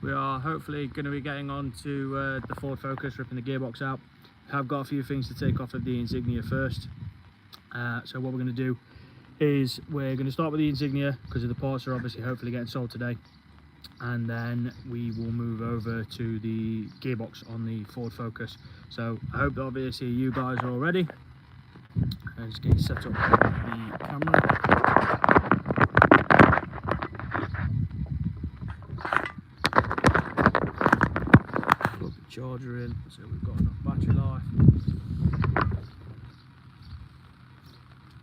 We are hopefully going to be getting on to the Ford Focus, ripping the gearbox out. I've got a few things to take off of the insignia first. So what we're going to do is we're going to start with the insignia because the parts are obviously hopefully getting sold today, and then we will move over to the gearbox on the Ford Focus. So I hope that obviously you guys are all ready. I'll just get set up the camera. Charger in, so we've got enough battery life.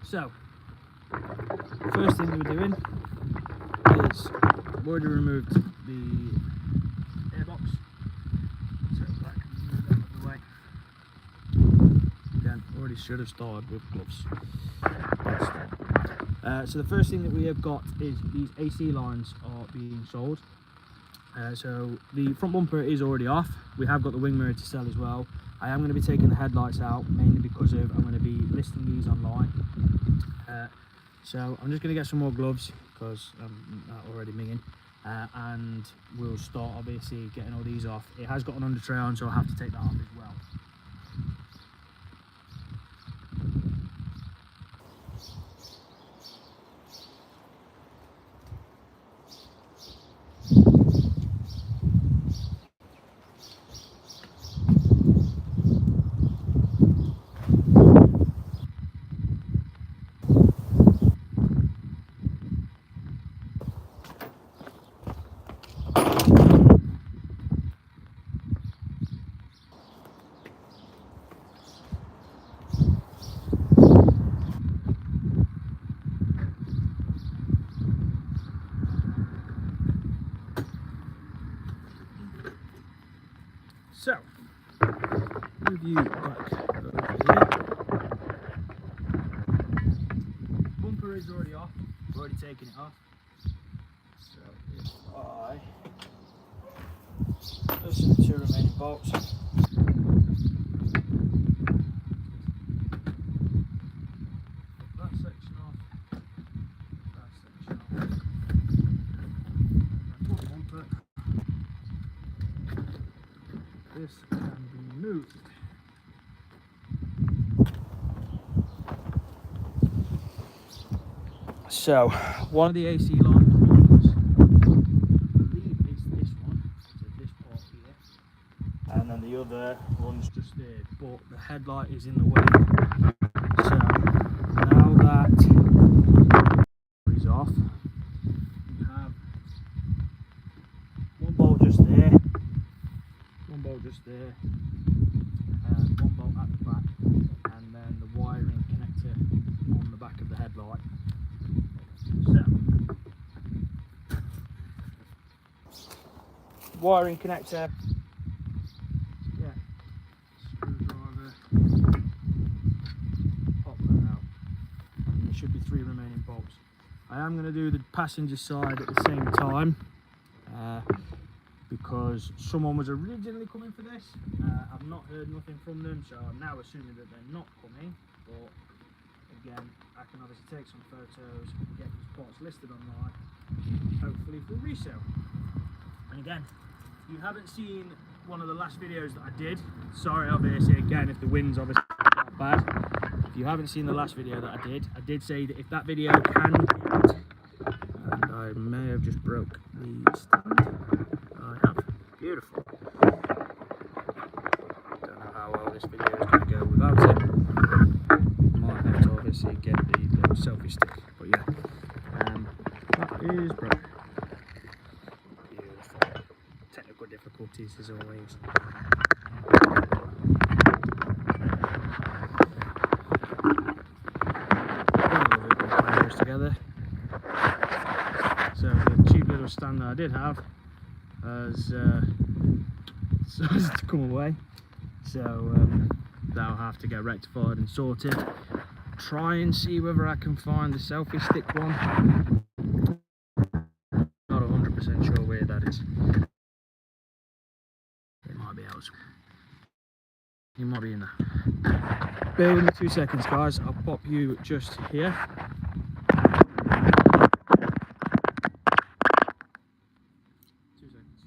So first thing we're doing is I've already removed the airbox, so that can move out of the way. Again, already should have started with gloves. So the first thing that we have got is these AC lines are being sold. So the front bumper is already off. We have got the wing mirror to sell as well. I am going to be taking the headlights out mainly because of I'm going to be listing these online. So I'm just going to get some more gloves because I'm already minging, and we'll start obviously getting all these off. It has got an under tray on, so I'll have to take that off as well. So, move you back over here. Bumper is already off. We've already taken it off. So if I loosen the two remaining bolts. That section off. That section off. Bumper. This can be moved. So, one of the AC lines, I believe is this one, so this part here, and then the other one's just there, but the headlight is in the way. So, now that is off, we have one bolt just there, one bolt just there, one bolt at the back, and then the wiring connector on the back of the headlight. So, wiring connector, yeah, screwdriver, pop that out, and there should be 3 remaining bolts. I am going to do the passenger side at the same time, because someone was originally coming for this. I've not heard nothing from them, so I'm now assuming that they're not coming, but again, I can obviously take some photos and get these parts listed online, hopefully for resale. And again, if you haven't seen one of the last videos that I did, sorry obviously again if the wind's obviously not bad, if you haven't seen the last video that I did say that if that video can hit, and I may have just broke the stand, I have, beautiful. Don't know how well this video is going to go without it. Might have to obviously get the little selfie stick, but yeah, that is broke. Beautiful. Technical difficulties as always. Together. So the cheap little stand that I did have has started to come away, so that'll have to get rectified and sorted. Try and see whether I can find the selfie stick one. Not 100% sure where that is. It might be elsewhere. It might be in there. Bear with me 2 seconds, guys. I'll pop you just here. 2 seconds.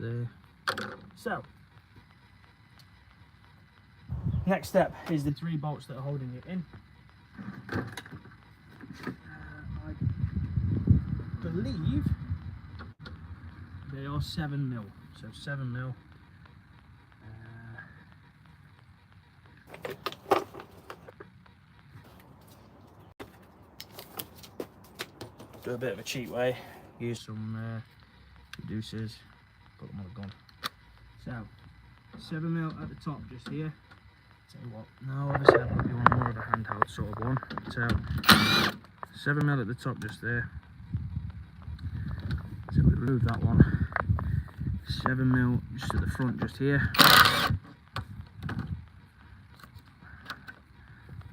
there. So, next step is the 3 bolts that are holding it in. I believe they are 7mm, so 7mm. Do a bit of a cheat way, use some reducers, put them on the gun. So 7mm at the top just here. Tell you what, now obviously I've got you on more of a handheld sort of one. So 7mm at the top just there. So we remove that one. 7mm just at the front just here.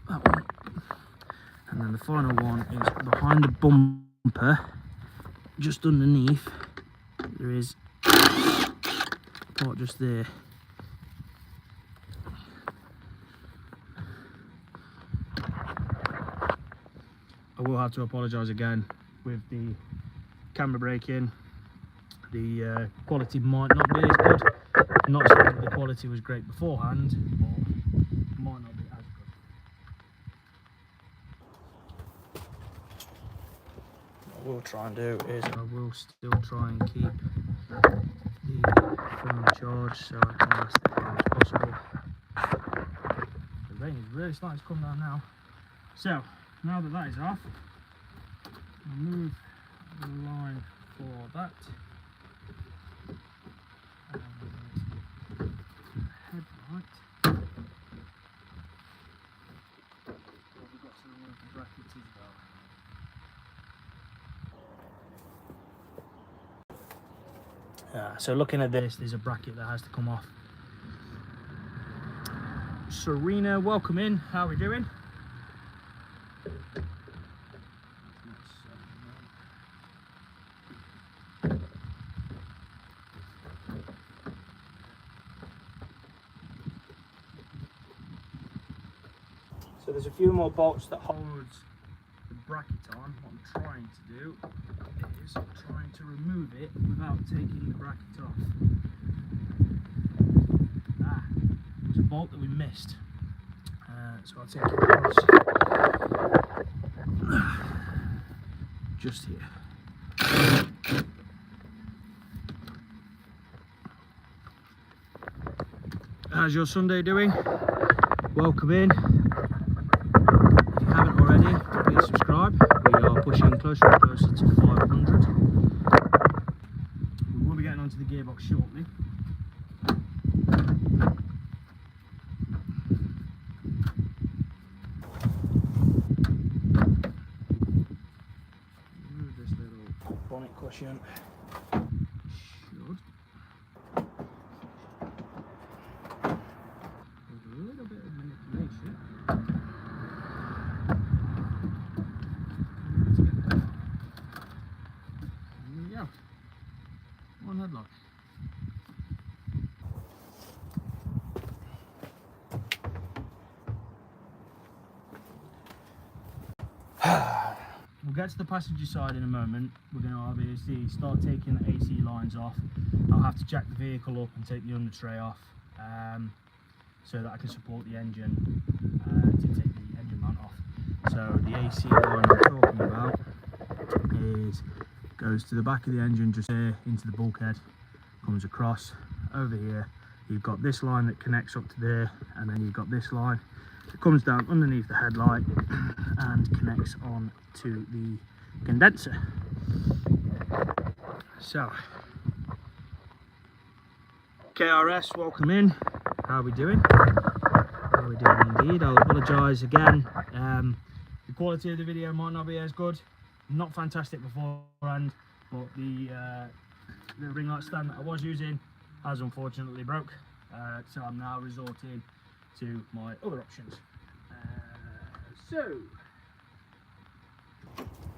That one. And then the final one is behind the bumper, just underneath. There is a part just there. I will have to apologise again with the camera breaking. The quality might not be as good. Not saying that the quality was great beforehand, but it might not be as good. What I will try and do is I will still try and keep the phone charged so I can last as long as possible. The rain is really starting to come down now. So now that that is off, I'll move the line for that. And headlight. We've got to remove the brackets as well. So looking at this, there's a bracket that has to come off. Serena, welcome in. How are we doing? So there's a few more bolts that hold the bracket on. What I'm trying to do is trying to remove it without taking the bracket off. It was a bolt that we missed. So I'll take it across just here. How's your Sunday doing? Welcome in. If you haven't already, please subscribe. We are pushing closer and closer to 500. We will be getting onto the gearbox shortly. Remove this little bonnet cushion. One headlock. We'll get to the passenger side in a moment. We're going to obviously start taking the AC lines off. I'll have to jack the vehicle up and take the under tray off so that I can support the engine to take the engine mount off. So the AC line I'm talking about goes to the back of the engine just there into the bulkhead, comes across over here. You've got this line that connects up to there, and then you've got this line that comes down underneath the headlight and connects on to the condenser. So KRS, welcome in. How are we doing? How are we doing indeed? I'll apologise again. The quality of the video might not be as good. Not fantastic beforehand, but the ring light stand that I was using has unfortunately broke, so I'm now resorting to my other options. So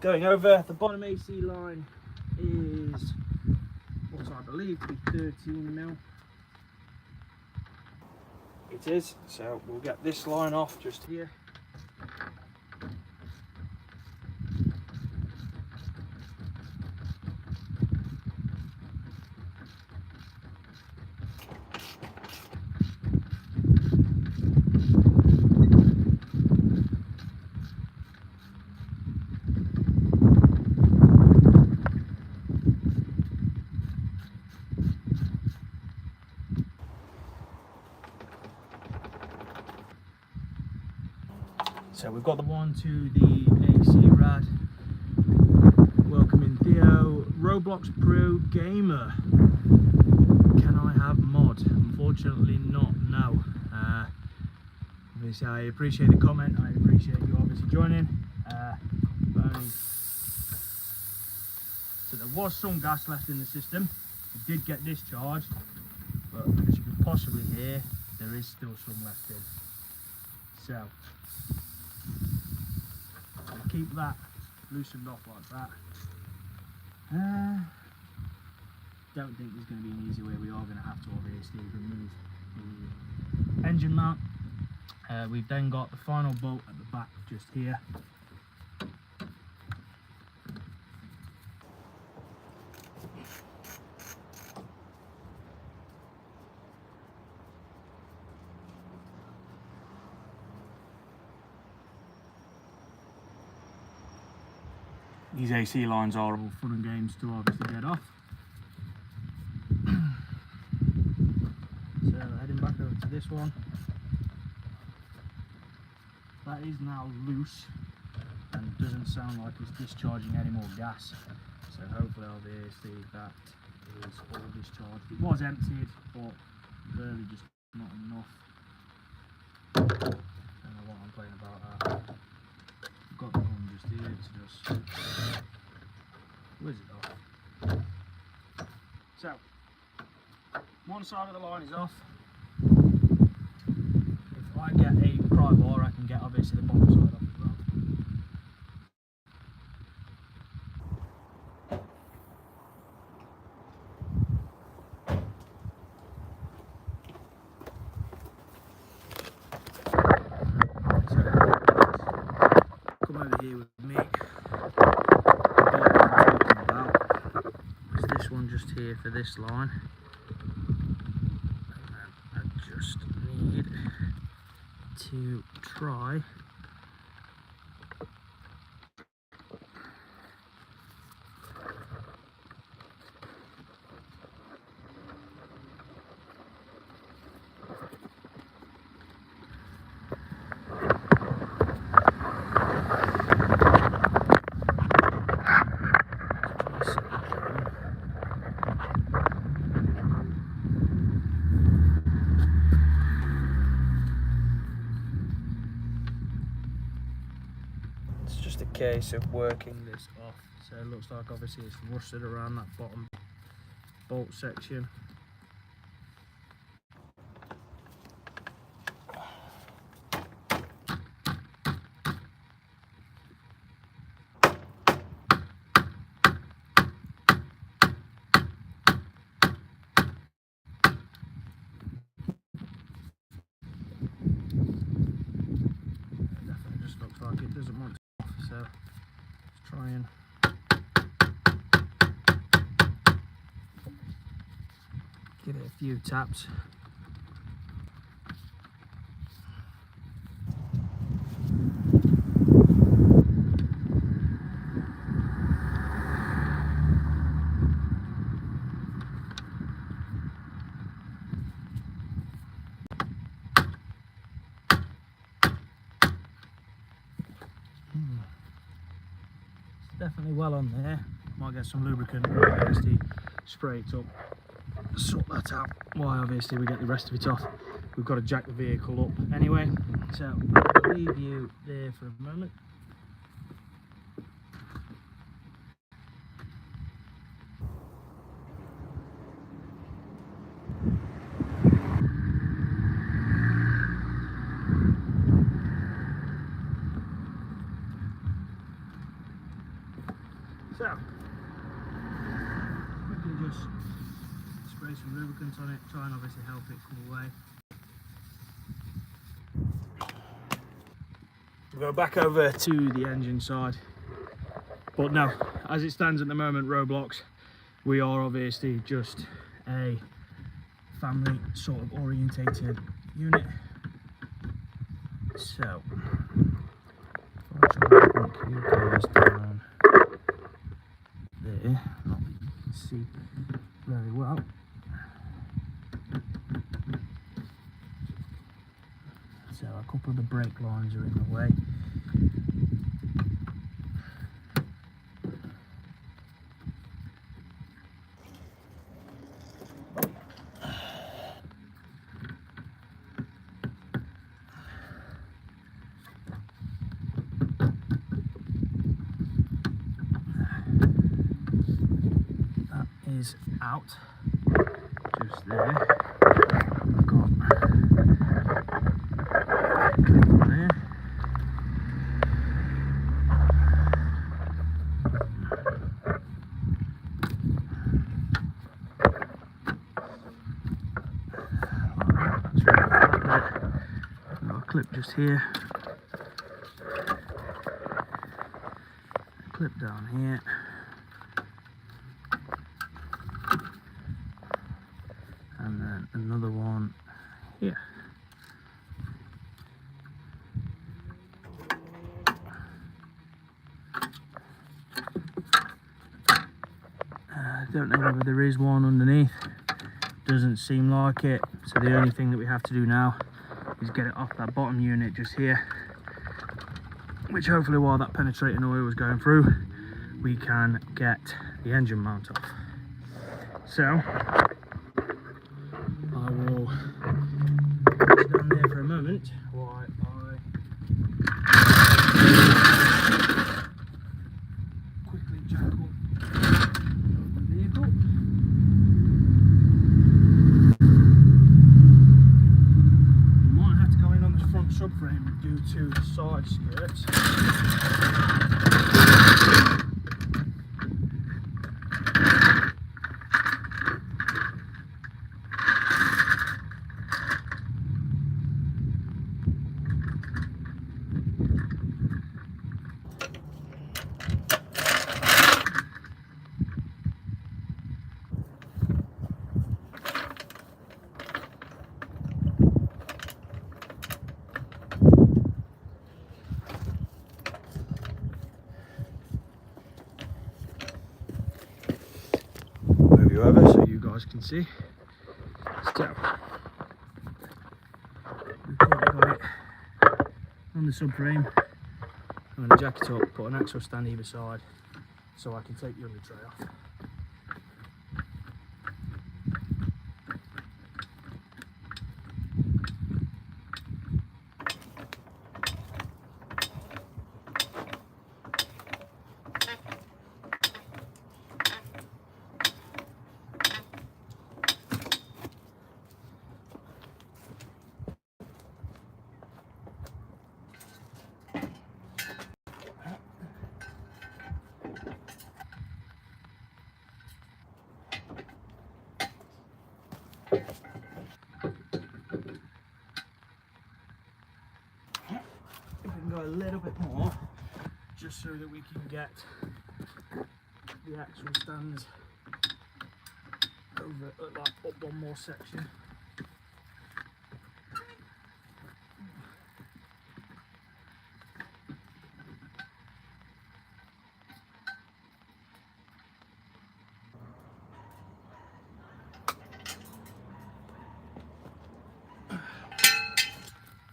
going over, the bottom AC line is what I believe to be 13mm. It is, so we'll get this line off just here. So we've got the one to the AC rad. Welcoming Theo. Roblox Pro Gamer. Can I have mod? Unfortunately not, no. Obviously I appreciate the comment, I appreciate you obviously joining. So there was some gas left in the system. It did get discharged, but as you can possibly hear, there is still some left in. So I'll keep that loosened off like that. Don't think there's going to be an easy way. We are going to have to obviously remove the engine mount. We've then got the final bolt at the back just here. These AC lines are all fun and games to obviously get off. So heading back over to this one. That is now loose and doesn't sound like it's discharging any more gas. So hopefully obviously that is all discharged. It was emptied, but clearly just not enough. Don't know what I'm playing about that. I've got the gun just here to just whiz it off. So one side of the line is off. If I get a pry bar, I can get obviously the bottom side off as well. So come over here with me. Is this one just here for this line? And then I just need to try a case of working this off. So it looks like obviously it's rusted around that bottom bolt section. It definitely just looks like it doesn't want to. So let's try and give it a few taps. Definitely well on there. Might get some lubricant and obviously spray it up, sort that out while obviously we get the rest of it off. We've got to jack the vehicle up anyway, so I'll leave you there for a moment. So, we can just spray some lubricant on it, try and obviously help it come away. We'll go back over to the engine side. But no, as it stands at the moment, Roblox, we are obviously just a family sort of orientated unit. So, I'll try and put you guys down there, not that you can see very well. So a couple of the brake lines are in the way. Is out just there. I've got clip on there. That's really flat there. I've got a clip just here. A clip down here. And then another one here. I don't know whether there is one underneath. Doesn't seem like it. So the only thing that we have to do now is get it off that bottom unit just here. Which hopefully while that penetrating oil was going through, we can get the engine mount off. So I will put it down there for a moment while I quickly jack up the vehicle. Might have to go in on the front subframe due to the side skirts. Over so you guys can see. So we've got it on the subframe. I'm going to jack it up, put an axle stand either side so I can take the under tray off. We can go a little bit more just so that we can get the axle stands over like up one more section.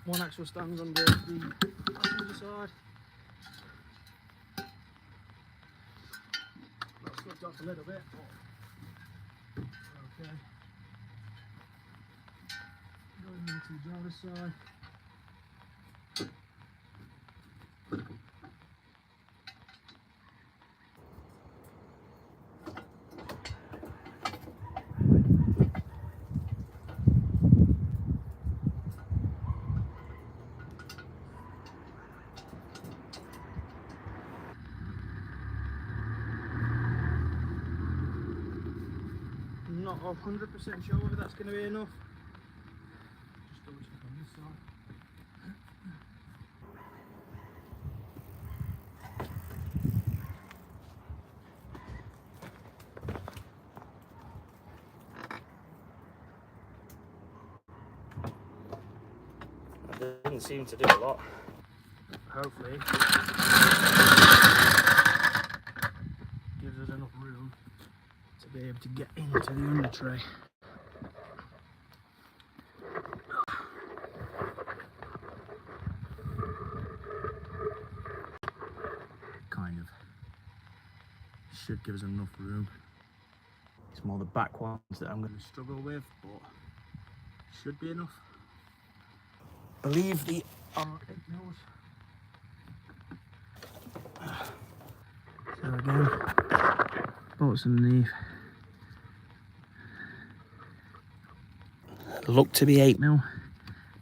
One axle stands under the passenger side. That slipped off a little bit, but okay. Going into the driver's side. Not 100% sure whether that's going to be enough. Just double check on this side. That didn't seem to do a lot. Hopefully gives us enough room to be able to get into the under tray. should give us enough room. It's more the back ones that I'm going to struggle with, but should be enough. I believe the R8 mils. So again, bolts underneath. Look to be 8mm.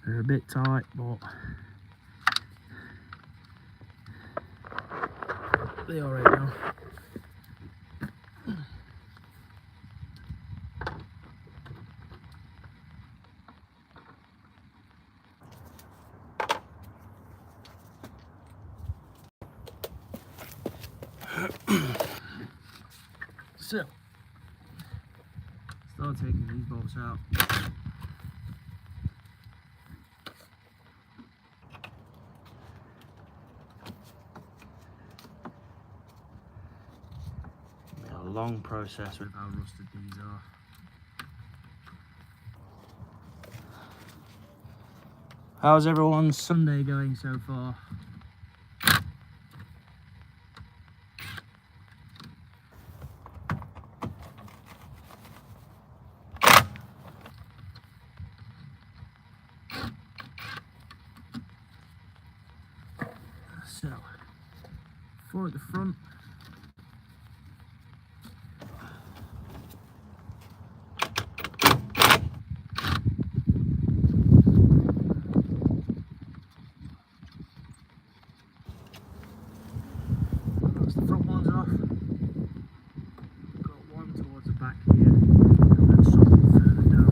They're a bit tight, but they are 8mm. So, start taking these bolts out. It'll be a long process with how rusted these are. How's everyone's Sunday going so far? So, 4 at the front. That's the front ones off. Got one towards the back here, and then some further down.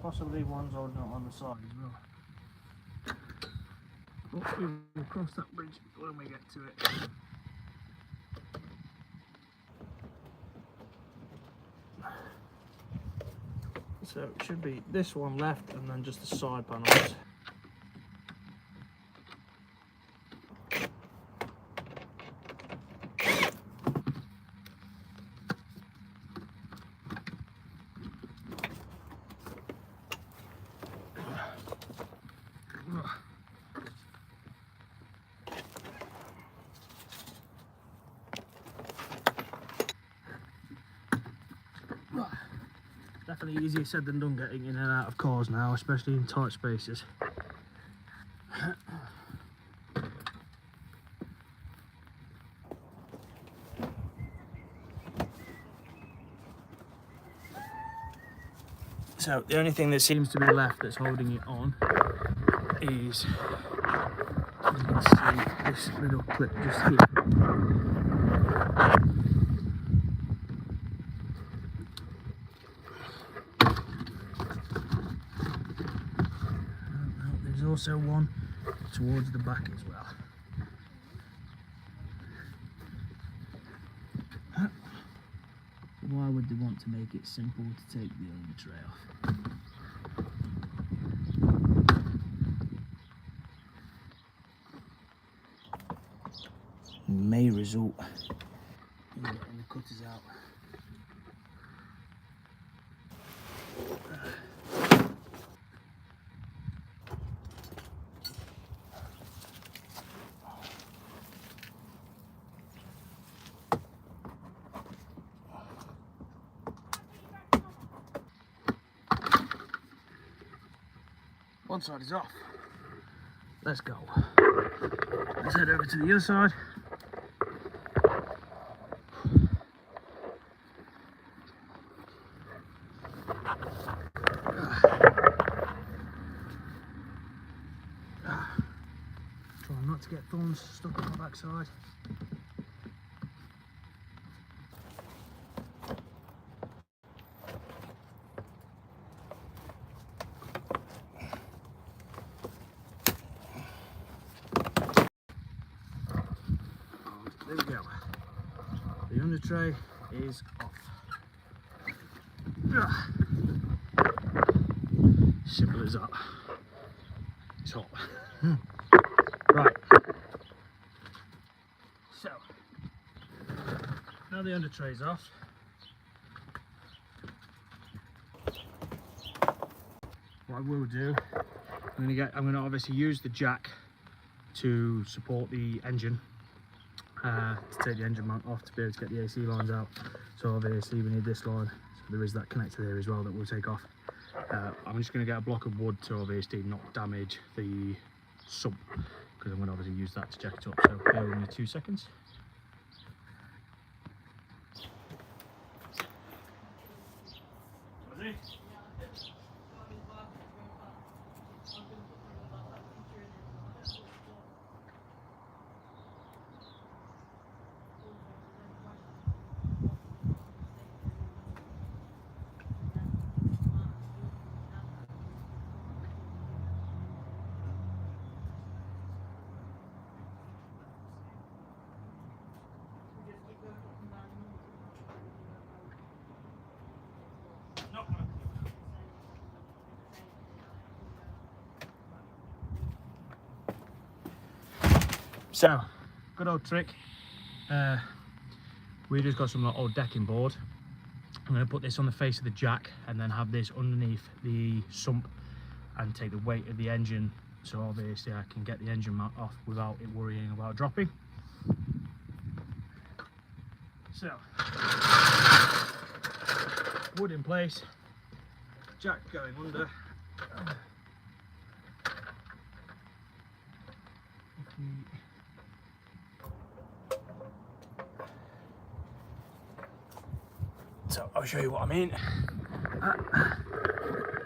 Possibly ones on the side as well. But we'll cross that bridge when we get to it. So it should be this one left and then just the side panels. Definitely easier said than done getting in and out of cars now, especially in tight spaces. So the only thing that seems to be left that's holding it on is, you can see this little clip just here. There's also one towards the back as well. Why would they want to make it simple to take the elevator off? May result in getting the cutters out. One side is off. Let's go. Let's head over to the other side. Try not to get thorns stuck on my backside. There we go. tray is off. Simple as that. It's hot. Right. So now the under tray's off. What I will do, I'm gonna obviously use the jack to support the engine, to take the engine mount off to be able to get the AC lines out. So obviously we need this line, so there is that connector there as well that we'll take off. I'm just going to get a block of wood to obviously not damage the sump, because I'm going to obviously use that to jack it up. So bear with me 2 seconds. So, good old trick. We just got some old decking board. I'm going to put this on the face of the jack and then have this underneath the sump and take the weight of the engine, so obviously I can get the engine mount off without it worrying about dropping. So, wood in place, jack going under. So I'll show you what I mean.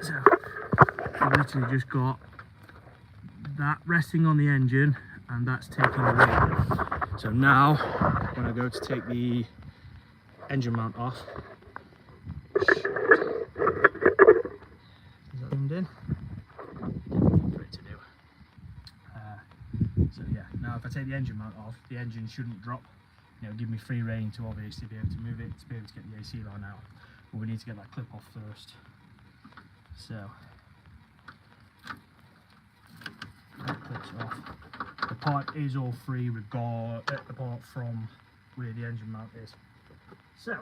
So I've literally just got that resting on the engine and that's taking the weight. So now when I go to take the engine mount off, is that zoomed in? For it to do. So yeah, now if I take the engine mount off, the engine shouldn't drop. It'll give me free rein to obviously be able to move it, to be able to get the AC line out. But we need to get that clip off first. So that clip's off. The pipe is all free apart from where the engine mount is. So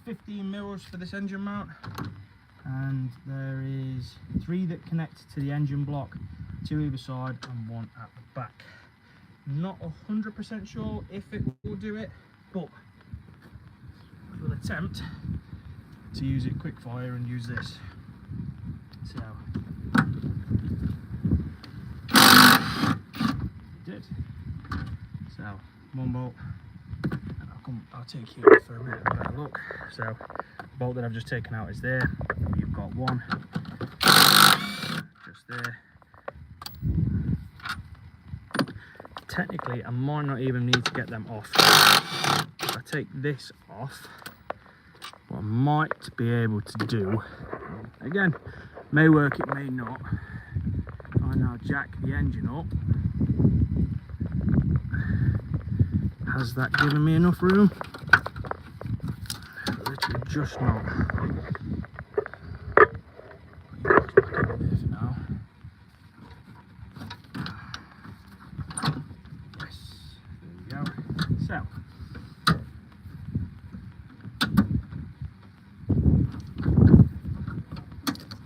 15 mils for this engine mount, and there is 3 that connect to the engine block, 2 either side and 1 at the back. Not 100% sure if it will do it, but we'll attempt to use it quick fire and use this. So it did. So 1 bolt. I'll take you for a bit of a better look. So the bolt that I've just taken out is there. You've got 1 just there. Technically I might not even need to get them off. If I take this off, what I might be able to do, again, may work, it may not, I now jack the engine up. Has that given me enough room? Literally just not. Put your box back over there for now. Yes, there we go. So,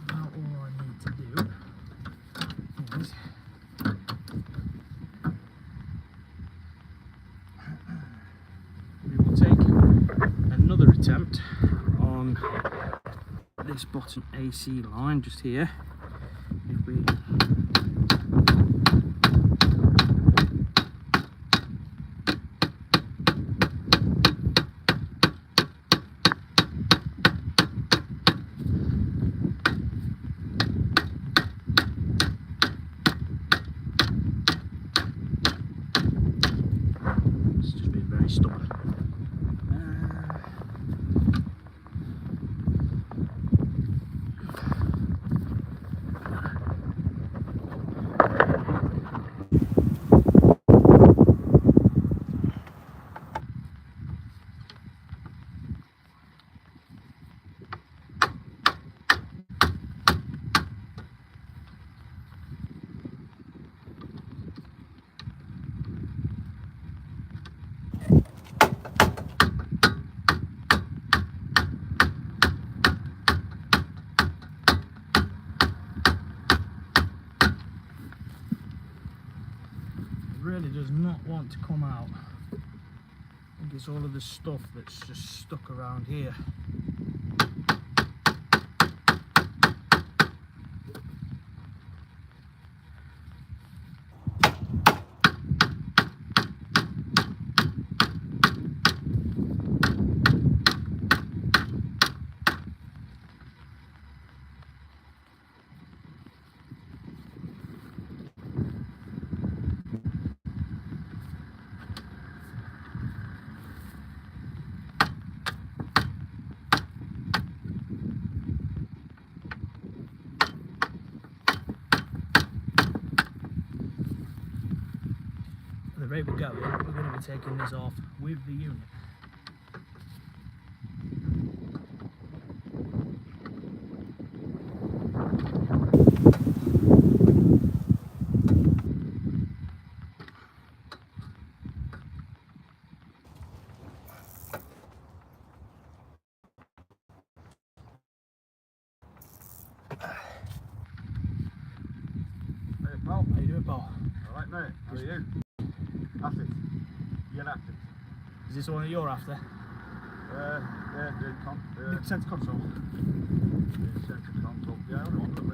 now all I need to do is another attempt on this bottom AC line just here. If we it's just been very stubborn. really does not want to come out. I think it's all of the stuff that's just stuck around here. The rate we're going, we're going to be taking this off with the unit. Hey pal, How you doing, Paul? alright mate, how are you? After. You're after. Is this the one that you're after? Yeah, the Centre console. centre console. Yeah, I want it.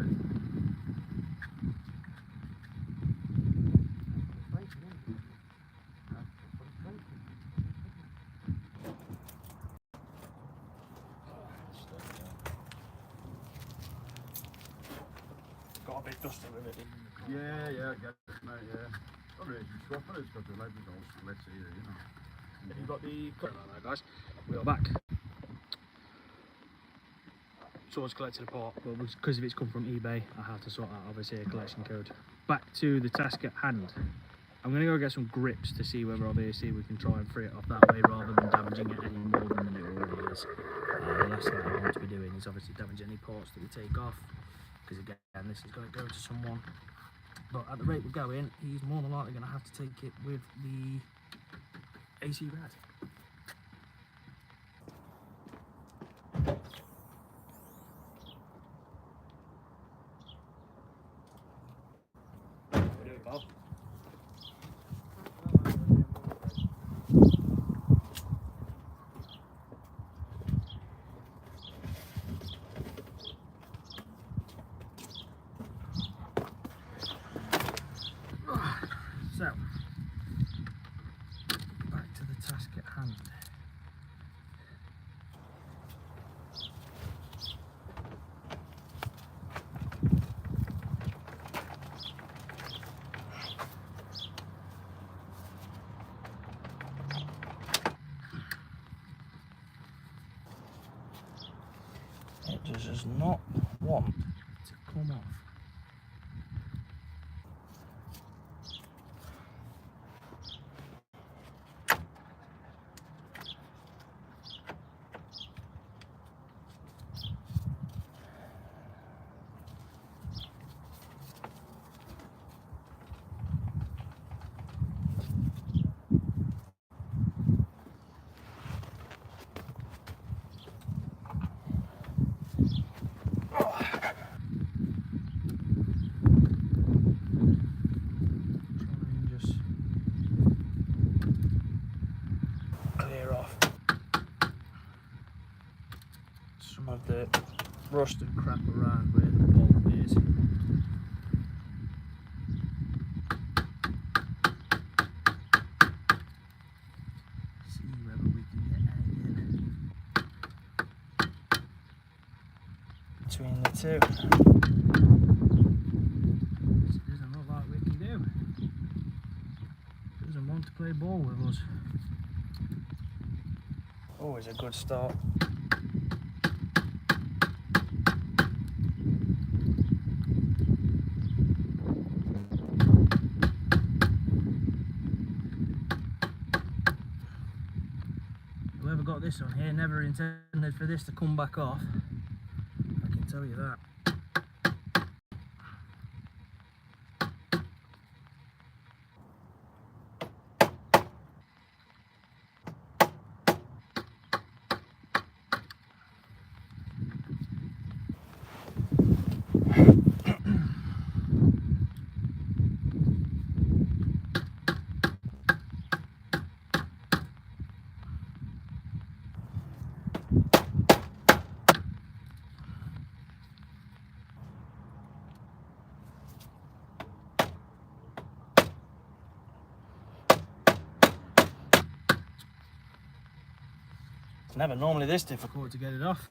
Got a bit dusty with it. Yeah, I get it mate, yeah. Not really swap it, it's got the legs all split here, you know. Have you got the cut like that, guys? We are back. Someone's collected a part, but because if it's come from eBay, I have to sort out obviously a collection code. Back to the task at hand. I'm going to go get some grips to see whether obviously we can try and free it off that way rather than damaging it any more than it already is. The last thing I want to be doing is obviously damage any parts that we take off, because again this is going to go to someone. But at the rate we're going, he's more than likely going to have to take it with the AC rad. What are you doing, Bob? So, back to the task at hand. It just does not want to come off. Some of the rust and crap around where the bolt is. See whether we can get anything between the two. It doesn't look like we can do. Doesn't want to play ball with us. Always a good start. Whoever got this on here never intended for this to come back off. I can tell you that. It's never normally this difficult to get it off.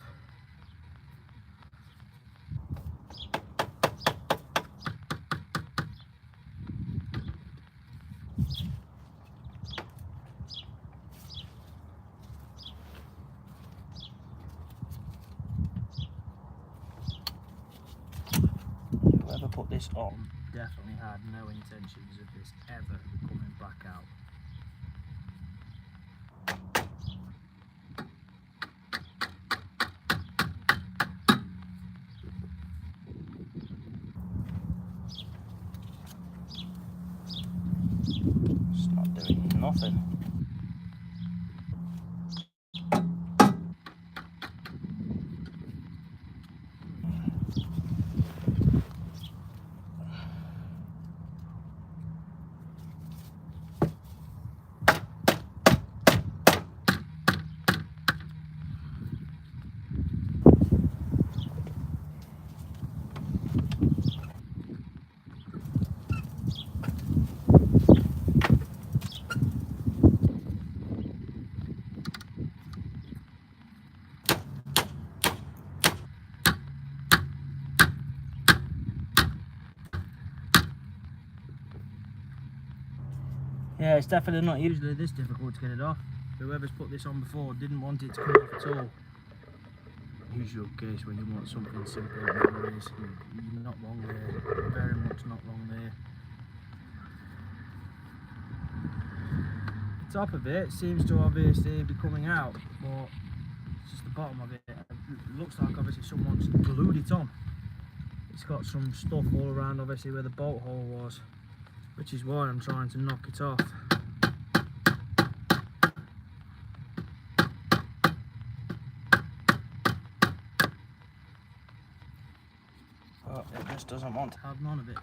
Whoever put this on definitely had no intentions of this ever coming back out. It's not doing nothing. Yeah, it's definitely not usually this difficult to get it off. Whoever's put this on before didn't want it to come off at all. Usual case when you want something simple nowadays, you're not wrong there, very much not wrong there. The top of it seems to obviously be coming out, but it's just the bottom of it. It looks like obviously someone's glued it on. It's got some stuff all around obviously where the bolt hole was, which is why I'm trying to knock it off. But it just doesn't want to have none of it.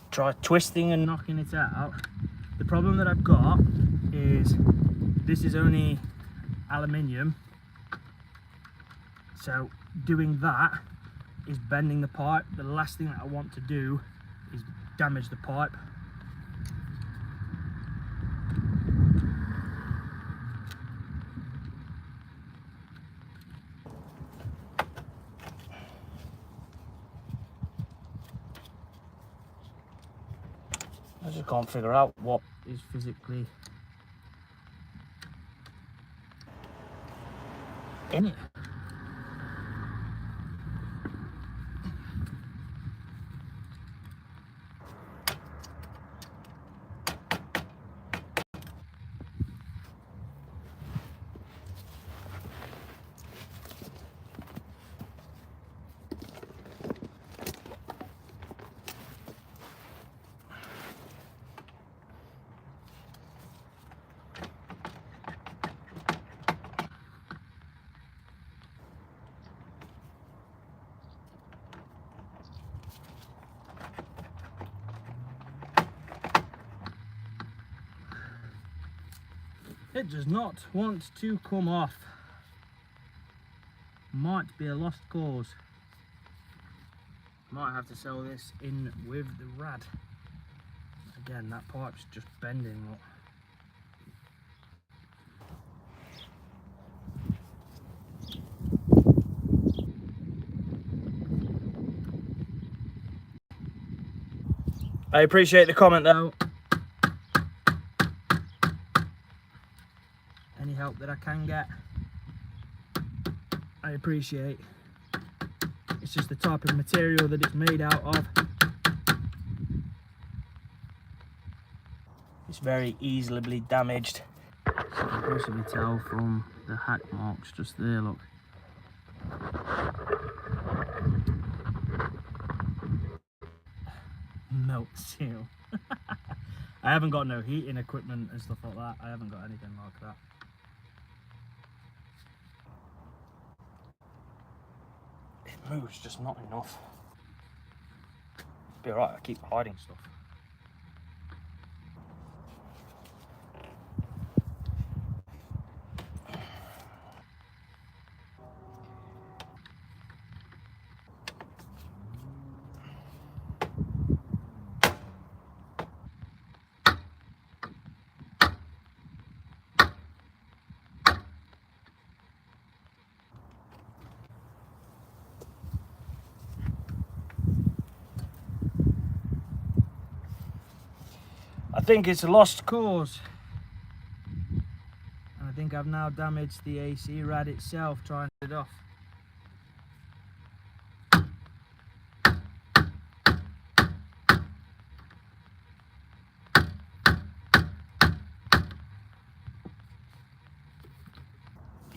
Try twisting and knocking it out. The problem that I've got is this is only aluminium, so doing that is bending the pipe. The last thing that I want to do is damage the pipe. I just can't figure out what is physically in it. It does not want to come off. Might be a lost cause. Might have to sell this in with the rad. Again, that pipe's just bending. Look. I appreciate the comment though. Any help that I can get, I appreciate. It's just the type of material that it's made out of. It's very easily damaged. You can possibly tell from the hack marks just there, look. Melt seal. I haven't got no heating equipment and stuff like that. I haven't got anything like that. It moves just not enough. Be alright, I keep hiding stuff. I think it's a lost cause. I think I've now damaged the AC rad itself trying to get it off.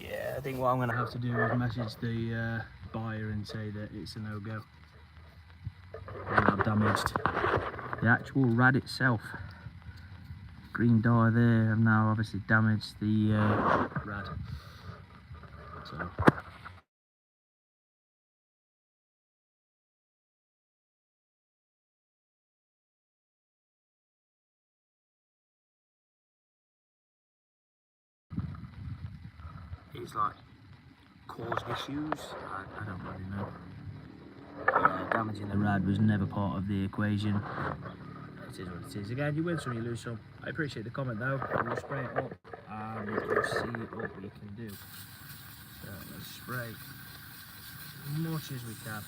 Yeah, I think what I'm going to have to do is message the buyer and say that it's a no-go. I've damaged the actual rad itself. Green dye there have now obviously damaged the rad. So it's like caused issues. I don't really know. Damaging the rad was never part of the equation. It is what it is. Again, you win some, you lose some. I appreciate the comment though. We'll spray it up and we'll see what we can do. So let's spray as much as we can.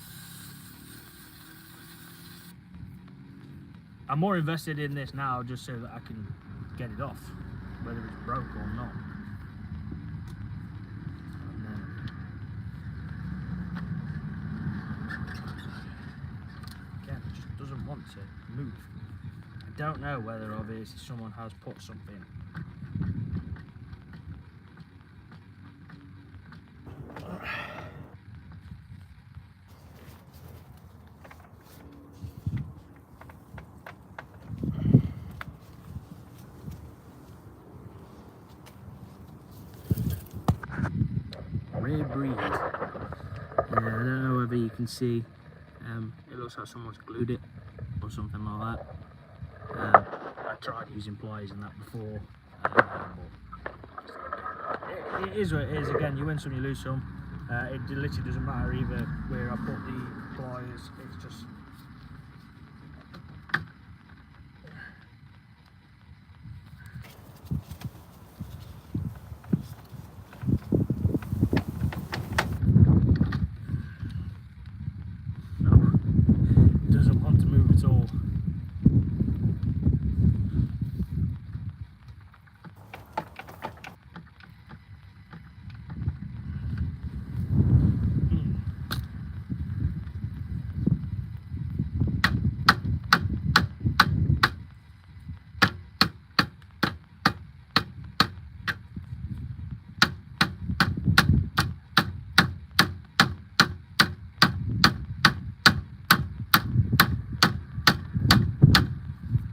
I'm more invested in this now just so that I can get it off, whether it's broke or not. And then, again, it just doesn't want to move. I don't know whether obviously someone has put something. Rare breed. Yeah, I don't know whether you can see. It looks like someone's glued it or something like that. I tried using pliers and that before. It is what it is. Again, you win some, you lose some. It literally doesn't matter either where I put the pliers. It's just. Doesn't want to move at all.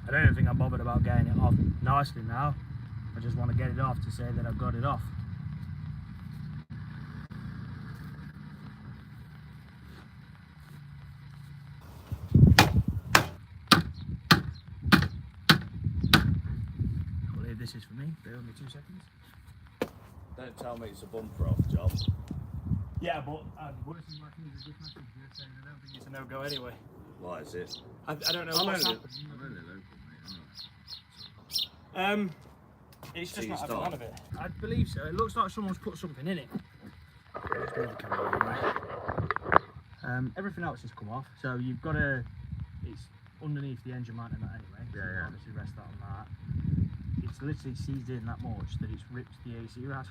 I don't even think I'm bothered about getting it off nicely now. I just want to get it off to say that I've got it off. I believe this is for me. Bear with me 2 seconds. Don't tell me it's a bumper off job. Yeah, but the worst thing I can use is this message here saying I don't think it's a no-go anyway. Why is it? I don't know I'm what's only happened. local, mate. It's So just you not having start? none of it. I believe so. It looks like someone's put something in it. Let's move the camera anyway. Everything else has come off, so you've got to. It's underneath the engine mount and that anyway. So Yeah. obviously rest that on that. It's literally seized in that much that it's ripped the AC rad.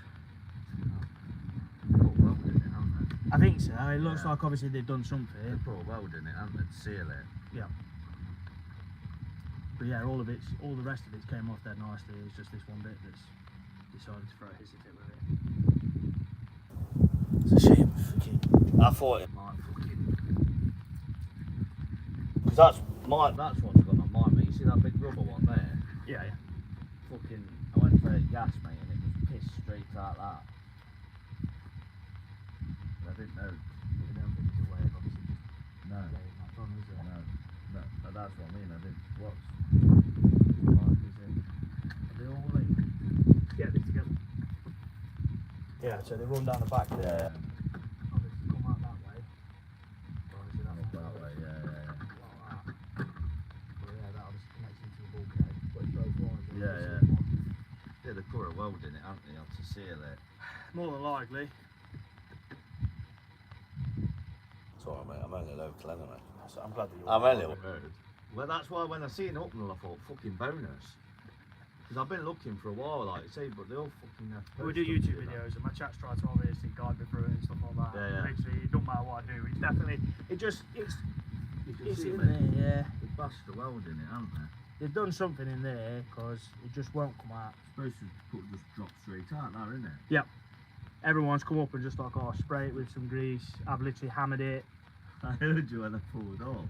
They put a weld in it, haven't they? I think so. It looks Yeah. like obviously they've done They something. put a weld in it, haven't they, to seal it? Yeah. But yeah, all the rest of it came off dead nicely. It's just this one bit that's decided to throw a hissy fit with it. It's a shame. I thought it might fucking. Because that's what's gone on mine, mate. You see that big rubber one there? Yeah, yeah. Fucking, I went for gas, mate, and it was pissed straight out that. I didn't know. You don't think it's a way of obviously just No. getting that done, is it? No, that's what I mean. I didn't. What's? Like, is it? Are they all linked? Yeah, they're together. Yeah, so they run down the back there. Obviously come out that way. Or is it that Up way? that way, yeah. Like that. Well, yeah, that obviously connects into the bulkhead. But it's both lines. Yeah, obviously. Yeah, they put a weld in it, haven't they, to seal it? More than likely. It's alright, mate. I'm only local anyway. So I'm glad that you're I'm only. right. Well, that's why when I seen it up and I thought, fucking bonus. Because I've been looking for a while, like you say, but they all fucking have We do YouTube videos and my chat's try to obviously guide me through it and stuff like that. Yeah, yeah. Literally, it don't matter what I do. It's definitely, You can it's see in it, there, yeah. They bashed a weld in it, haven't they? They've done something in there because it just won't come out. Supposed to just drop straight out now, isn't it? Yep. Everyone's come up and just like, oh, spray it with some grease. I've literally hammered it. I heard you when I pulled off.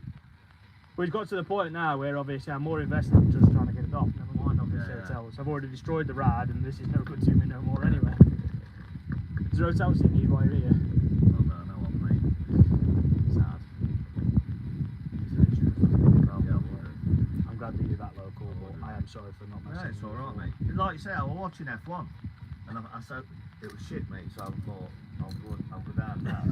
We've got to the point now where obviously I'm more invested in just trying to get it off. Never mind obviously Yeah, yeah. hotels. I've already destroyed the rad and this is no good to me no more anyway. Is there hotels in you while you're here? Oh, no, I'm mate. Sad. Yeah, I'm glad that you're that local, but I am sorry for not no, messing it's with you. alright, mate. Like you say, I was watching F1 and I said it was shit, mate, so I thought I'll go down now.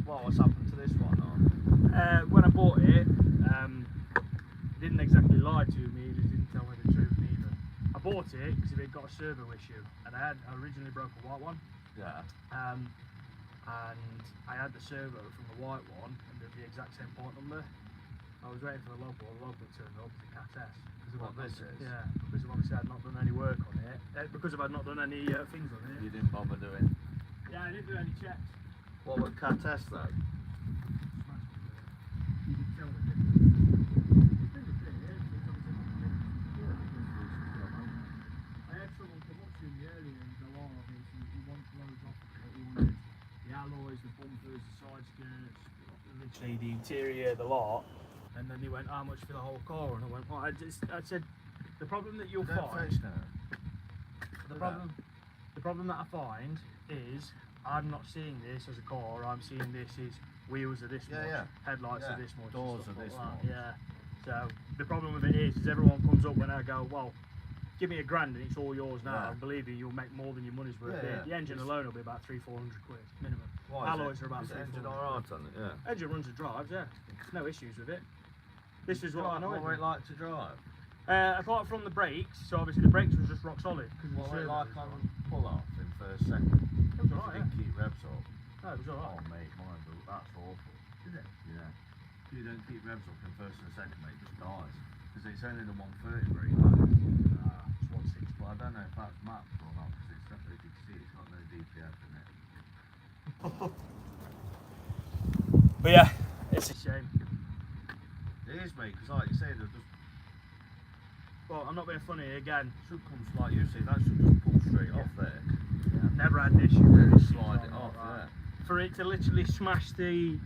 What's happened to this one? Or? When I bought it, he didn't exactly lie to me, he just didn't tell me the truth neither. I bought it because it got a servo issue, and I originally broke a white one. Yeah. And I had the servo from the white one and they're the exact same part number. I was waiting for the local turned up, the Cat S. What this is? Yeah, because obviously I'd not done any work on it. Because I'd not done any things on it. You didn't bother doing. Yeah, I didn't do any checks. What would Cat test though? You can tell the difference. It's been a bit, it's obviously not been. I had someone come up to me earlier and go, oh, obviously you want loads off of it. You wanted the alloys, the bumpers, the side skirts, literally the interior, the lot. And then they went, how much for the whole car? And I went, well, I said, the problem that you'll find, the problem that I find is I'm not seeing this as a car. I'm seeing this as wheels are this much, headlights are this much, doors and are stuff this like much. that. Yeah. So the problem with it is everyone comes up when I go, well, give me $1,000 and it's all yours now. Yeah. And believe me, you'll make more than your money's worth. Yeah, yeah. The engine alone will be about 300-400 quid minimum. Why is Alloys it? are about Is the 300-400 engine quid. alright on it? Yeah. Engine runs and drives, yeah. No issues with it. This is what I know. What were it like to drive? Apart from the brakes, so obviously the brakes was just rock solid. What were it like on pull off in first second? It was alright, Didn't keep revs up. No, it was alright. Oh mate, mine, that's awful. Is it? Yeah. If you don't keep revs up in first and second, mate, it just dies. Because it's only the 130 brake pads. It's 160, but I don't know if that's mapped or not, because it's definitely, as you can see, it's got no DPF in it. But yeah, it's a shame. It is, mate, because like you say, they're just Well, I'm not being funny again. should come, like you say, that should just pull straight off there. Yeah, I've never had an issue with it. Slide it off, For it to literally smash the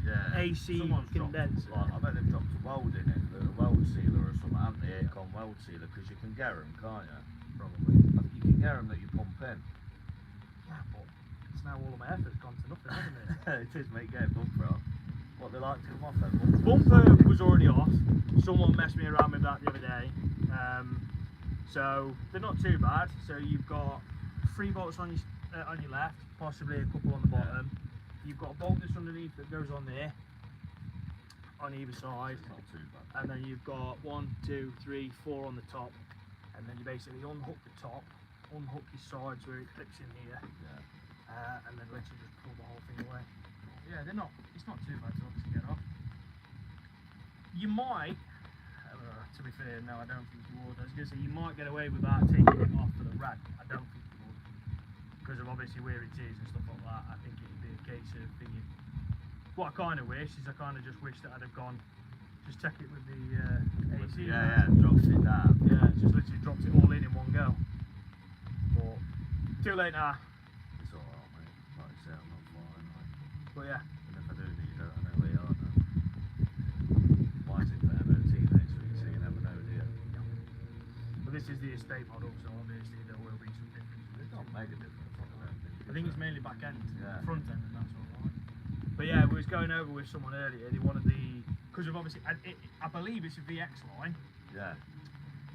yeah. AC Someone's condenser. Dropped, like, I bet they've dropped a weld in it, a weld sealer or something, anti-aircon weld sealer, because you can get them, can't you? Probably. You can get them that you pump in. Yeah, but it's now all of my effort's gone to nothing, hasn't it? It is, mate, get a bumper off. What, they like to come off then? Bumper was already off. Someone messed me around with that the other day. So they're not too bad. So you've got 3 bolts on your left, possibly a couple on the bottom. You've got a bolt that's underneath that goes on there, on either side. It's not too bad. And then you've got 1, 2, 3, 4 on the top. And then you basically unhook the top, unhook your sides where it clips in here, Yeah. and then literally just pull the whole thing away. Yeah, it's not too bad to obviously get off. You might, to be fair, no, I don't think you would. I was going to say, you might get away with that taking it off for the rad. I don't think you would. Because of obviously where it is and stuff like that, I think it would be a case of thinking. What I kind of wish is I kind of just wish that I'd have gone, just check it with the AC. Yeah, drops it down. Yeah, just literally dropped it all in one go. But too late now. It's alright, mate. Like I say, But yeah. And if I do need it, I know where you are now. Mine's in for MOT next week, so you never know, do you? But this is the estate model, so obviously there will be some differences. It don't make a difference, I don't think. I think it's mainly back end, Yeah. front end, and that's all right. But yeah, we was going over with someone earlier. They wanted the, because of obviously, I believe it's a VX line, Yeah.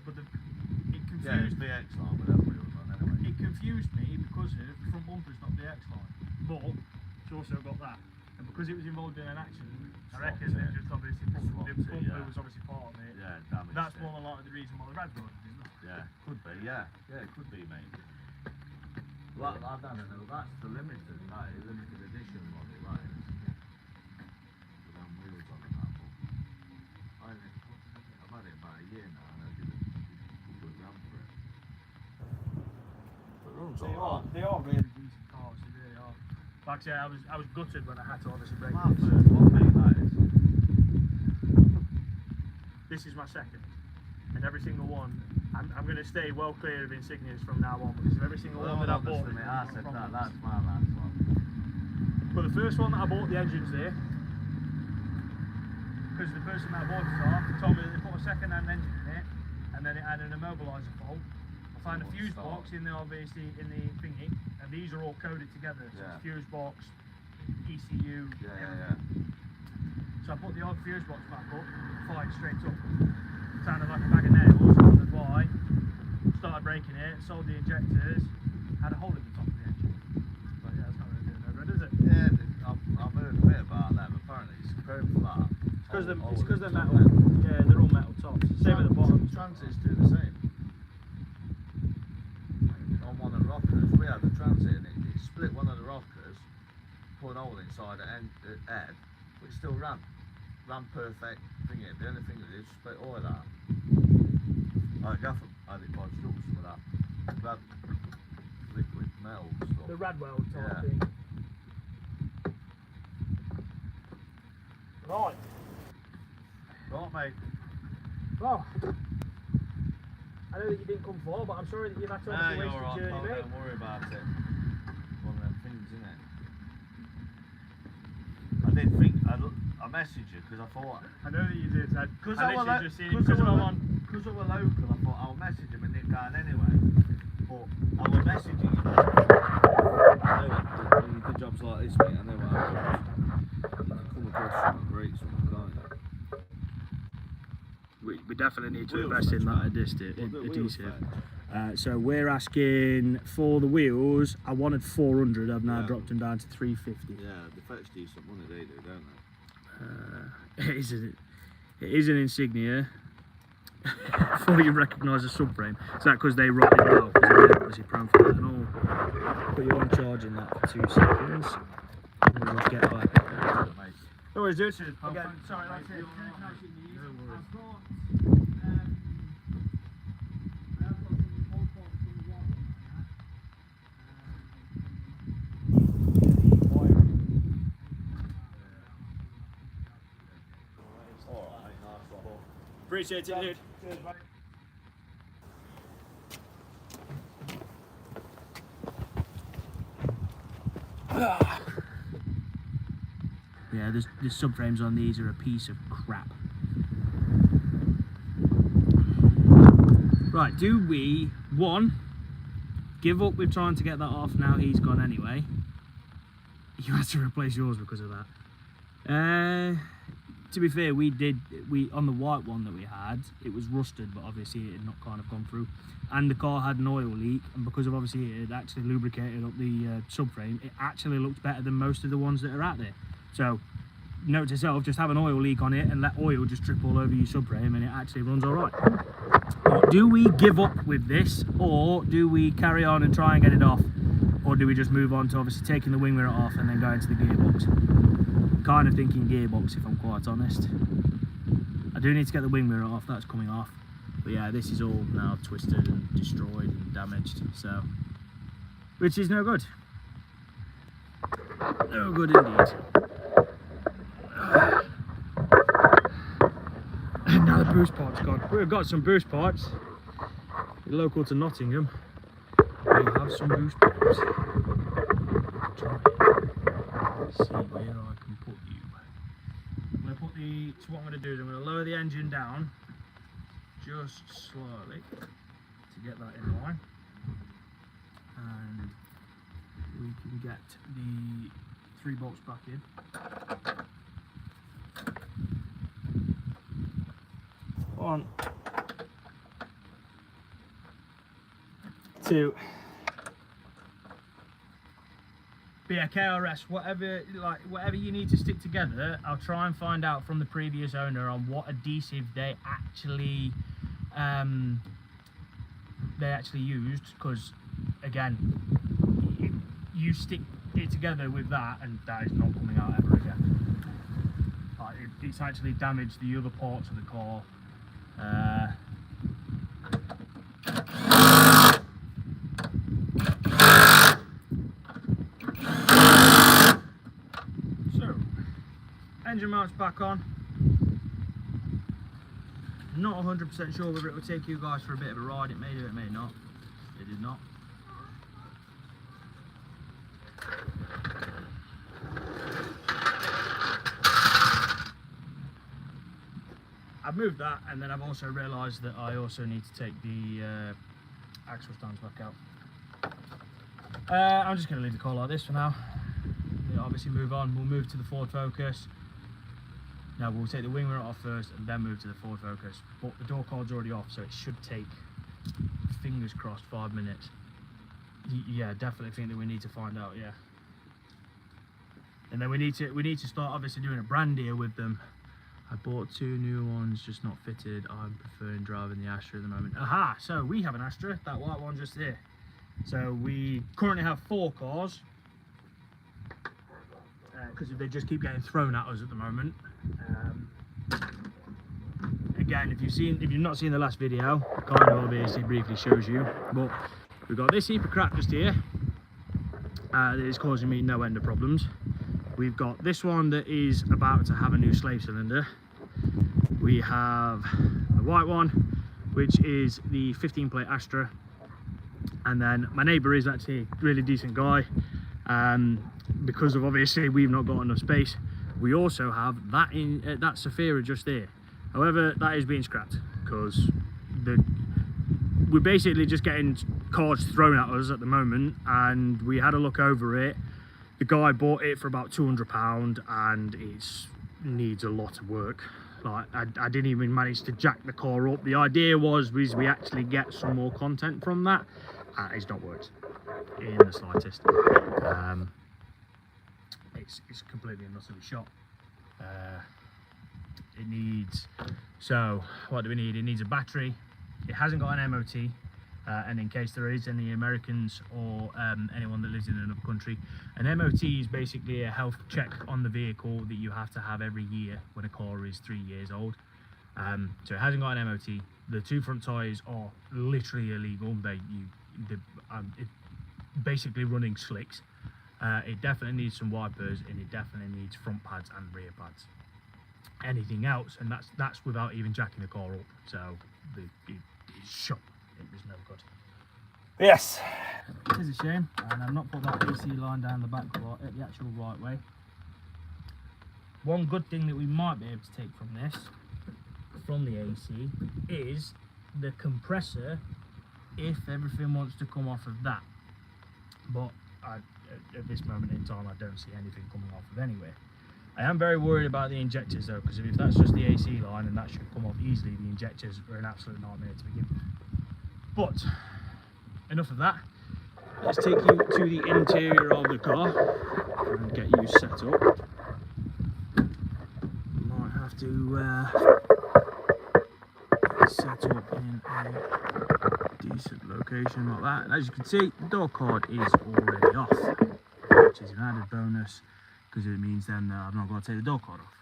but it Yeah, it's confused VX line without wheels on anyway. it confused me because of front bumper's not VX line, but it's also got that, and because it was involved in an accident, I reckon Swapped they it. just obviously put the Swapped it, bumper yeah. was obviously part of it. Yeah, damaged That's it. more than likely the reason why the rad's broken, isn't it? Yeah, could be, yeah. Yeah, it could be, mate. Well, I don't know, that's the limited, like, limited edition model, that is. With them wheels on it, that one. I've had it about a year now, and I did a good run for it. But it runs alright. They are really decent cars, they really are. Like I say, I was gutted when I had to obviously break My this. first one, mate, that is. This is my second, and every single one, I'm going to stay well clear of insignias from now on, because of every single one that I bought. Honestly, mate, I said that, problems. that's my last one. But the first one that I bought, the engine's there, because the person that I bought it off told me that they put a second-hand engine in it, and then it had an immobiliser fault. I found a fuse box in the obviously in the thingy, and these are all coded together. So Yeah. it's fuse box, ECU. Yeah. So I put the old fuse box back up, fired straight up. Sounded like a bag of nails, wondered why. Started breaking it, sold the injectors, had a hole in the top of the engine. But yeah, it's not really doing no good, is it? Yeah, I've heard a bit about them, apparently it's chrome flat. It's because they're top metal. end. Yeah, they're all metal tops. Same at the bottom. Transits do the same. On one of the rockers, we had the transit and it split one of the rockers, put an hole inside the head, but it still ran. Ran perfect thing. The only thing that is split all of that. Like Gaffer had it bodged up some of that. That liquid metal stuff. The Radwell type Yeah. thing. Right. Right, mate. Well, I know that you didn't come for, but I'm sorry that you've had to Nah, obviously you're waste alright, your pal, journey, mate. don't worry about it. One of them things, isn't it? I did think, I messaged you because I thought, I know that you did. I because literally just seen it because I'm on. because I were local, I thought I'll message him and nick down anyway. But I was messaging him. I know that when you do jobs like this, mate, I know what happens. You can come across some great something, can't you? We definitely need to Wheels invest in fetch, that Well, the wheels adhesive. fetch. So we're asking for the wheels. I wanted 400. I've now Yeah. dropped them down to 350. Yeah, they fetch decent money, they do, don't they? It is an insignia. Before you recognise the subframe, is that because they rotted well? Because they're obviously prone for that and all. Put you on charge in that for 2 seconds. And we'll just get back. Mate. No worries, dude. Oh, Again, thanks, sorry, mate. that's it. No worries. Alright, nice one. Appreciate it, dude. Cheers, mate. Yeah, the subframes on these are a piece of crap. Right, do we, one, give up with trying to get that off now he's gone anyway? You had to replace yours because of that. To be fair, we on the white one that we had, it was rusted, but obviously it had not kind of gone through. And the car had an oil leak, and because of obviously it had actually lubricated up the subframe, it actually looked better than most of the ones that are out there. So, note to self, just have an oil leak on it and let oil just drip all over your subframe and it actually runs alright. Do we give up with this, or do we carry on and try and get it off? Or do we just move on to obviously taking the wing mirror off and then going to the gearbox? Kind of thinking gearbox, if I'm quite honest. I do need to get the wing mirror off, that's coming off. But yeah, this is all now twisted and destroyed and damaged, so... which is no good. No good indeed. And now the boost part's gone. We've got some boost parts. Local to Nottingham. We have some boost parts. see where I can put you. I'm going to put the, so what I'm going to do is I'm going to lower the engine down just slightly to get that in line, and we can get the 3 bolts back in. 1, 2. But yeah, KRS, whatever you need to stick together, I'll try and find out from the previous owner on what adhesive they actually used, because again, you stick it together with that and that is not coming out ever again. It's actually damaged the other parts of the car. So, engine mounts back on. Not 100% sure whether it will take you guys for a bit of a ride. It may do, it may not. It did not. I've moved that, and then I've also realised that I also need to take the axle stands back out. I'm just going to leave the car like this for now. We'll obviously move on. We'll move to the Ford Focus. Now we'll take the wing mirror off first and then move to the Ford Focus. But the door card's already off, so it should take, fingers crossed, 5 minutes. Yeah, definitely think that we need to find out, yeah. And then we need to start obviously doing a brand deal with them. I bought 2 new ones, just not fitted. I'm preferring driving the Astra at the moment. Aha! So we have an Astra, that white one just there. So we currently have 4 cars, because they just keep getting thrown at us at the moment. Again, if you've not seen the last video, kind of obviously briefly shows you, but we've got this heap of crap just here that is causing me no end of problems. We've got this one that is about to have a new slave cylinder. We have the white one, which is the 15 plate Astra, and then my neighbour is actually a really decent guy. Because of obviously we've not got enough space, we also have that that Safira just there. However, that is being scrapped because we're basically just getting cars thrown at us at the moment, and we had a look over it. The guy bought it for about £200 and it needs a lot of work. Like I didn't even manage to jack the car up. The idea was we actually get some more content from that. It's not worked in the slightest. It's completely and utterly shot. It needs, so what do we need? It needs a battery. It hasn't got an MOT, and in case there is any Americans or anyone that lives in another country, an MOT is basically a health check on the vehicle that you have to have every year when a car is 3 years old. So it hasn't got an MOT. The 2 front tyres are literally illegal. They're basically running slicks. It definitely needs some wipers, and it definitely needs front pads and rear pads. Anything else, and that's without even jacking the car up. So it's shot. It was no good. But yes, it is a shame, and I've not put that AC line down the back at the actual right way. One good thing that we might be able to take from this, from the AC, is the compressor, if everything wants to come off of that. But at this moment in time, I don't see anything coming off of anywhere. I am very worried about the injectors though, because if that's just the AC line, and that should come off easily, the injectors are an absolute nightmare to begin with. But enough of that. Let's take you to the interior of the car and get you set up. Might have to set up in a decent location like that. And as you can see, the door card is already off, which is an added bonus, because it means then I've not got to take the door card off.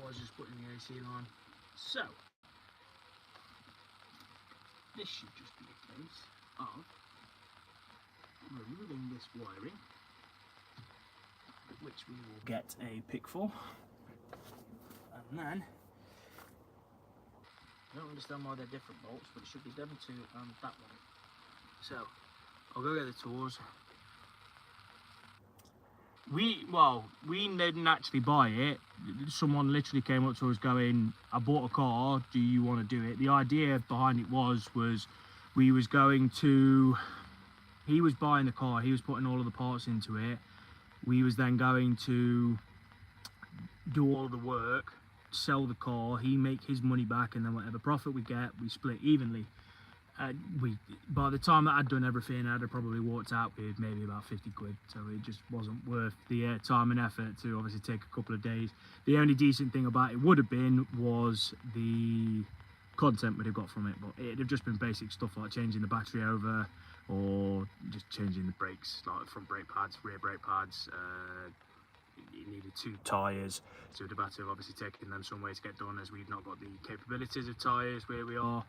was just putting the AC on. So, this should just be a case of removing this wiring, which we will get a pick for, and then I don't understand why they're different bolts, but it should be them two and that one. So I'll go get the tools. We didn't actually buy it. Someone literally came up to us going, I bought a car, do you want to do it? The idea behind it was he was buying the car, he was putting all of the parts into it. We was then going to do all of the work, sell the car, he make his money back, and then whatever profit we get, we split evenly. By the time that I'd done everything, I'd have probably walked out with maybe about 50 quid, so it just wasn't worth the time and effort to obviously take a couple of days. The only decent thing about it would have been was the content we'd have got from it, but it'd have just been basic stuff like changing the battery over, or just changing the brakes, like front brake pads, rear brake pads. It needed 2 tyres, so we'd have had to have obviously taken them somewhere to get done, as we've not got the capabilities of tyres where we are.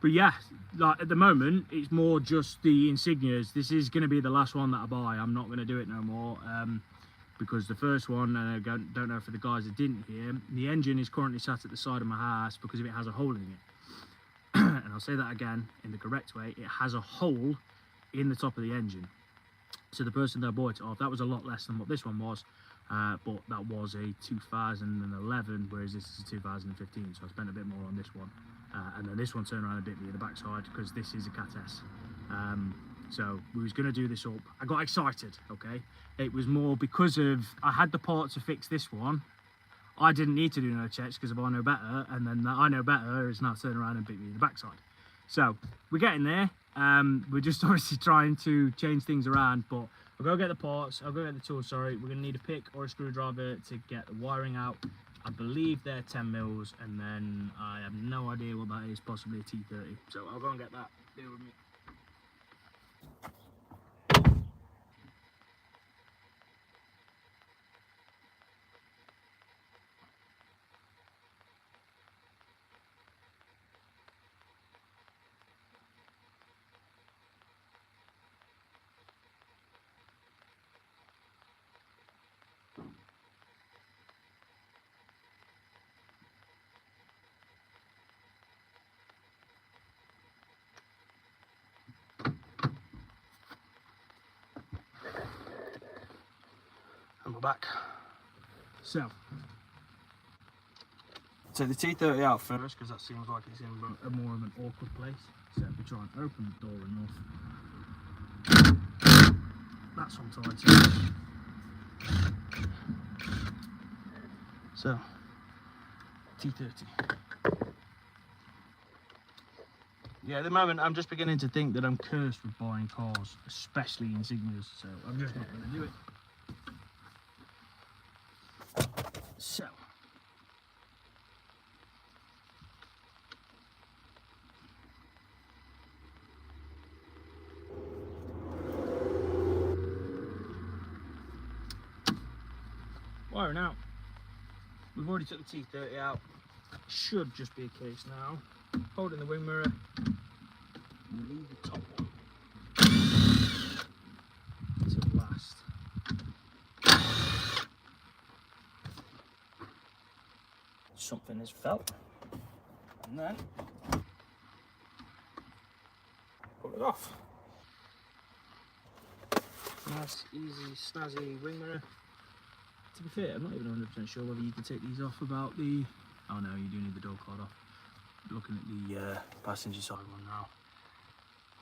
But yeah, like at the moment, it's more just the insignias. This is going to be the last one that I buy. I'm not going to do it no more, because the first one, and I don't know for the guys that didn't hear, the engine is currently sat at the side of my house because it has a hole in it. And I'll say that again in the correct way, it has a hole in the top of the engine. So the person that bought it off, that was a lot less than what this one was, but that was a 2011, whereas this is a 2015, so I spent a bit more on this one. And then this one turned around and bit me in the backside because this is a Cat S. So we was going to do this up. I got excited, okay? It was more because of, I had the part to fix this one. I didn't need to do no checks because if I know better, and then I know better is now turn around and bit me in the backside. So we're getting there. We're just obviously trying to change things around, but I'll go get the parts, I'll go get the tools, sorry. We're going to need a pick or a screwdriver to get the wiring out. I believe they're 10 mils, and then I have no idea what that is, possibly a T30. So I'll go and get that. Deal with me. And we're back. So take the T30 out first, because that seems like it's in a more of an awkward place. So if we try and open the door enough, that's on tight. So T30. Yeah, at the moment I'm just beginning to think that I'm cursed with buying cars, especially insignias, so I'm just not going to do it. So wiring out. We've already took the T30 out. Should just be a case now. Holding the wing mirror. And leave the top one to last. Something is felt, and then pull it off. Nice, easy, snazzy wing mirror. To be fair, I'm not even 100% sure whether you can take these off about the... Oh no, you do need the door card off. Looking at the passenger side one now.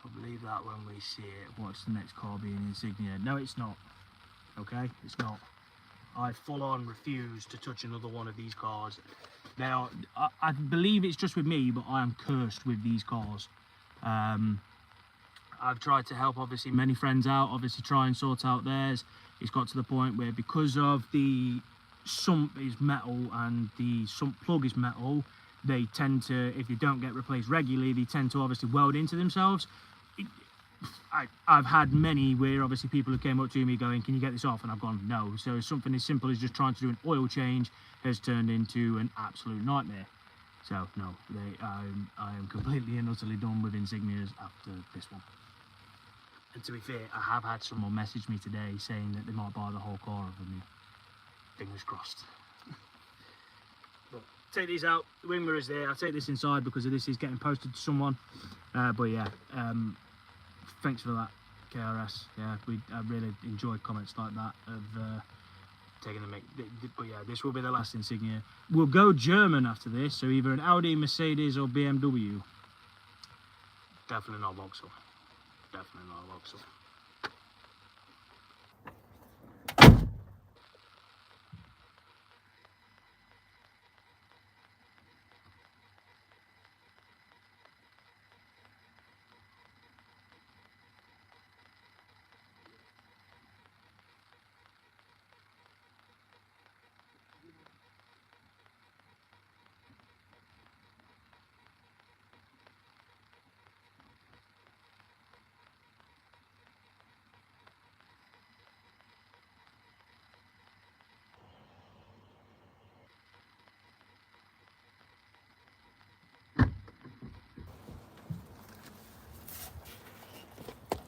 I'll believe that when we see it. What's the next car being insignia? No, it's not. Okay, it's not. I full on refuse to touch another one of these cars. Now, I believe it's just with me, but I am cursed with these cars. I've tried to help obviously many friends out, obviously try and sort out theirs. It's got to the point where, because of the sump is metal and the sump plug is metal, they tend to, if they don't get replaced regularly, they tend to obviously weld into themselves. I've had many where obviously people who came up to me going, can you get this off? And I've gone, no. So something as simple as just trying to do an oil change has turned into an absolute nightmare. So no, I am completely and utterly done with insignias after this one. And to be fair, I have had someone message me today saying that they might buy the whole car of me. Fingers crossed. But take these out, the wing mirror is there. I'll take this inside because this is getting posted to someone. But yeah, thanks for that, KRS. Yeah, I really enjoyed comments like that of taking the mic. But yeah, this will be the last insignia. We'll go German after this, so either an Audi, Mercedes or BMW. Definitely not Vauxhall. Definitely not Vauxhall.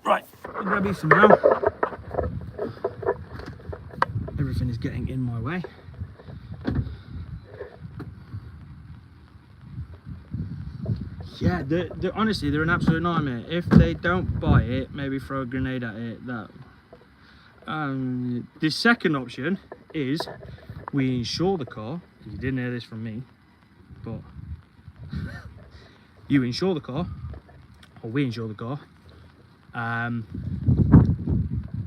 Right, I'll grab you some now. Everything is getting in my way. Yeah, honestly, they're an absolute nightmare. If they don't buy it, maybe throw a grenade at it. The second option is we insure the car. You didn't hear this from me, but you insure the car, or we insure the car. And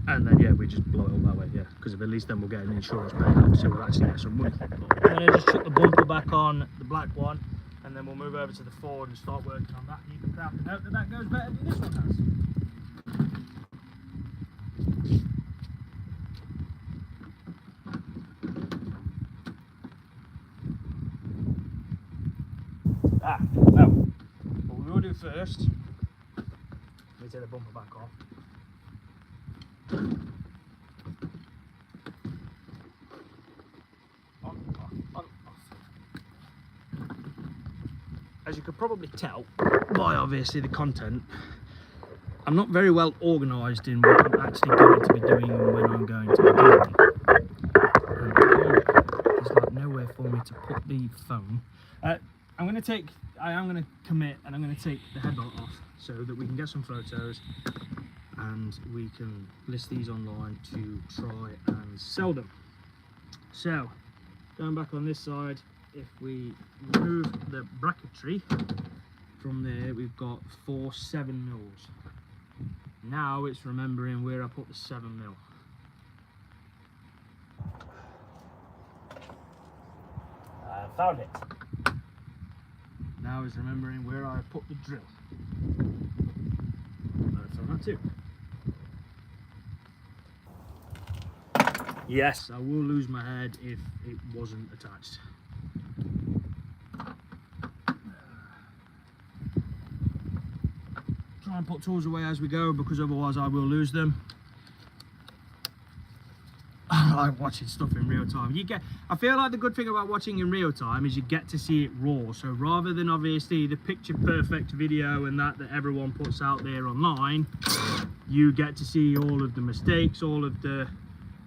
then yeah, we just blow it up that way, yeah, because at least then we'll get an insurance payout, so we'll actually get some money. But I'm going to just chuck the bumper back on the black one, and then we'll move over to the Ford and start working on that. And you can craft a note that goes better than this one has. Now, what we will do first, let me take the bumper back off. On, off. As you could probably tell by obviously the content, I'm not very well organised in what I'm actually going to be doing and when I'm going to be doing it. There's like nowhere for me to put the phone. I am going to commit and I'm going to take the headlight off so that we can get some photos and we can list these online to try and sell them. So, going back on this side, if we remove the bracketry from there, we've got 4 7mm. Now it's remembering where I put the 7mm. I found it. Now it's remembering where I put the drill. I found that too. Yes, I will lose my head if it wasn't attached. Try and put tools away as we go because otherwise I will lose them. I like watching stuff in real time. I feel like the good thing about watching in real time is you get to see it raw. So rather than obviously the picture perfect video and that everyone puts out there online, you get to see all of the mistakes, all of the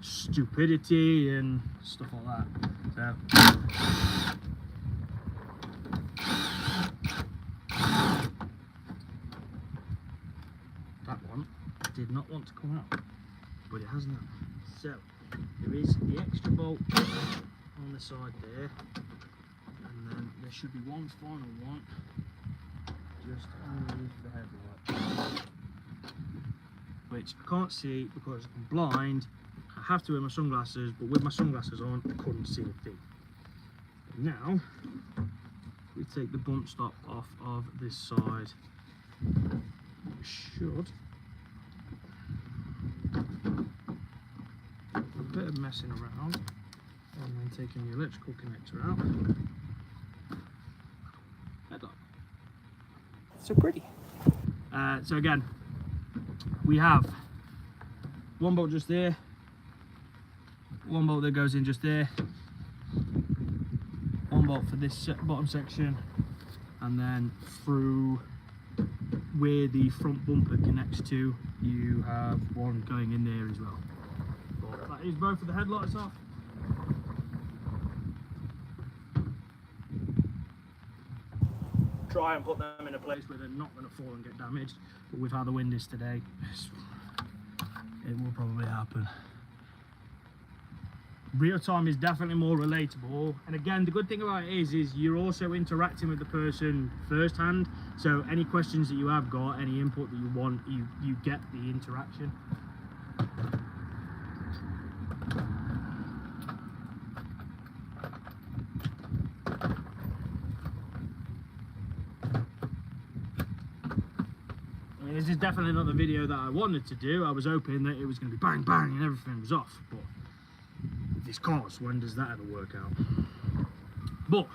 stupidity and stuff like that. So that one did not want to come out, but it has now. So there is the extra bolt on the side there, and then there should be one final one just underneath the headlight, which I can't see because I'm blind. I have to wear my sunglasses, but with my sunglasses on I couldn't see a thing. Now we take the bump stop off of this side. We should a bit of messing around and then taking the electrical connector out. Headlight. So pretty. So again, we have one bolt just there, one bolt that goes in just there, one bolt for this bottom section, and then through where the front bumper connects to, you have one going in there as well. But that is both of the headlights off. Try and put them in a place where they're not going to fall and get damaged, but with how the wind is today, it will probably happen. Real time is definitely more relatable, and again, the good thing about it is you're also interacting with the person firsthand, so any questions that you have got, any input that you want, you get the interaction. This is definitely not the video that I wanted to do. I was hoping that it was going to be bang bang and everything was off, but these cars, when does that ever work out? But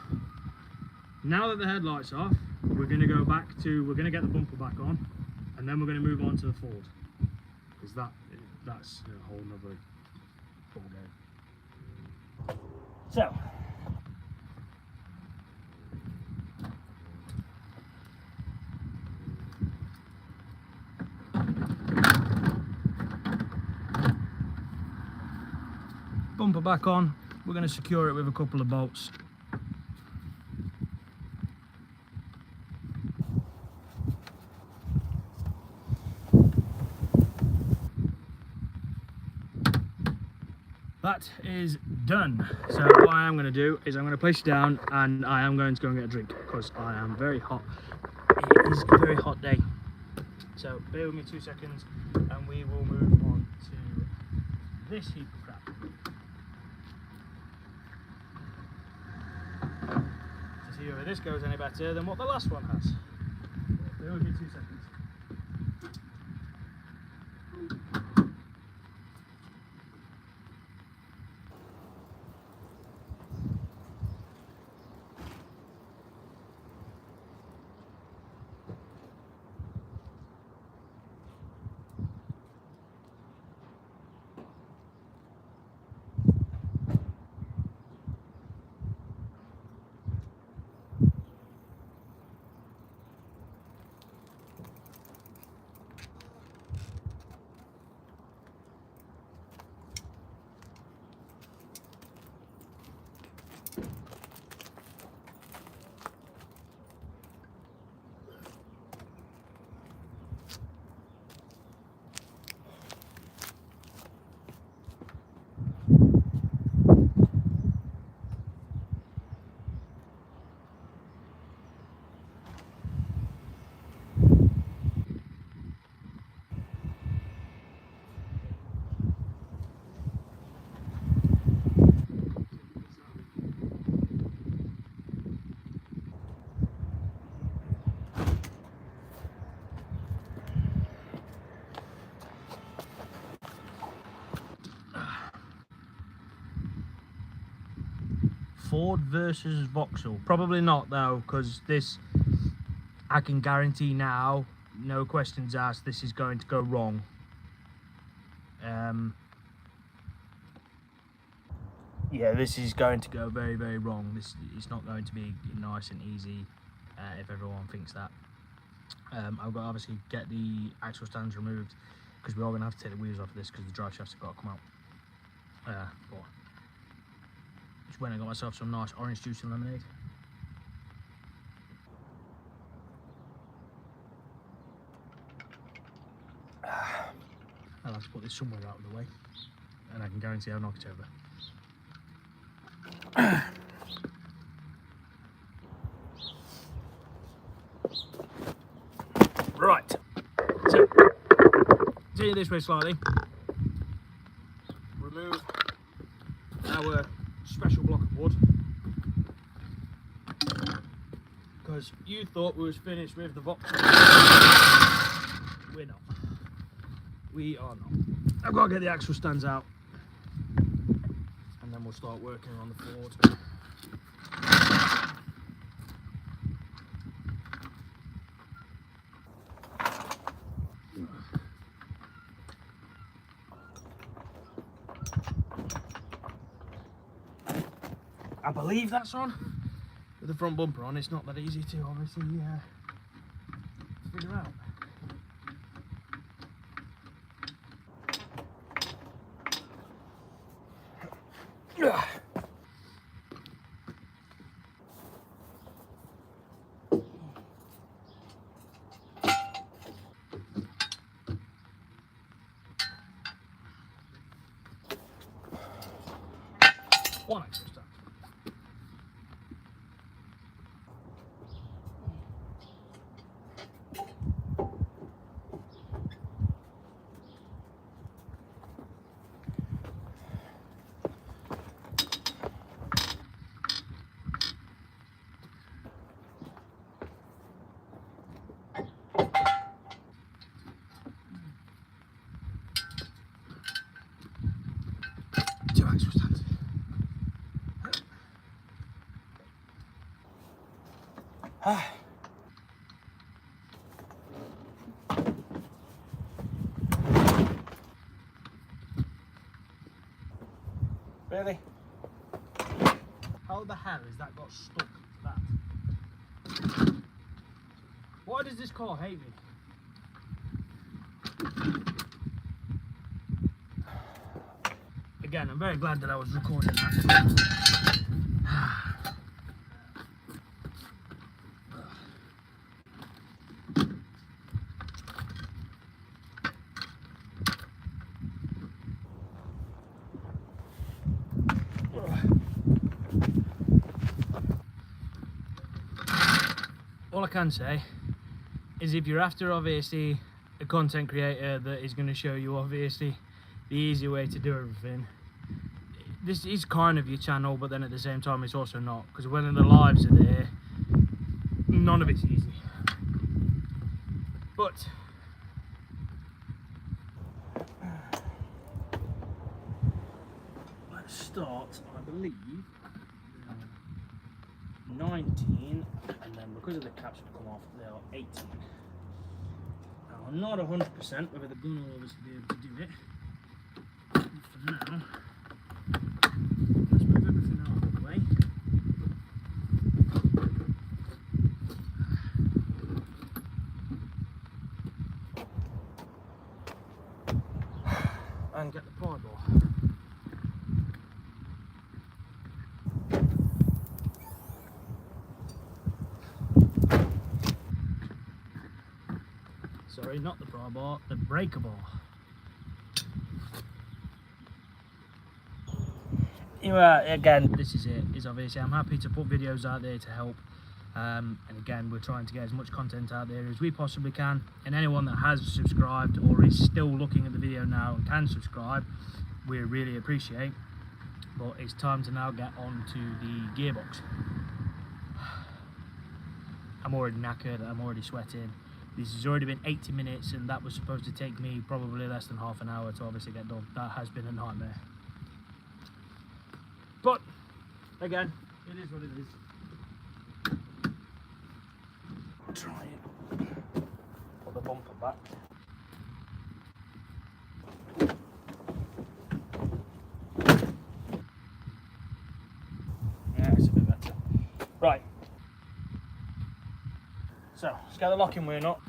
now that the headlights are off, we're going to go back to, we're going to get the bumper back on, and then we're going to move on to the Ford, because that's a whole nother ball game. So bumper back on, we're going to secure it with a couple of bolts. That is done. So what I am going to do is I'm going to place it down, and I am going to go and get a drink because I am very hot. It is a very hot day. So bear with me 2 seconds and we will move on to this heap of crap. See whether this goes any better than what the last one has. Bear with me 2 seconds. Ford versus Vauxhall. Probably not though, because this, I can guarantee now, no questions asked, this is going to go wrong. Yeah, this is going to go very, very wrong. This is not going to be nice and easy if everyone thinks that. I've got to obviously get the axle stands removed because we are going to have to take the wheels off of this because the drive shafts have got to come out. But just went and got myself some nice orange juice and lemonade. I'll have to put this somewhere out of the way and I can guarantee I'll knock it over. Right, so take it this way slightly, remove our special block of wood, because you thought we was finished with the Vauxhall. We're not. We are not. I've got to get the axle stands out and then we'll start working on the Ford. I believe that's on. With the front bumper on, it's not that easy to obviously figure out. One extra step. Two extra stands. Really? How the hell has that got stuck to that? Why does this car hate me? Again, I'm very glad that I was recording that. All I can say is if you're after obviously a content creator that is going to show you obviously the easy way to do everything, this is kind of your channel, but then at the same time it's also not, because when the lives are there, none of it's easy. But let's start, I believe, 19, and then because of the caps have come off, they are 18. Now, I'm not 100% whether the gun will obviously be able to do it. But for now, let's move everything out of the way. And get the pry bar. Sorry, not the pry bar, the breaker bar. Again, this is it, is obviously I'm happy to put videos out there to help. And again, we're trying to get as much content out there as we possibly can. And anyone that has subscribed or is still looking at the video now and can subscribe, we really appreciate. But it's time to now get on to the gearbox. I'm already knackered, I'm already sweating. This has already been 80 minutes and that was supposed to take me probably less than half an hour to obviously get done. That has been a nightmare. But, again, it is what it is. Try it. Put the bumper back. Yeah, it's a bit better. Right. So, let's get the locking wheel up.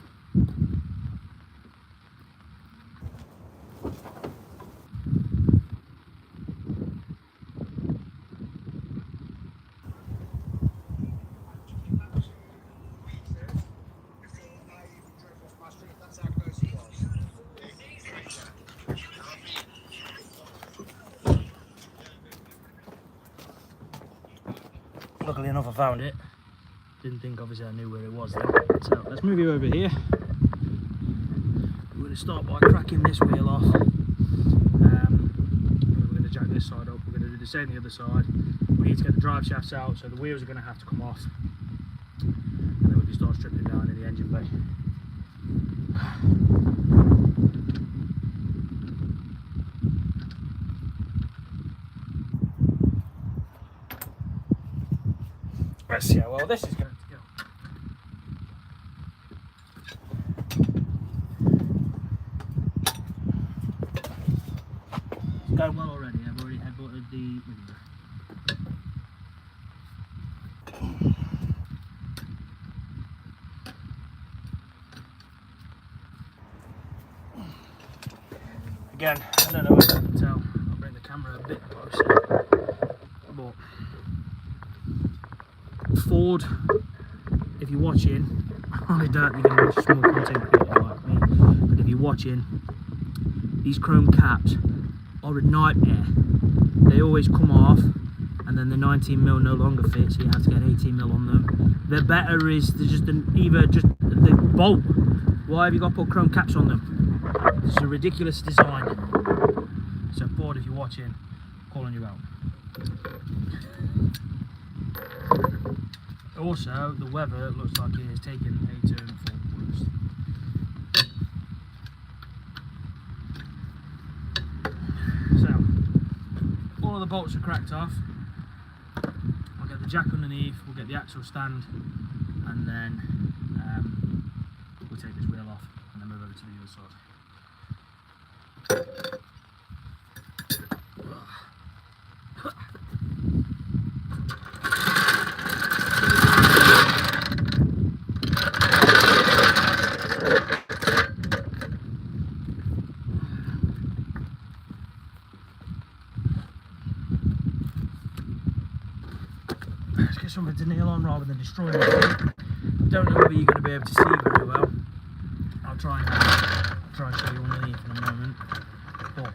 Luckily enough I found it. Didn't think obviously I knew where it was then. So let's move you over here. We're going to start by cracking this wheel off. We're going to jack this side up. We're going to do the same the other side. We need to get the drive shafts out, so the wheels are going to have to come off. And then we can start stripping down in the engine bay. Let's see how well this is going to go. It's going well already. I've already headbutted the window. again, I don't know whether you can tell, I'll bring the camera a bit closer, but Ford, if you're watching, I doubt you're going to watch a small content creator like me, but if you're watching, these chrome caps are a nightmare. They always come off, and then the 19mm no longer fits, so you have to get 18mm on them. The better is just either just the bolt. Why have you got to put chrome caps on them? It's a ridiculous design. So Ford, if you're watching, calling you out. Also, the weather looks like it is taking a turn for the worst. So, all of the bolts are cracked off. I'll get the jack underneath, we'll get the axle stand, and then we'll take this wheel off and then move over to the other side. Let's get something to nail on rather than destroying it. Don't know whether you're going to be able to see very well. I'll try and show you underneath in a moment. But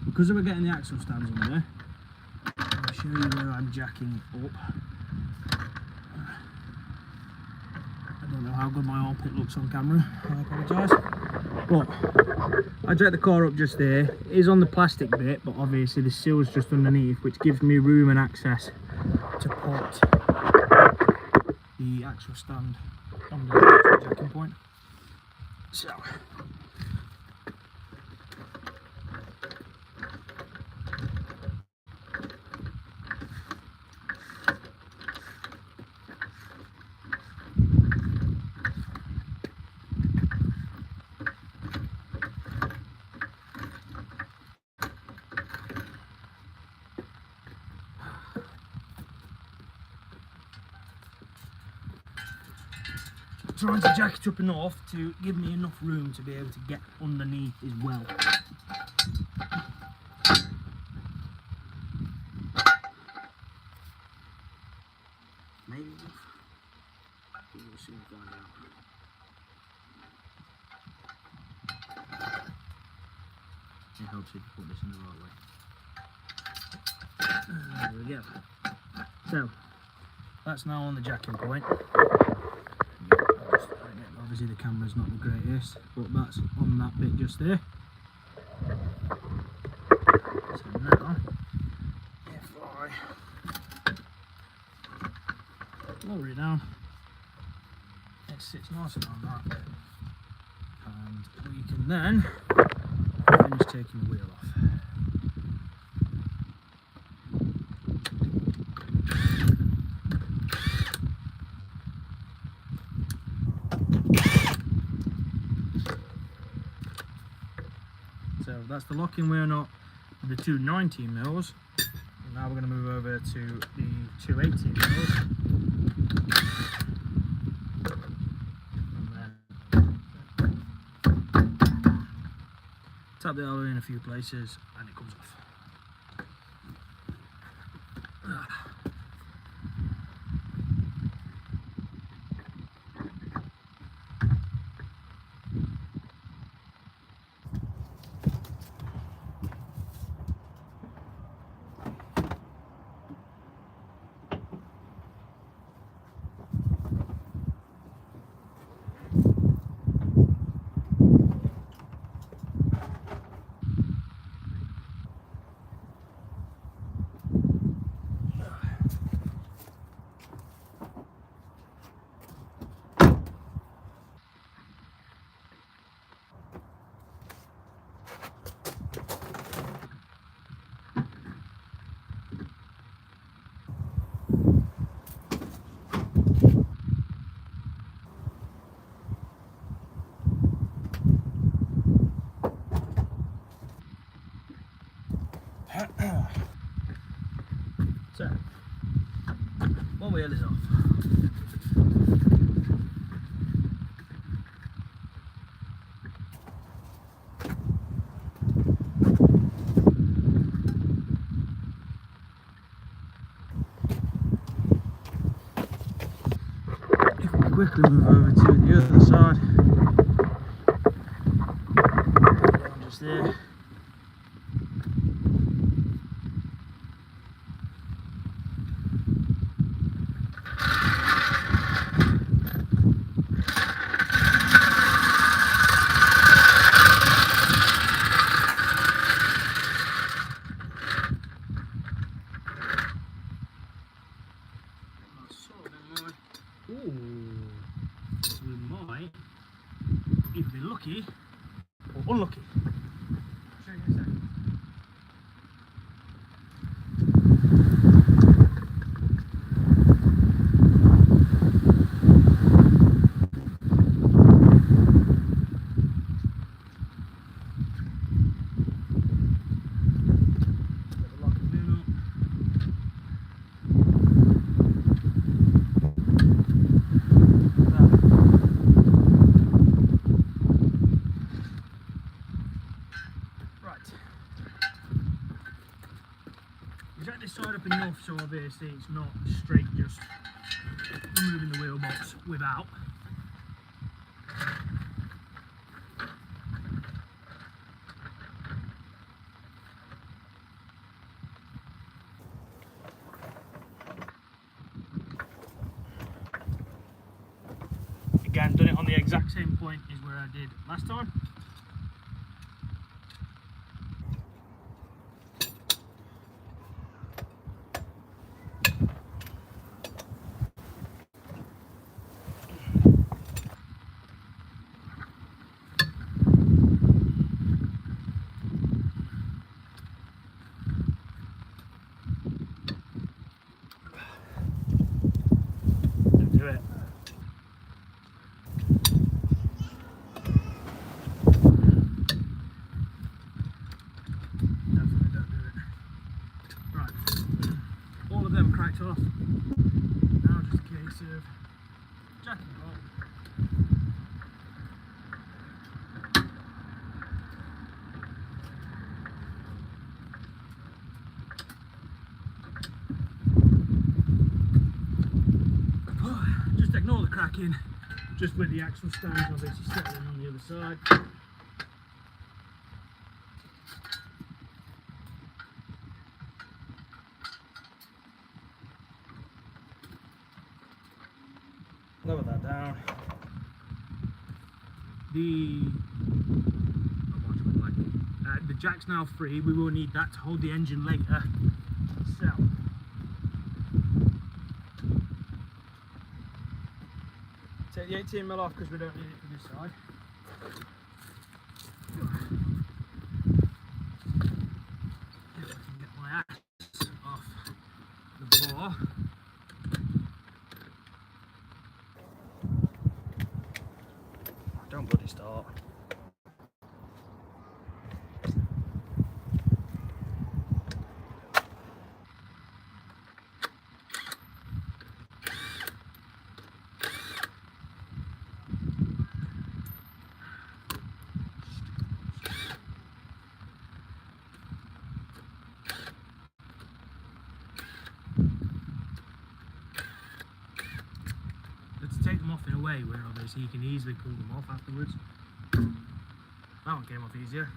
because we're getting the axle stands on there, I'll show you where I'm jacking up. I don't know how good my armpit looks on camera, I apologise. But I jack the car up just there. It is on the plastic bit, but obviously the sill's just underneath, which gives me room and access to put the actual stand on the actual jacking point. So trying to jack it up enough to give me enough room to be able to get underneath as well. Maybe we'll soon find out. It helps if you put this in the right way. There we go. So that's now on the jacking point. Obviously the camera's not the greatest, but that's on that bit just there. So now, if I lower it down, it sits nicely on that, and we can then finish taking the wheel off. So that's the locking wheel nut with the two 19mm. Now we're going to move over to the two 18mm. And then tap the alloy in a few places and it comes off. One wheel is off. If we quickly move over to the other side, down just there. Ooh, we might either be lucky or unlucky. I'll show you in a second. Get the locking bin up. Set this side up enough so obviously it's not straight just removing the wheel box without. Again, done it on the exact same point as where I did last time. Do it. Definitely don't do it. Right. All of them cracked off. Now just a case of jacking it up. Just ignore the cracking, just with the axle stands obviously settling on the other side. Lower that down. The jack's now free. We will need that to hold the engine later. So. Take the 18mm off because we don't need it for this side. If I can get my ass off the bar. Don't bloody start. To take them off in a way where obviously you can easily pull them off afterwards. That one came off easier.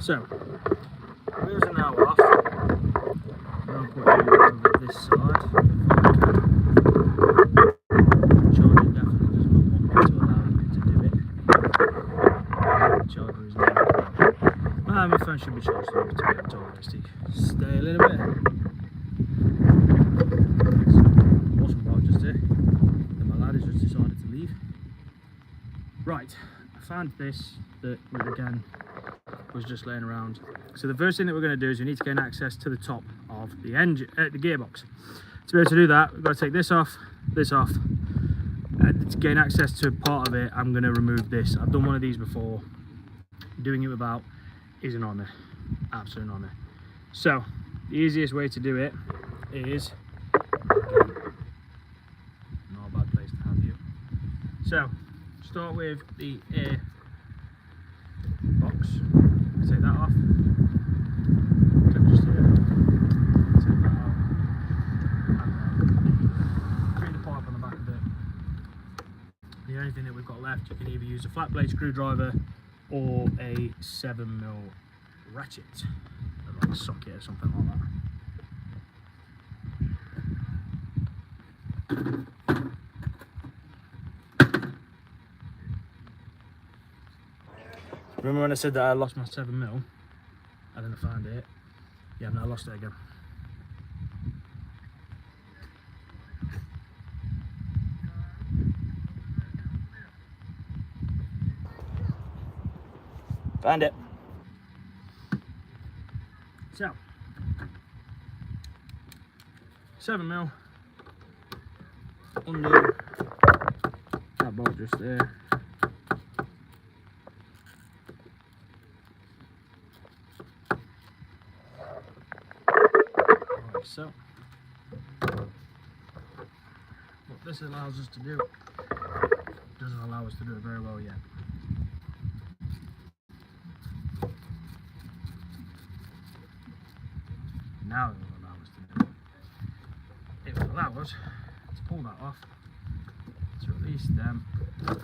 So, wheels are now off. I'll put you over this side. Charger definitely does not want me to allow me to do it. The charger is now. My phone should be charged enough to be able to obviously stay a little bit. Right, I found this that again was just laying around. So the first thing that we're going to do is we need to gain access to the top of the engine, the gearbox. To be able to do that, we've got to take this off. To gain access to part of it, I'm going to remove this. I've done one of these before. Doing it without is an honour, absolute honour. So the easiest way to do it is, not a bad place to have you. So start with the air box. Take that off. Just here. Take that out. And then clean the pipe on the back of it. The only thing that we've got left, you can either use a flat blade screwdriver or a 7mm ratchet, like a socket or something like that. Remember when I said that I lost my 7mm and then I found it? Yeah, I've now lost it again. Found it. So 7mm under that bolt just there. Like so. What this allows us to do, doesn't allow us to do it very well yet. Now it will allow us to do it. It will allow us to pull that off, to release them, and put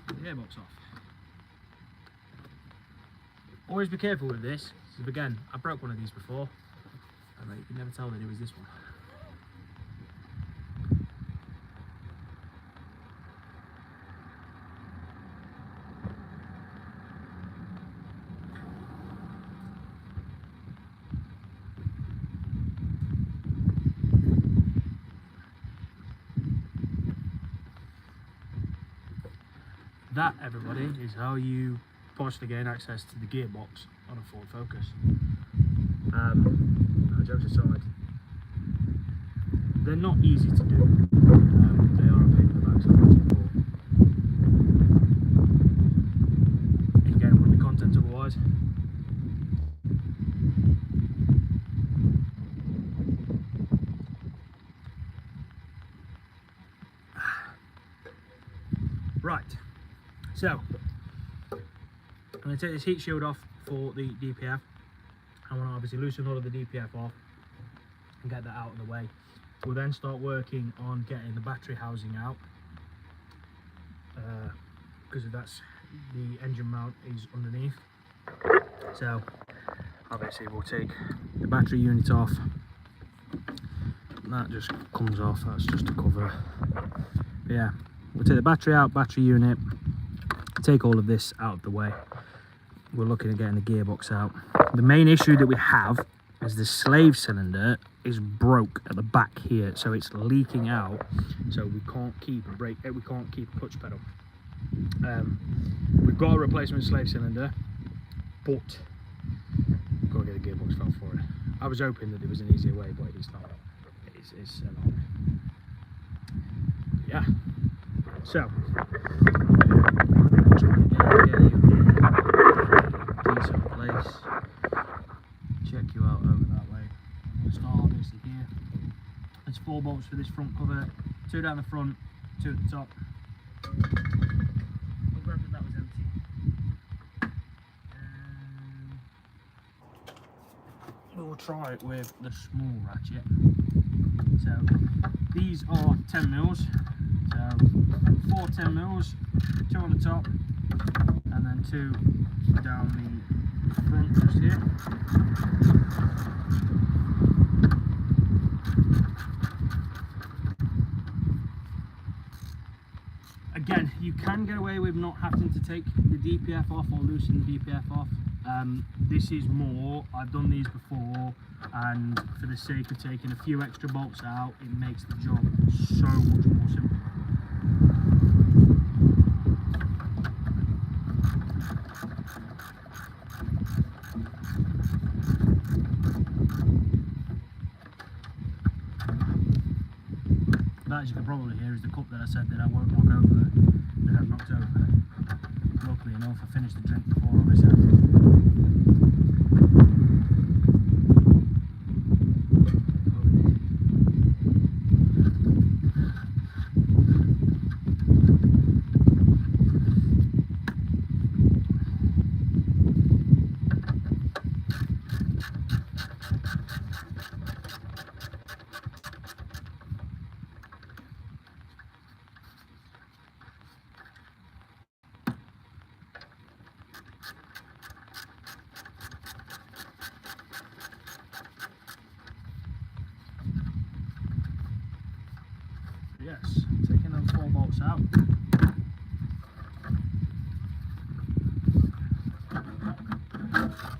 the gearbox off. Always be careful with this, because again, I broke one of these before, and you can never tell that it was this one. That, everybody, is how you partially gain access to the gearbox on a Ford Focus. No, jokes aside, they're not easy to do. They are a pain in the backside to pull. Again, wouldn't be content otherwise. Right. So, I'm going to take this heat shield off for the DPF. I want to obviously loosen all of the DPF off and get that out of the way. We'll then start working on getting the battery housing out, because that's the engine mount is underneath. So obviously we'll take the battery unit off. That just comes off, that's just a cover. But yeah, we'll take the battery out, battery unit, take all of this out of the way. We're looking at getting the gearbox out. The main issue that we have is the slave cylinder is broke at the back here, so it's leaking out. So we can't keep a brake, we can't keep a clutch pedal. We've got a replacement slave cylinder, but we've got to get a gearbox valve for it. I was hoping that there was an easier way, but it's not. It's not. Yeah. So. Decent place. Check you out over that way. I'm going to start obviously here. There's 4 bolts for this front cover, 2 down the front, 2 at the top. I'm glad that was empty. We'll try it with the small ratchet. So these are 10mm. So 4 10mm, 2 on the top, and then 2 down the front just here. Again, you can get away with not having to take the DPF off or loosen the DPF off. This is more, I've done these before, and for the sake of taking a few extra bolts out, it makes the job so much more simple. That, as you can probably hear, is the cup that I said that I won't knock over, that I've knocked over. Luckily enough, I finished the drink before all this happened. Yes, taking them 4 bolts out.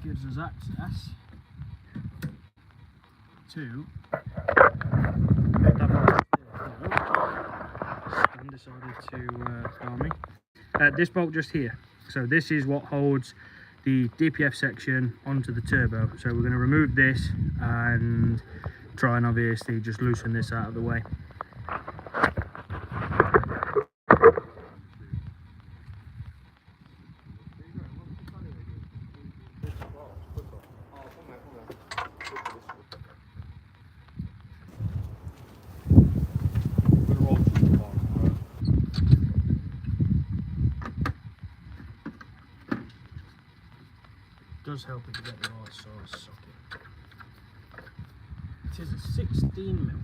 Gives us access to Stan decided to tell me. This bolt just here. So this is what holds the DPF section onto the turbo. So we're going to remove this and try and obviously just loosen this out of the way. Does help if you get the right size socket. It is a 16mm.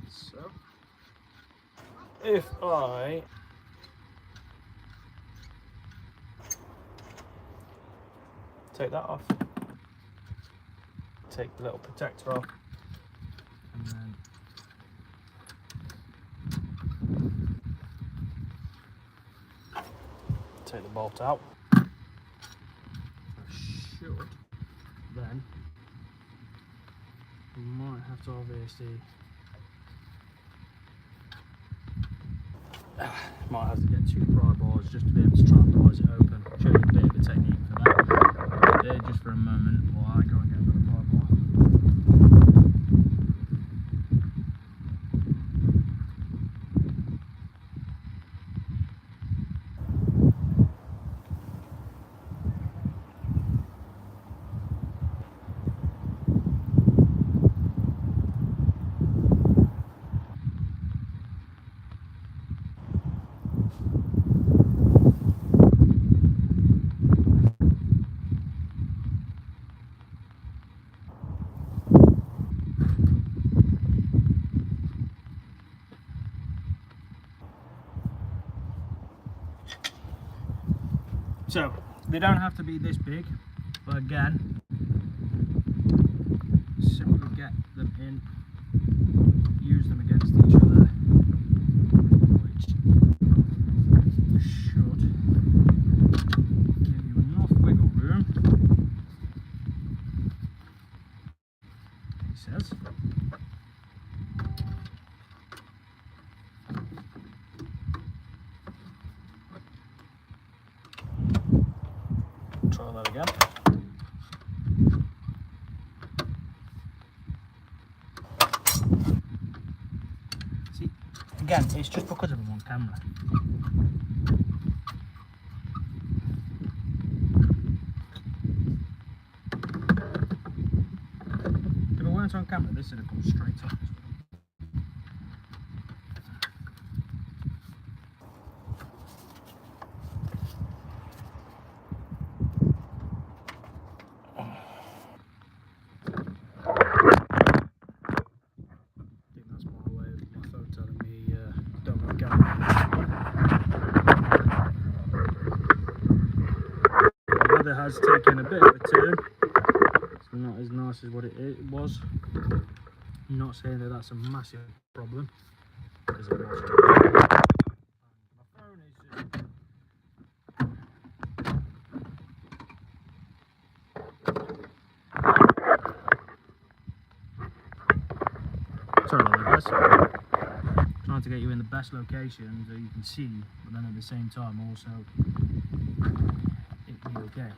So, if I take that off, take the little protector off, and then take the bolt out, I should then, I might have to obviously might have to get 2 pry bars just to be able to try and prise it open. I'll show you a bit of a technique for that. There just for a moment while I go and get another pry bar. So, they don't have to be this big, but again, simply get them in, use them against each other, which should give you enough wiggle room, he says. Try that again. See, again, it's just because I'm on camera. If I weren't on camera, this would have come straight up. has taken a bit of a turn. It's not as nice as what it was. I'm not saying that that's a massive problem, because it was. My phone is just... Sorry about that, guys. Trying to get you in the best location so you can see, but then at the same time also it be okay.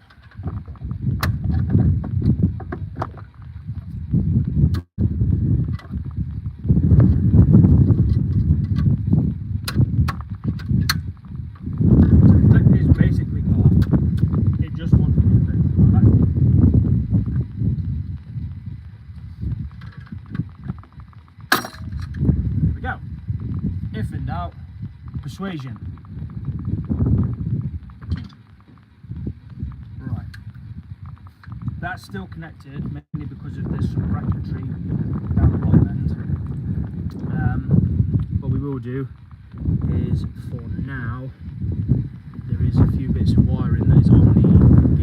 So the clip is basically off. It just wants to be a thing like that. There we go. If in doubt, persuasion. Right. That's still connected, mainly because of this bracketry down the bottom end. What we will do is, for now, there is a few bits of wiring that is on the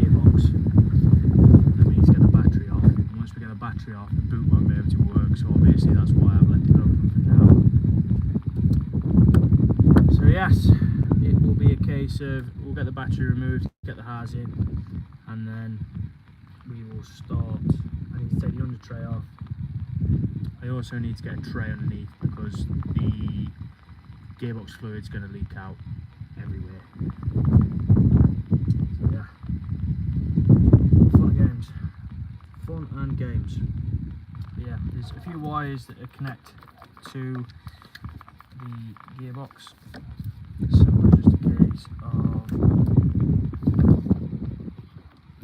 gearbox. And we need to get the battery off. And once we get the battery off, the boot won't be able to work, so obviously that's why I've left it open for now. So yes, it will be a case of we'll get the battery removed, get the housing, and then we will start. I need to take the under tray off. I also need to get a tray underneath because the gearbox fluid's going to leak out everywhere. So yeah, fun games. Fun and games. But yeah, there's a few wires that connect to the gearbox, so just a case of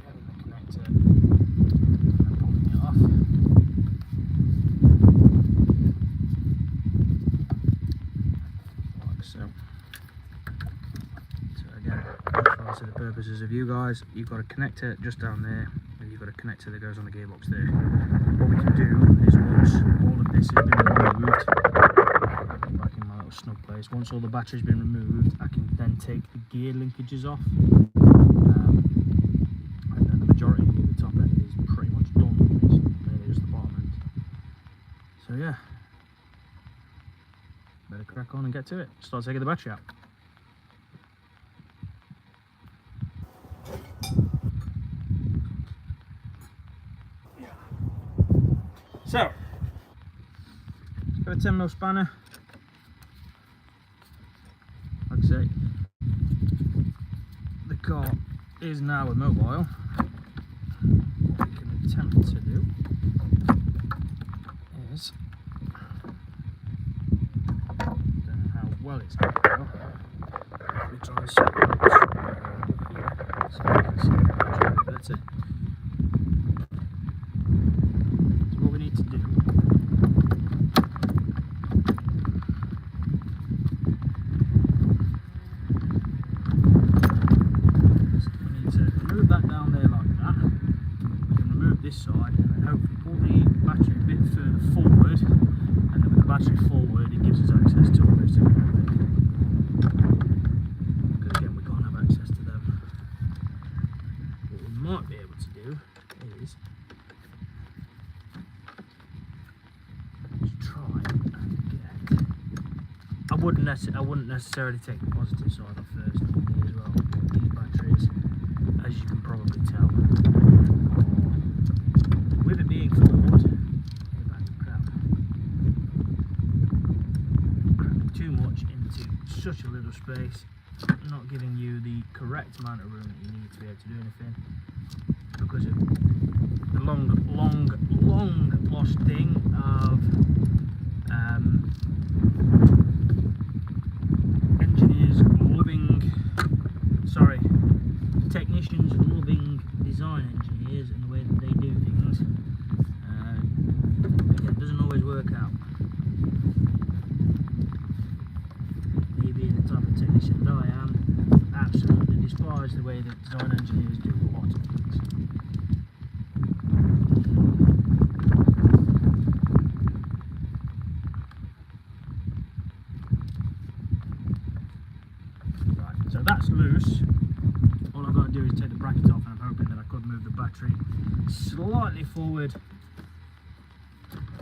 getting the connector and popping it off. Like so. So again, for the purposes of you guys, you've got a connector just down there, and you've got a connector that goes on the gearbox there. What we can do is, once all of this has been removed, back in my little snug place, once all the battery's been removed, I can then take the gear linkages off, and then the majority of the top end is pretty much done. It's mainly just the bottom end. So yeah, better crack on and get to it. Start taking the battery out. So, got a 10mm spanner. Like I say, the car is now immobile. What we can attempt to do is, don't know how well it's going to go. We try and set it up here so we can see it better. What we need to do is we need to remove that down there like that. We can remove this side and then hopefully pull the battery a bit further forward, and then with the battery forward it gives us access to all those things. Because again, we can't have access to them. What we might be able to do is try and get. I wouldn't necessarily take the positive side off first as well. These batteries, as you can probably tell, with it being flawed, cramming too much into such a little space, not giving you the correct amount of room that you need to be able to do anything, because of the long lost thing of technicians loving design engineers and the way that they do things. Again, it doesn't always work out. Me being the type of technician that I am, absolutely despise the way that design engineers do a lot of things. Right, so that's loose. All I've got to to do is take the bracket off, and I'm hoping that I could move the battery slightly forward.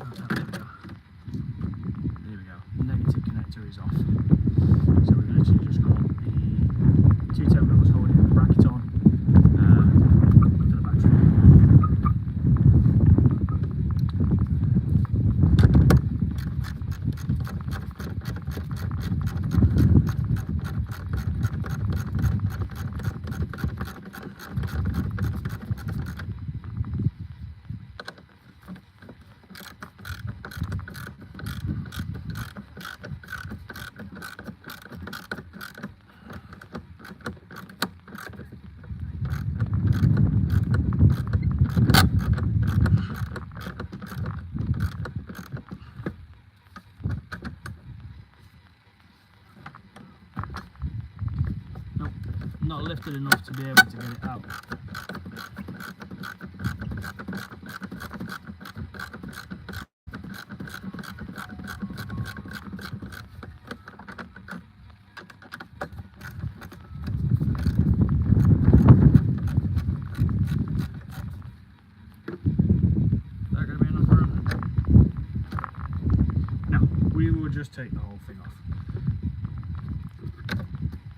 Oh, there we go. There we go. Negative connector is off. So we've literally just got the 2 10 mils holding the bracket on for the battery. Not lifted enough to be able to get it out. Is that going to be enough room? No, we will just take the whole thing off.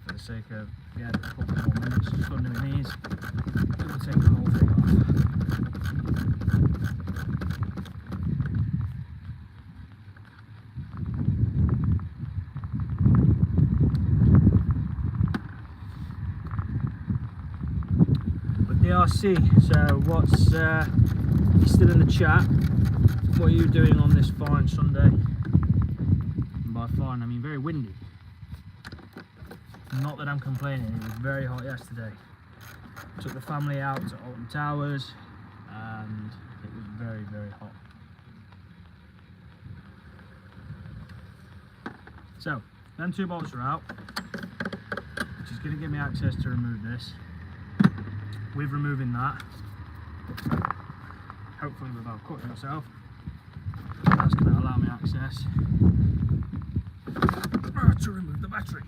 For the sake of, yeah, a couple more minutes, just on my knees, we'll take the whole thing off. But DRC, so what's, you're still in the chat, what are you doing on this fine Sunday? And by fine, I mean very windy. Not that I'm complaining, it was very hot yesterday. Took the family out to Alton Towers and it was very, very hot. So, them 2 bolts are out, which is going to give me access to remove this. With removing that, hopefully without cutting myself, that's going to allow me access to remove the battery.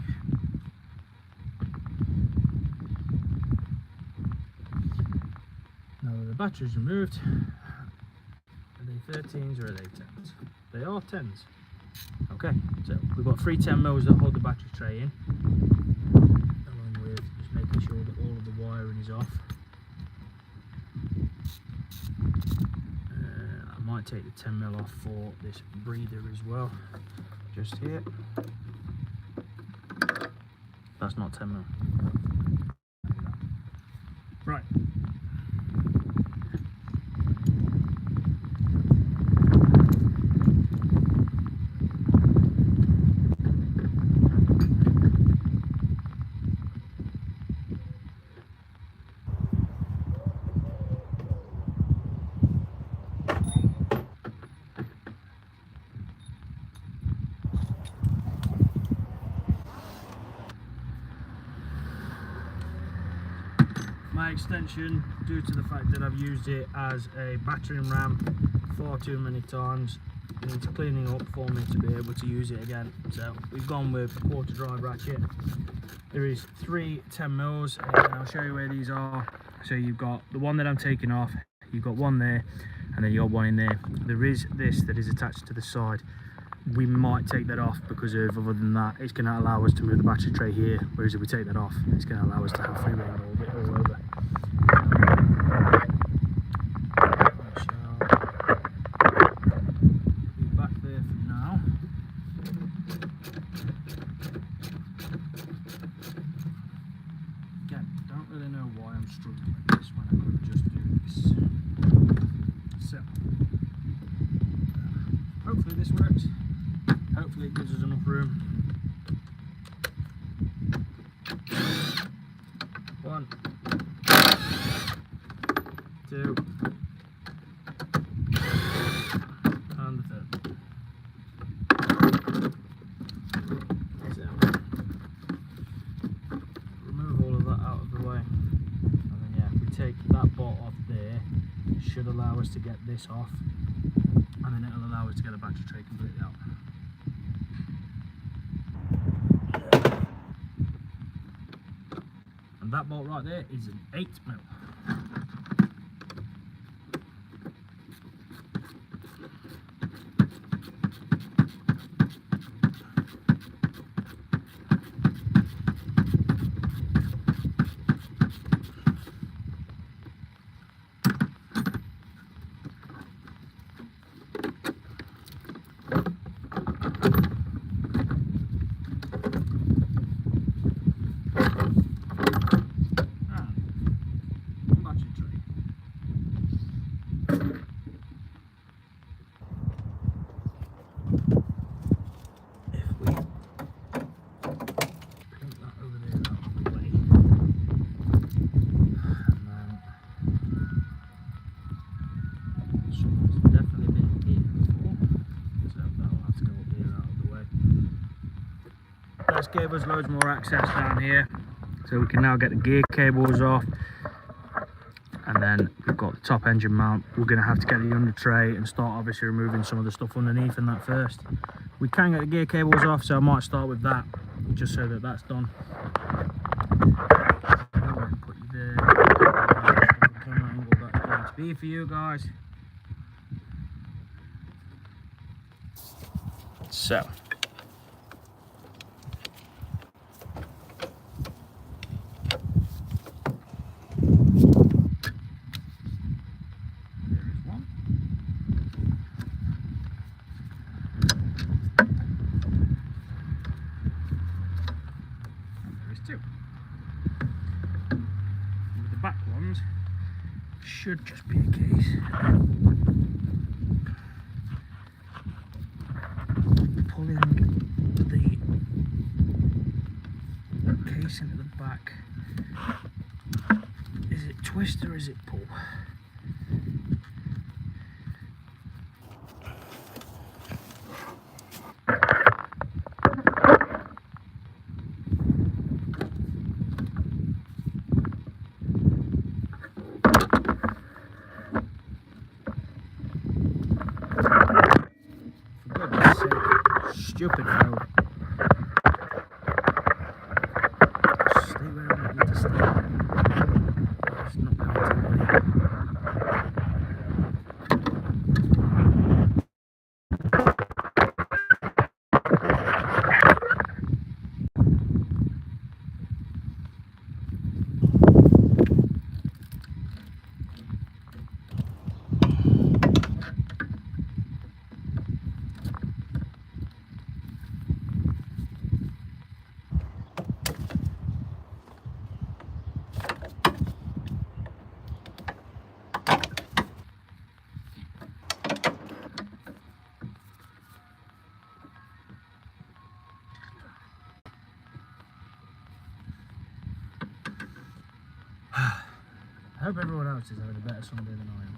Now that the battery's removed, are they 13s or are they 10s? They are 10s. Okay, so we've got 3 10 mils that hold the battery tray in, along with just making sure that all of the wiring is off. I might take the 10 mil off for this breather as well, just here. That's not 10 mil. Right. My extension, due to the fact that I've used it as a battering ram far too many times, needs cleaning up for me to be able to use it again. So we've gone with a quarter drive ratchet. There is 3 10 mils, and I'll show you where these are. So you've got the one that I'm taking off, you've got one there, and then you've got one in there. There is this that is attached to the side. We might take that off because of, other than that, it's going to allow us to move the battery tray here, whereas if we take that off, it's going to allow us to have free rein all over. Be back there for now. Again, don't really know why I'm struggling with this when I could just do this. So, hopefully this works. Hopefully it gives us enough room. 1, 2, and the 3rd. So, remove all of that out of the way, and then yeah, if we take that bolt off there, it should allow us to get this off, and then it'll allow us to get the battery tray completely out. And that bolt right there is an 8mm. That's gave us loads more access down here, so we can now get the gear cables off, and then we've got the top engine mount. We're going to have to get the under tray and start obviously removing some of the stuff underneath in that first. We can get the gear cables off, so I might start with that just so that that's done. Put you there. Camera angle that's going to be for you guys. So should just be a case pulling the case into the back. Is it twist or is it pull? Stupid no. Stay where I want you to stay. It's not going to I hope everyone else is having a better Sunday than I am.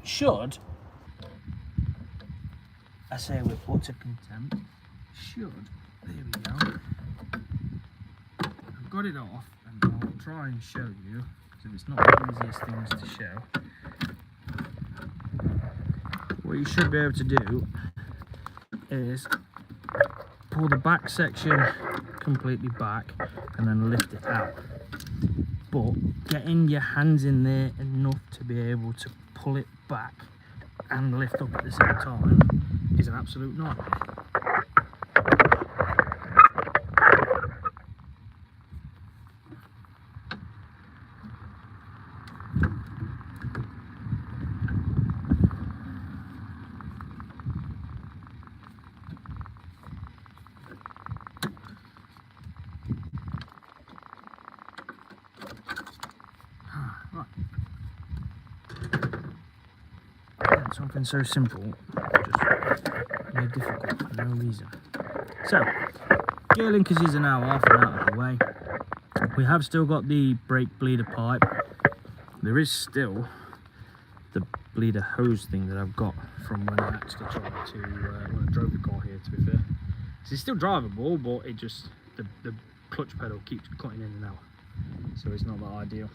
Should, I say with utter contempt, should, there we go. Got it off, and I'll try and show you, because it's not the easiest things to show. What you should be able to do is pull the back section completely back and then lift it out. But getting your hands in there enough to be able to pull it back and lift up at the same time is an absolute nightmare. Something so simple just made difficult for no reason. So, gear linkages are now off and out of the way. We have still got the brake bleeder pipe. There is still the bleeder hose thing that I've got from when I actually tried to when I drove the car here, to be fair. So it's still drivable, but it just the clutch pedal keeps cutting in and out, so it's not that ideal.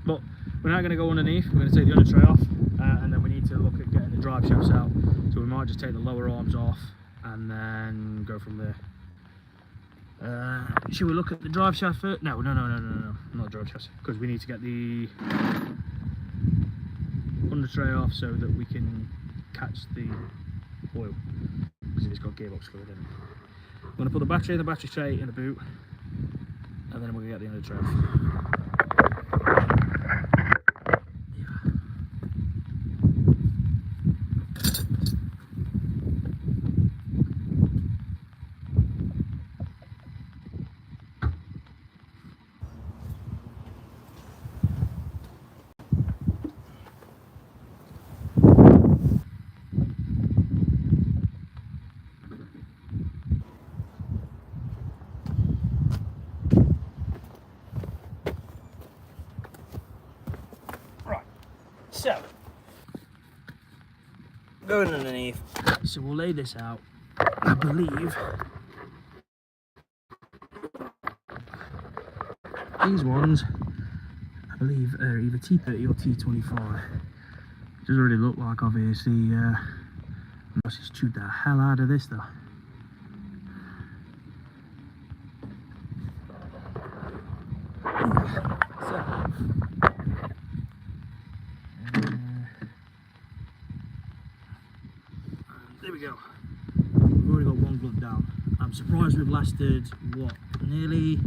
But we're now going to go underneath. We're going to take the under tray off, and then we need to look at getting the drive shafts out. So we might just take the lower arms off and then go from there. Should we look at the drive shaft first? No, not the drive shaft, because we need to get the under tray off so that we can catch the oil, because it's got gearbox fluid in it. I'm going to put the battery in the battery tray in the boot, and then we're going to get the under tray off. So, going underneath, so we'll lay this out. I believe these ones, are either T30 or T25. Doesn't really look like, obviously, unless it's chewed the hell out of this though. There we go. We've already got one glove down. I'm surprised we've lasted, what, nearly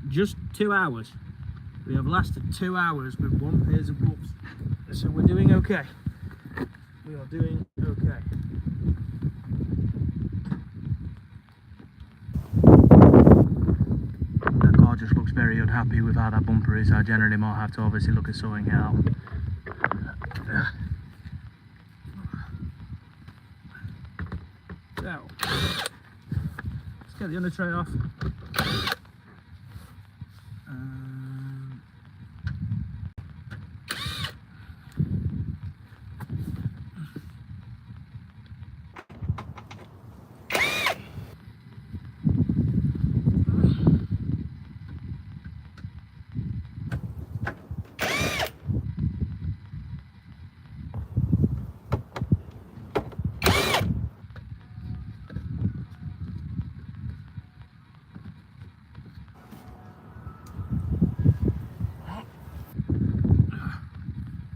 just 2 hours. We have lasted 2 hours with one pair of gloves. So we're doing okay. We are doing okay. That car just looks very unhappy with how that bumper is. I generally might have to obviously look at sorting it out. So, let's get the under tray off.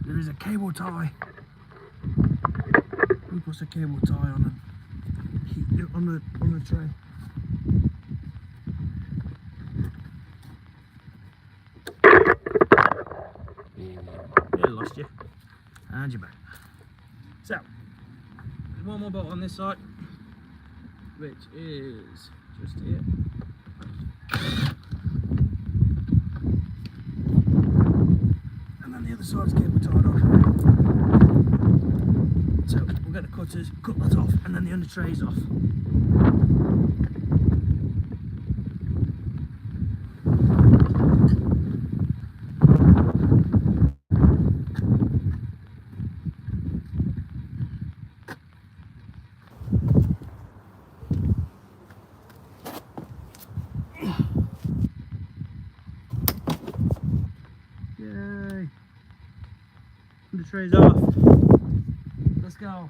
There is a cable tie. Who puts a cable tie on the tray? Yeah, lost you. And you're back. So, there's one more bolt on this side, which is just here. The other side's cable tied off. So we'll get the cutters, cut that off, and then the under tray's off. Yay! The tray's off. Let's go.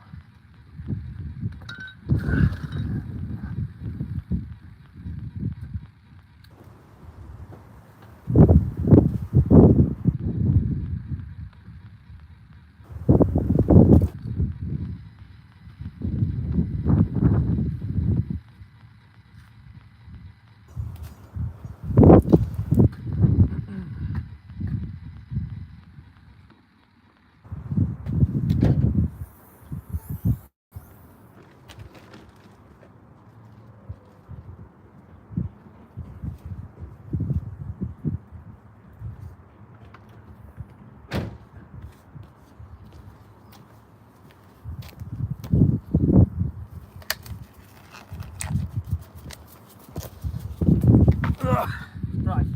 Right,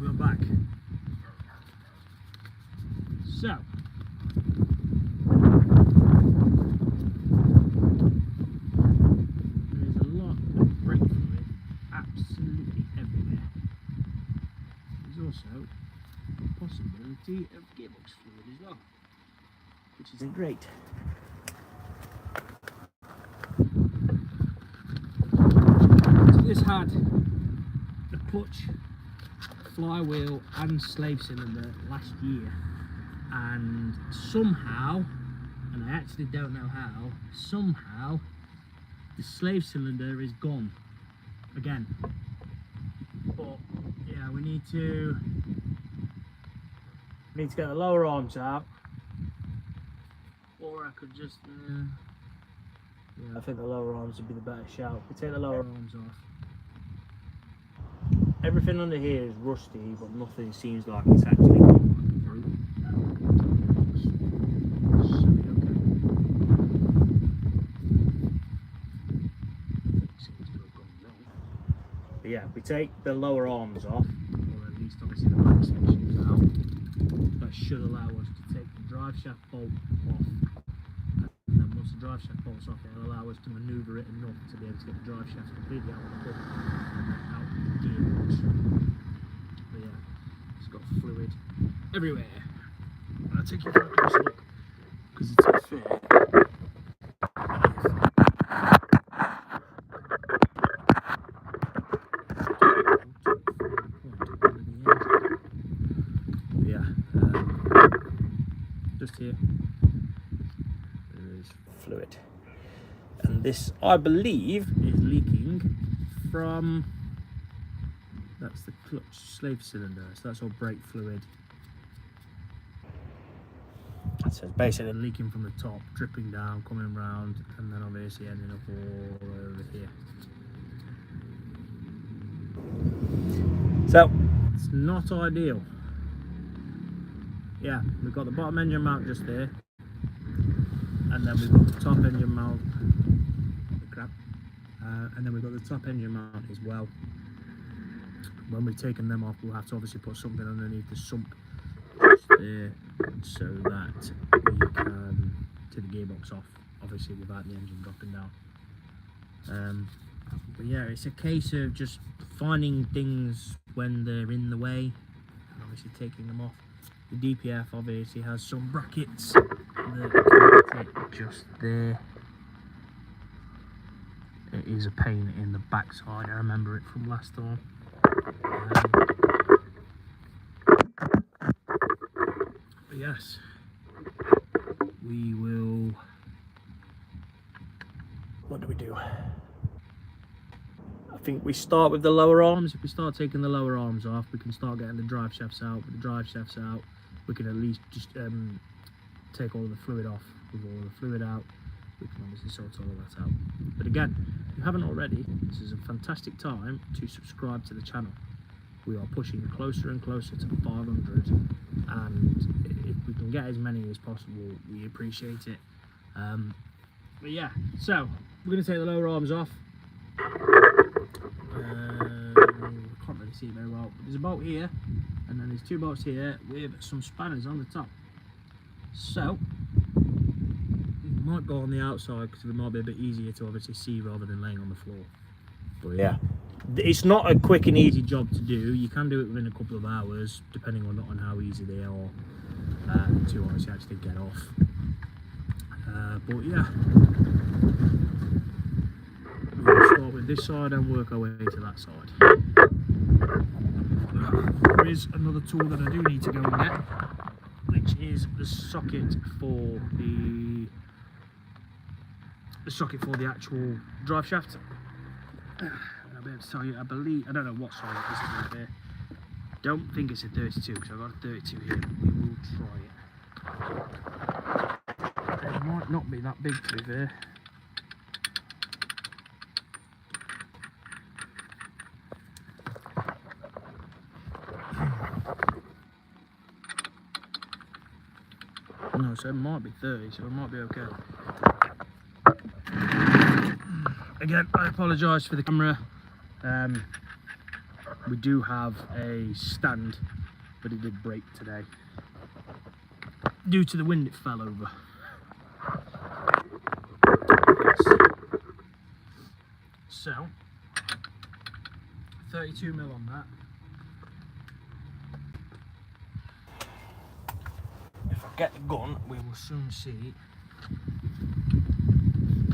we're back. So, plenty of gearbox fluid as well, which is great. So this had the clutch, flywheel and slave cylinder last year, and somehow, and I actually don't know how, somehow the slave cylinder is gone again. But yeah, we need to get the lower arms out, or I could just yeah, I think the lower arms would be the better shout. We take the lower arms off. Everything under here is rusty, but nothing seems like it's actually gone through. But yeah, we take the lower arms off, or at least obviously the back sections out. That should allow us to take the drive shaft bolt off, and then once the drive shaft bolt's off, it'll allow us to manoeuvre it enough to be able to get the drive shaft completely out of the hook and then out of the gearbox. But yeah, it's got fluid everywhere. I'll take you for a closer look, because it's a fair. Just here, there is fluid, and this, I believe, is leaking from, that's the clutch slave cylinder, so that's all brake fluid. So it's basically leaking from the top, dripping down, coming round, and then obviously ending up all over here. So it's not ideal. Yeah, we've got the bottom engine mount just there, and then we've got the top engine mount, and then we've got the top engine mount as well. When we've taken them off, we'll have to obviously put something underneath the sump just there, so that we can take the gearbox off, obviously without the engine dropping down. But yeah, it's a case of just finding things when they're in the way, and obviously taking them off. The DPF obviously has some brackets that connect it just there. It is a pain in the backside, I remember it from last time. But yes, we will, what do? I think we start with the lower arms. If we start taking the lower arms off, we can start getting the drive shafts out. With the drive shafts out, we can at least just take all of the fluid off. With all the fluid out, we can obviously sort all of that out. But again, if you haven't already, this is a fantastic time to subscribe to the channel. We are pushing closer and closer to 500, and if we can get as many as possible, we appreciate it. But yeah, so we're going to take the lower arms off. Can't really see it very well. There's a bolt here, and then there's two bolts here with some spanners on the top. So we might go on the outside because it might be a bit easier to obviously see rather than laying on the floor. But yeah, it's not a quick and easy job to do. You can do it within a couple of hours, depending on how easy they are to obviously actually get off. But yeah, we'll start with this side and work our way to that side. There is another tool that I do need to go and get, which is the socket for the actual drive shaft. I'll be able to tell you, I believe, I don't know what size this is right there. Don't think it's a 32 because I've got a 32 here. We will try it. It might not be that big to be fair. No, so it might be 30, so it might be okay. Again, I apologise for the camera. We do have a stand, but it did break today. Due to the wind, it fell over. So, 32mm on that. get the gun, we will soon see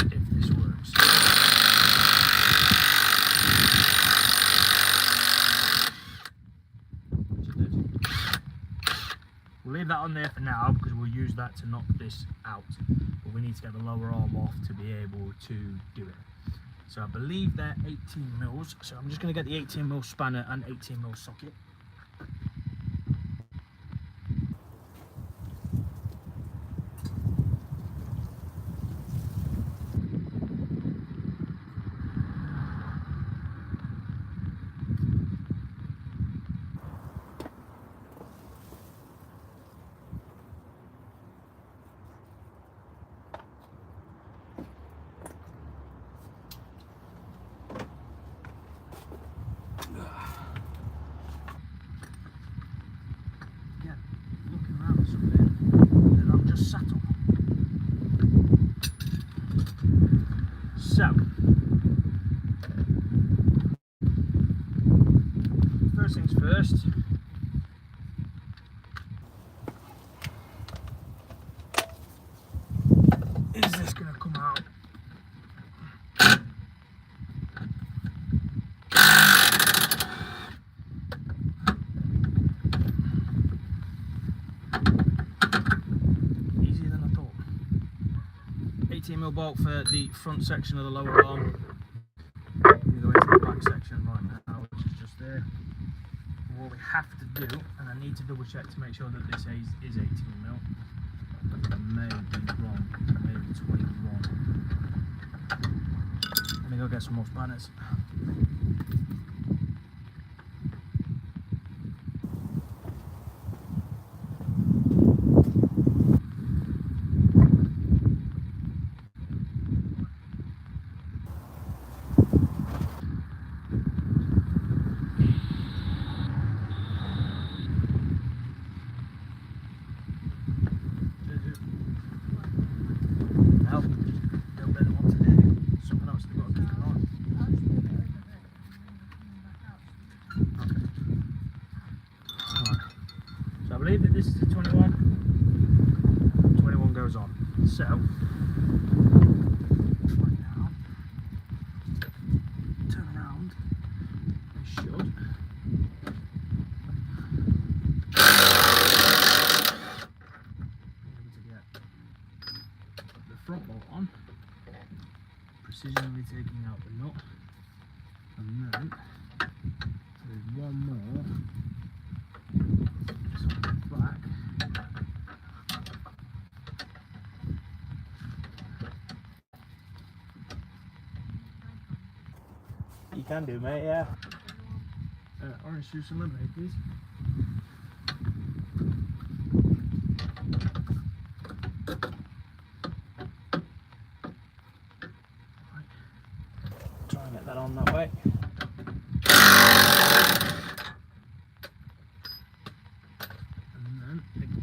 if this works. We'll leave that on there for now because we'll use that to knock this out. But we need to get the lower arm off to be able to do it. So I believe they're 18 mils. So I'm just going to get the 18 mil spanner and 18 mil socket. Looking around at something that I've just sat on. So, first things first. Is this going to come out? Easier than I thought. 18 mil bolt for the front section of the lower arm. We go into the back section right now, which is just there. What we have to do, and I need to double check to make sure that this is 18 mil. I may be wrong, maybe 21. Let me go get some more spanners. I believe that this is the 21. 21 goes on. So, right now, turn around. We should. Be able to get the front bolt on. Precisionally taking out the nut. And then, there's one more. Back. You can do, mate, yeah. Orange juice and lemonade, please. Right. Try and get that on that way.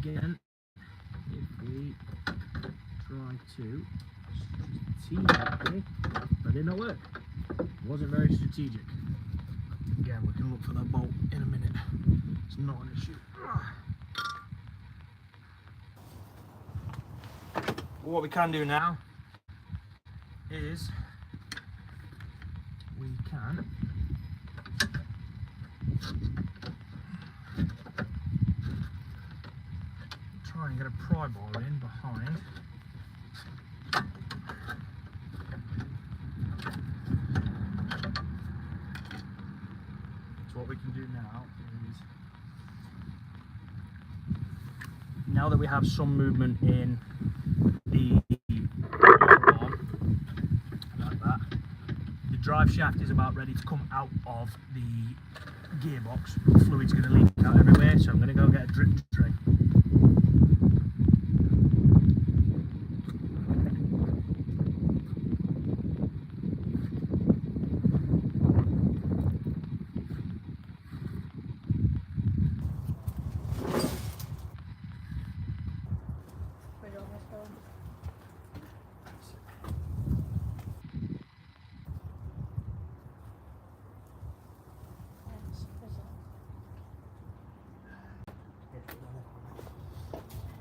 Again, if we try to strategically, that did not work. Wasn't very strategic. Again, we can look for that bolt in a minute. It's not an issue. What we can do now is we can try and get a pry bar in behind. So what we can do now is, now that we have some movement in the arm, like that, the drive shaft is about ready to come out of the gearbox. The fluid's going to leak out everywhere, so I'm going to go get a drip tray.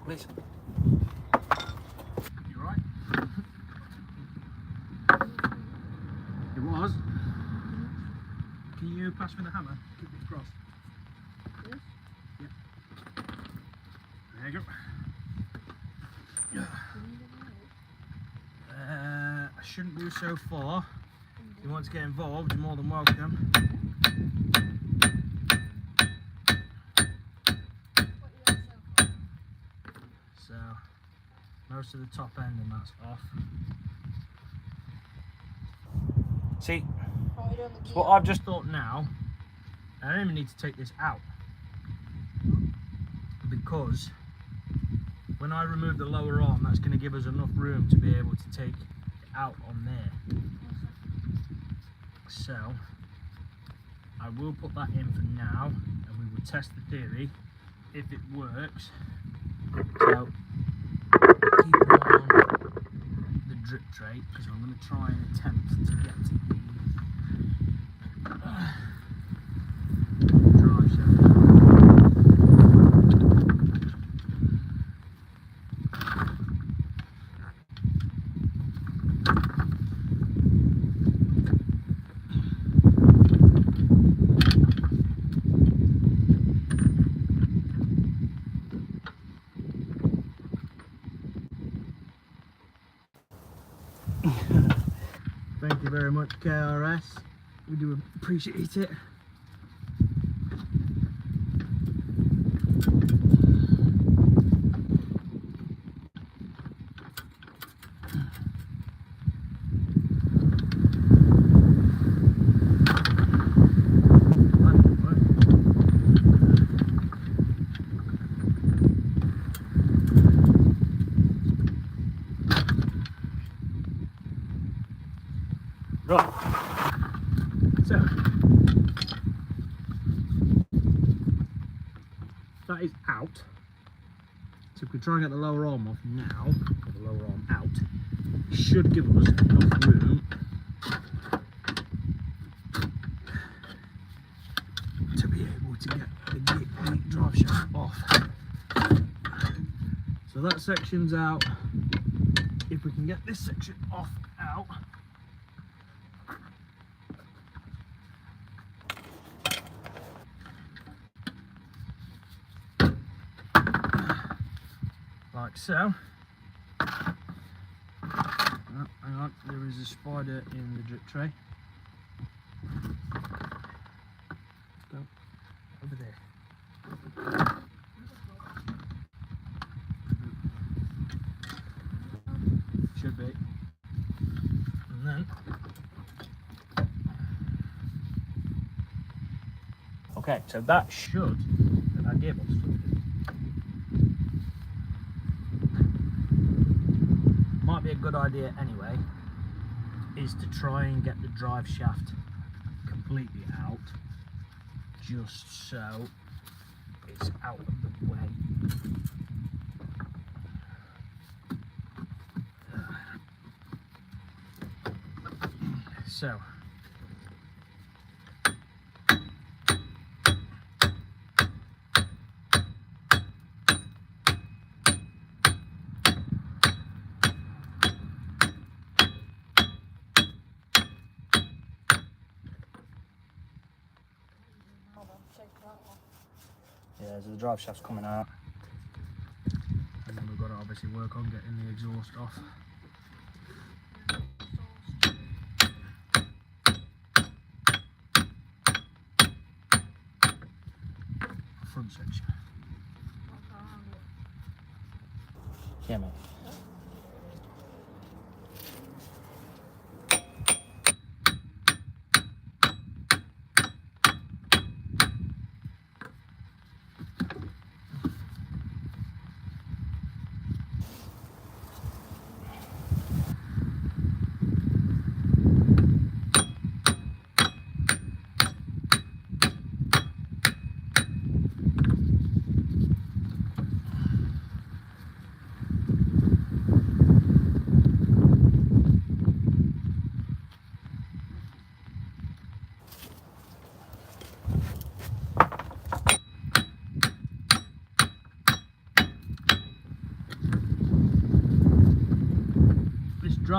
please. You right? It was. Can you pass me the hammer? Keep it across. Yes. Yep. There you go. I shouldn't do so far. If you want to get involved, you're more than welcome. So, most of the top end and that's off. See, so what I've just thought now, I don't even need to take this out. Because when I remove the lower arm, that's going to give us enough room to be able to take it out on there. So I will put that in for now and we will test the theory if it works. So keep on the drip tray because I'm going to try and attempt to get to the drive shaft. Thank you very much, KRS. We do appreciate it. Right, so that is out. So if we try and get the lower arm off now, or the lower arm out, it should give us enough room to be able to get the drive shaft off. So that section's out. If we can get this section off out, like so. Oh, hang on, there is a spider in the drip tray. Go over there. Should be. And then. Okay, so that should be our gearbox. Might be a good idea anyway, is to try and get the drive shaft completely out, just so it's out of the way. So yeah, so the drive shaft's coming out, and then we've got to obviously work on getting the exhaust off. Front section. Yeah, mate.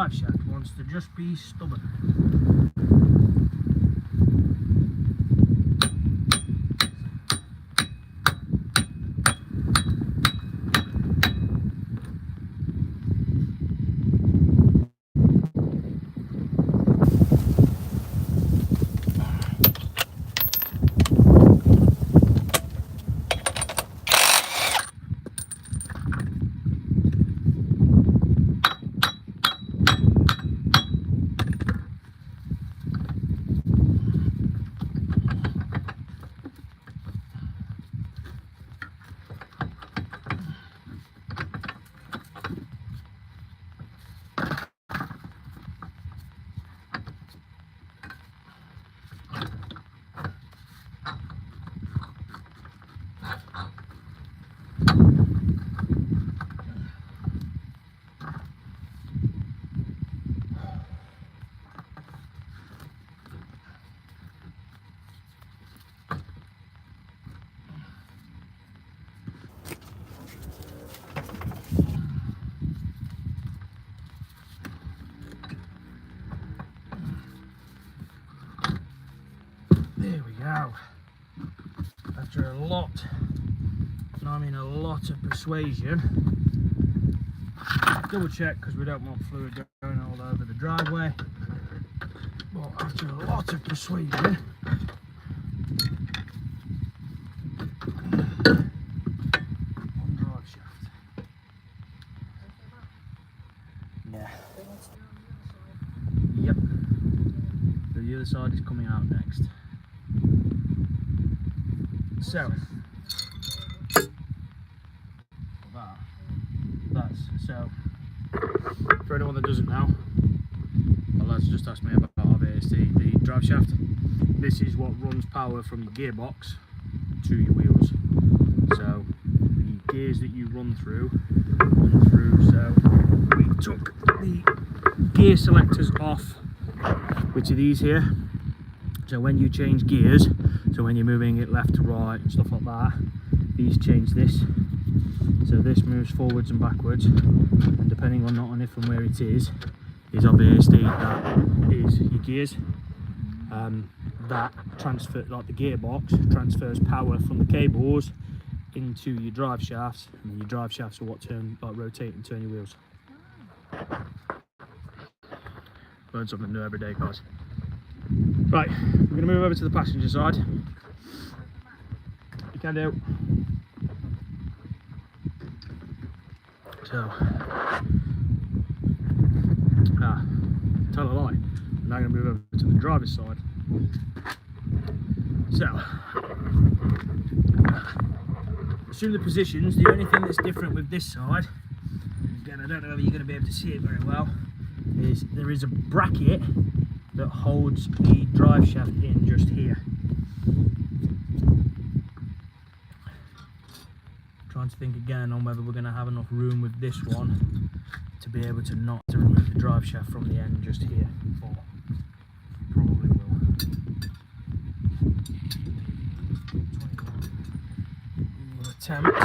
drive shaft wants to just be stubborn. There we go. After a lot, and I mean a lot of persuasion, double check because we don't want fluid going all over the driveway. But after a lot of persuasion, one drive shaft. Yeah. Yep. The other side is coming out next. So that's so for anyone that doesn't know, my lads just asked me about obviously the drive shaft. This is what runs power from your gearbox to your wheels. So the gears that you run through. So we took the gear selectors off, which are these here. So when you change gears, so when you're moving it left to right and stuff like that, these change this. So this moves forwards and backwards, and depending on if and where it is obviously that is your gears. That transfer, like the gearbox, transfers power from the cables into your drive shafts, and then your drive shafts are what turn, like rotate and turn your wheels. Learn something new every day, guys. Right, we're going to move over to the passenger side. You can do. So, tell a lie. I'm now going to move over to the driver's side. So, assume the positions. The only thing that's different with this side, again, I don't know if you're going to be able to see it very well, is there is a bracket that holds the drive shaft in just here. Trying to think again on whether we're going to have enough room with this one to be able to not to remove the drive shaft from the end just here. But probably will. 21. We'll attempt.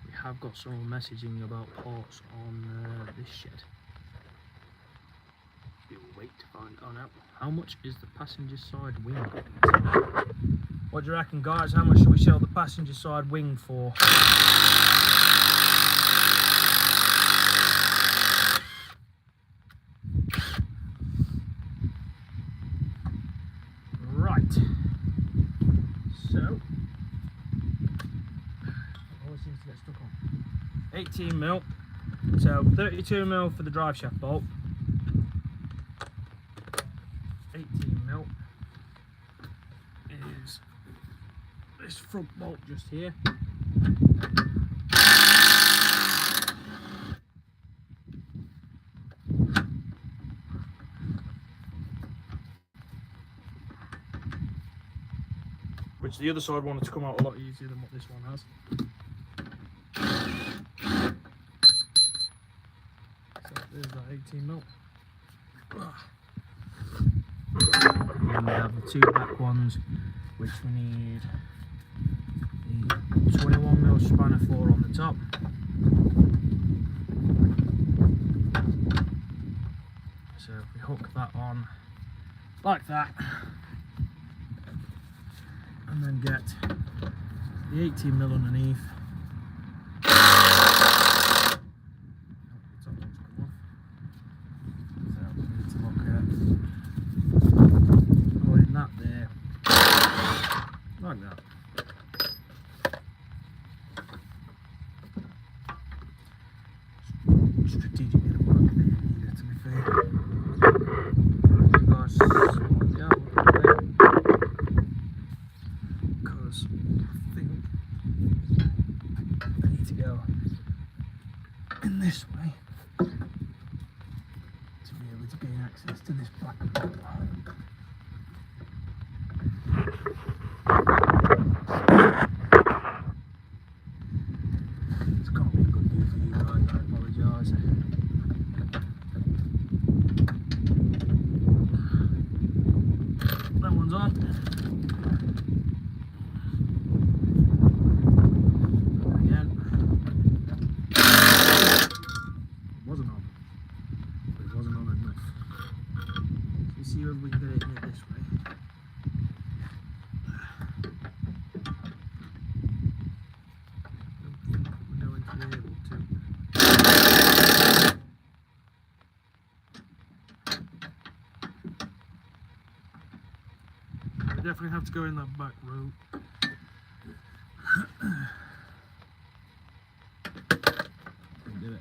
We have got some messaging about parts on this shed. We'll wait to find out. How much is the passenger side wing? What do you reckon, guys? How much should we sell the passenger side wing for? Right. So, always seems to get stuck on. 18mm. So 32mm for the drive shaft bolt. 18mm is this front bolt just here. Which the other side wanted to come out a lot easier than what this one has. So there's that 18mm. And then we have the two back ones, which we need the 21mm spanner for on the top. So if we hook that on like that, and then get the 18mm underneath. Putting that there, like that. Strategically the work that you need it, to be fair. You guys sort it out a little bit, because I think I need to go in this way to be able to gain access to this black bolt. It's can't be a good view for you guys, I apologise. That one's on. Again. Wasn't on. But it wasn't on enough. So you see if we can get it here this way. We're going to be able to. We definitely have to go in that back road. Did it.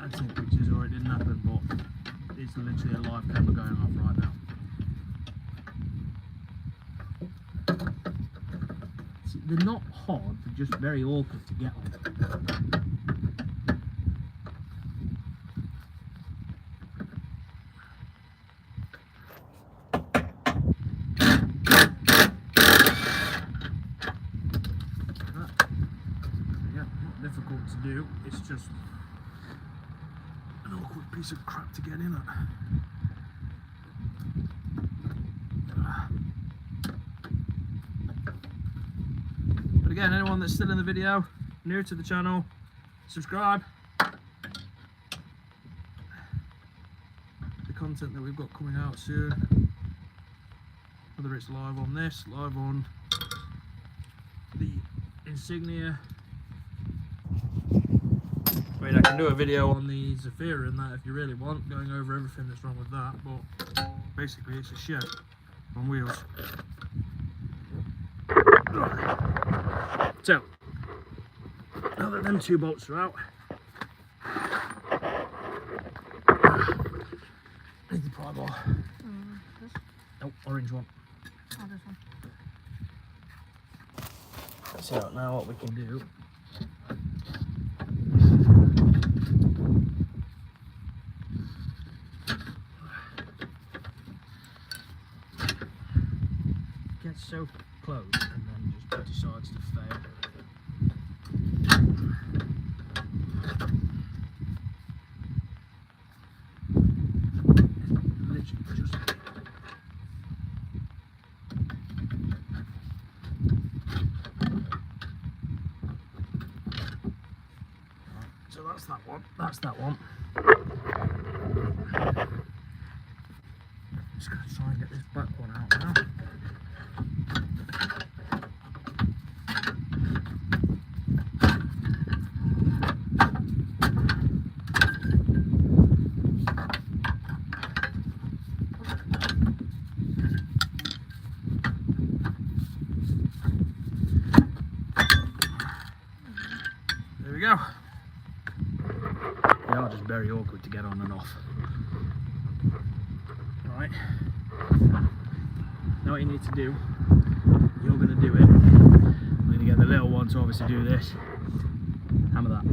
I'd take pictures or it didn't happen, but it's literally a live camera going off right now. See, they're not hard, they're just very awkward to get on. Yeah, not difficult to do, it's just an awkward piece of crap to get in at. But again, anyone that's still in the video, new to the channel, subscribe. The content that we've got coming out soon, whether it's live on this, live on the insignia. I mean, I can do a video on the Zafira and that if you really want, going over everything that's wrong with that, but basically it's a shed on wheels. So, now that them two bolts are out, need the pry bar. This? Nope, orange one. Oh, this one. So now what we can do get so close and then just decides to fail. Literally just so that's that one. That's that one. Just gonna try and get this back one out now. There we go. They are just very awkward to get on and off. Right. Now what you need to do, you're going to do it. I'm going to get the little one to obviously do this. Hammer that.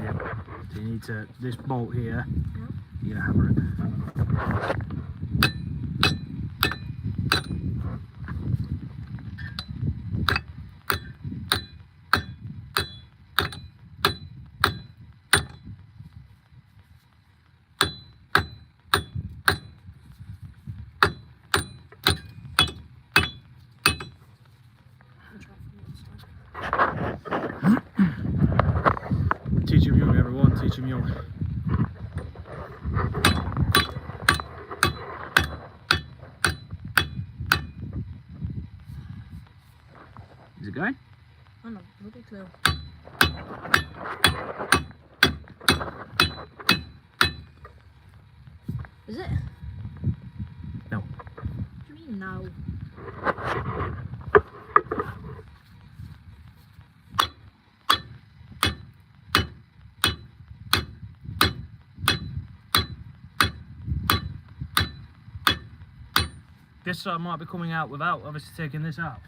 Yeah. So you need to, this bolt here, you're going to hammer it. Teach him if you ever want to. teach them young. Is it going? I know, bloody clue. Is it? No. What do you mean no? This side might be coming out without obviously taking this out.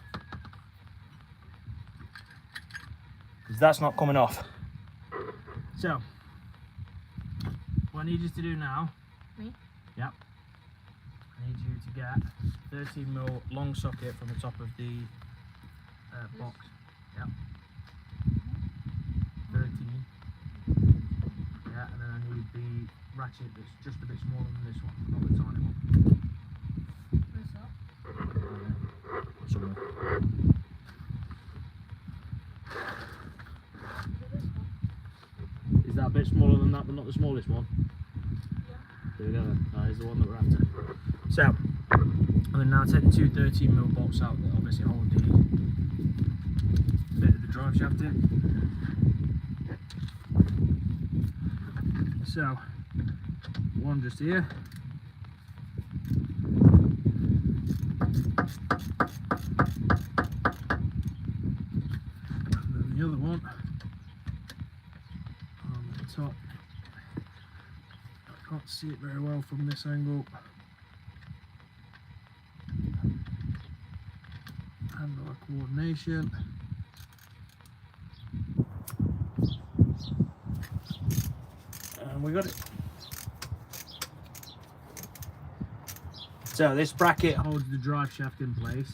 Because that's not coming off. So, what I need you to do now. Me? Yep. I need you to get 13mm long socket from the top of the box. Yep. 13. Yeah, and then I need the ratchet that's just a bit smaller than this one, not the tiny one. Where's that? Somewhere. Is that a bit smaller than that, but not the smallest one? Yeah. There we go then. That is the one that we're after. So, I'm going to now take the two 13mm bolts out that obviously hold the bit of the drive shaft in. So, one just here. And then the other one on the top. I can't see it very well from this angle. Handle coordination. And we got it. So this bracket holds the drive shaft in place.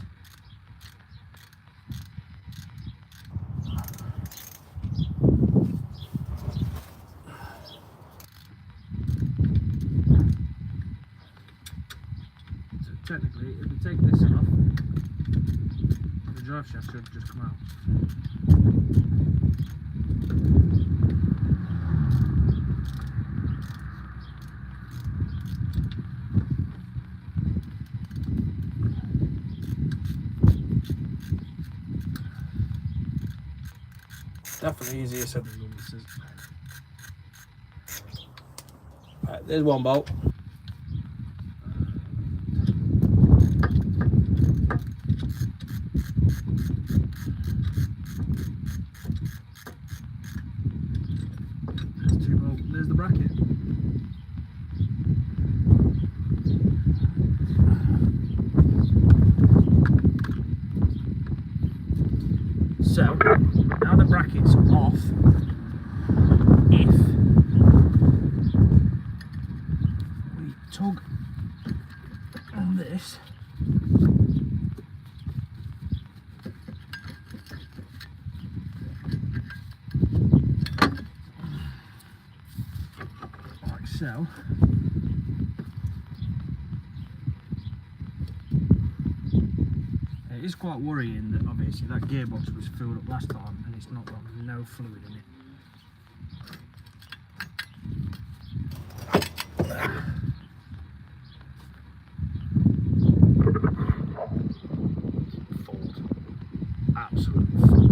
So technically, if we take this off, the drive shaft should just come out. Definitely easier said than done, this is. Right, there's one bolt. There's two bolts, there's the bracket. So, now the bracket's off, if we tug on this, like so, it is quite worrying that obviously that gearbox was filled up last time and it's not got no fluid in it. Fold. Absolute fold.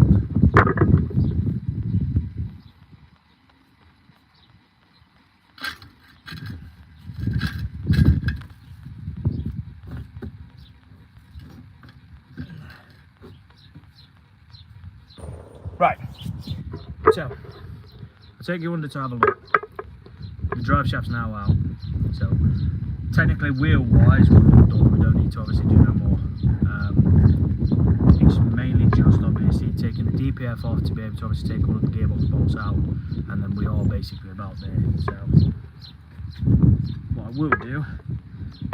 Right, so I'll take you under to have a look. The drive shaft's now out, so technically wheel-wise we're all done. We don't need to obviously do no more. It's mainly just obviously taking the DPF off to be able to obviously take all of the gearbox bolts out, and then we are basically about there. So what I will do,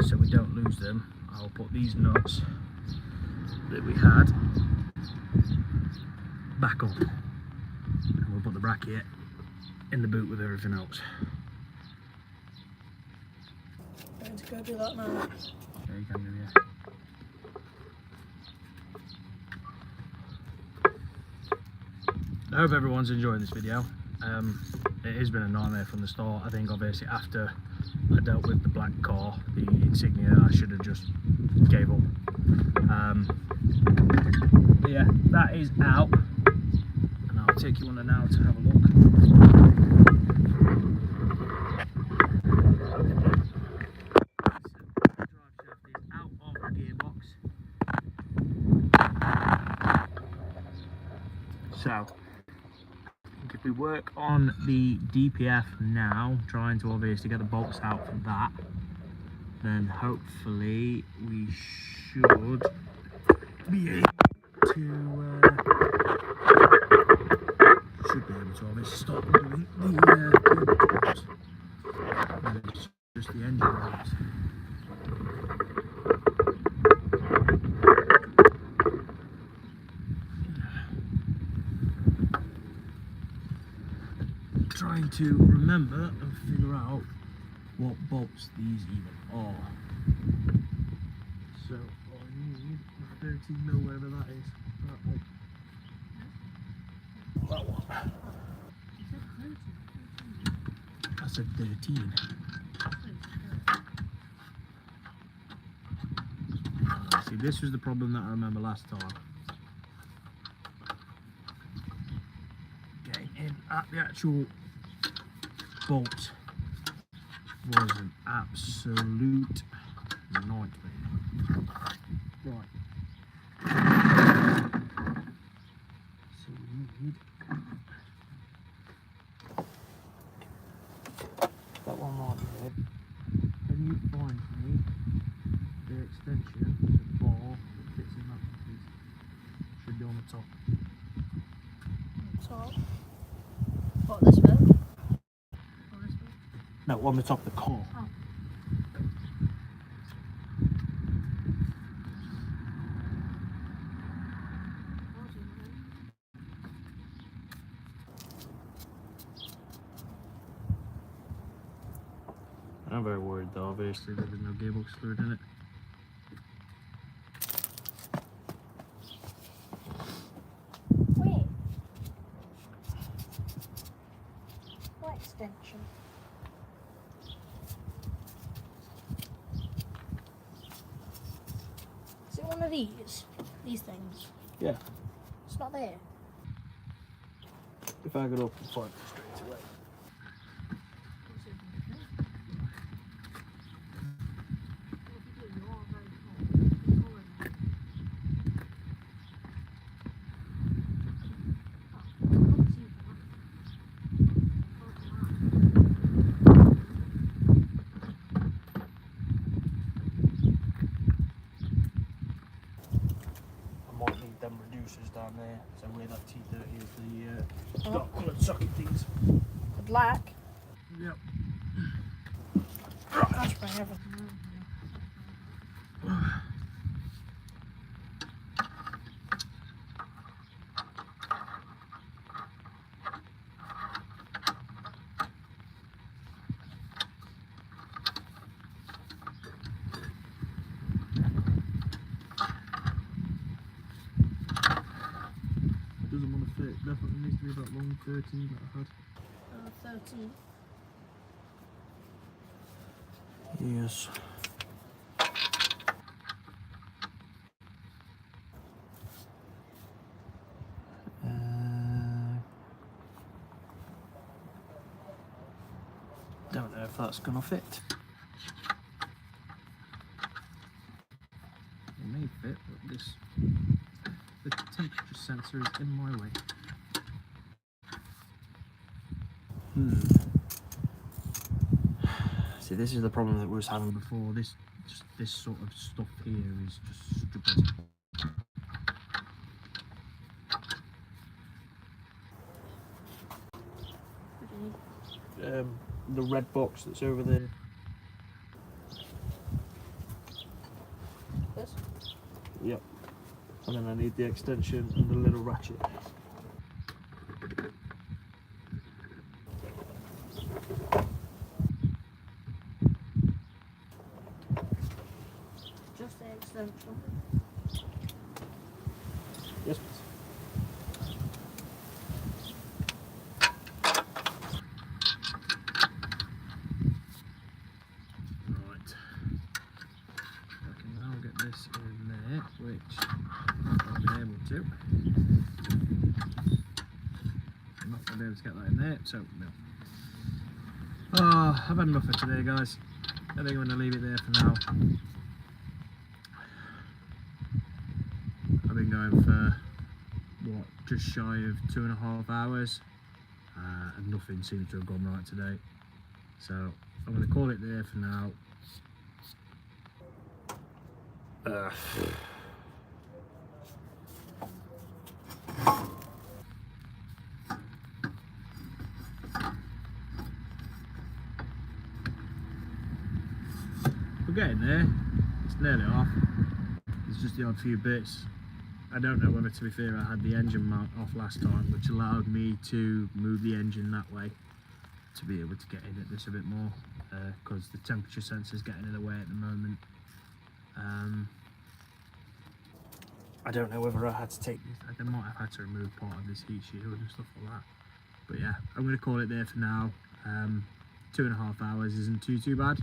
so we don't lose them, I'll put these nuts that we had back on, and we'll put the bracket in the boot with everything else. Going to go do that now. Yeah, you can do, yeah. I hope everyone's enjoying this video. It has been a nightmare from the start. I think obviously after I dealt with the black car, the insignia, I should have just gave up. But yeah, that is out, and I'll take you on there now to have a look. Out of the gearbox. So if we work on the DPF now, trying to obviously get the bolts out from that, then hopefully we should be able to obviously stop doing the gearbox. And it's just the engine lights. Trying to remember and figure out what bolts these even are. So I need 13mm, whatever that is. That one. I said 13. See, this was the problem that I remember last time. Getting in at the actual bolt was an absolute nightmare. Right. So we need that one right there. Can you find me the extension, the bar that fits in that piece? Should be on the top. Top. What, this way? No, on the top of the car. Oh. I'm very worried though, obviously there's no gearbox fluid in it. Wait. What extension? Is it one of these? These things? Yeah. It's not there. If I could open the front straight away. Them reducers down there, so where that T30 is, the dark coloured socket things. The black. Yep. That's bring everything. Doesn't want to fit, definitely needs to be that long 13 that I had. 13. Yes. Don't know if that's gonna fit. It may fit, but the temperature sensor is in my way. See, this is the problem that we was having before. This sort of stuff here is just stupid. The red box that's over there. This? Yep. And then I need the extension and the little ratchet. Just the extension. Yes, please. So, no. Oh, I've had enough for today, guys. I think I'm going to leave it there for now. I've been going for, what, just shy of 2.5 hours. And nothing seems to have gone right today. So, I'm going to call it there for now. We're getting there. It's nearly off. It's just the odd few bits. I don't know whether, to be fair, I had the engine mount off last time, which allowed me to move the engine that way to be able to get in at this a bit more, because the temperature sensor is getting in the way at the moment. I don't know whether I had to take this. I might have had to remove part of this heat shield and stuff like that. But yeah, I'm going to call it there for now. 2.5 hours isn't too bad.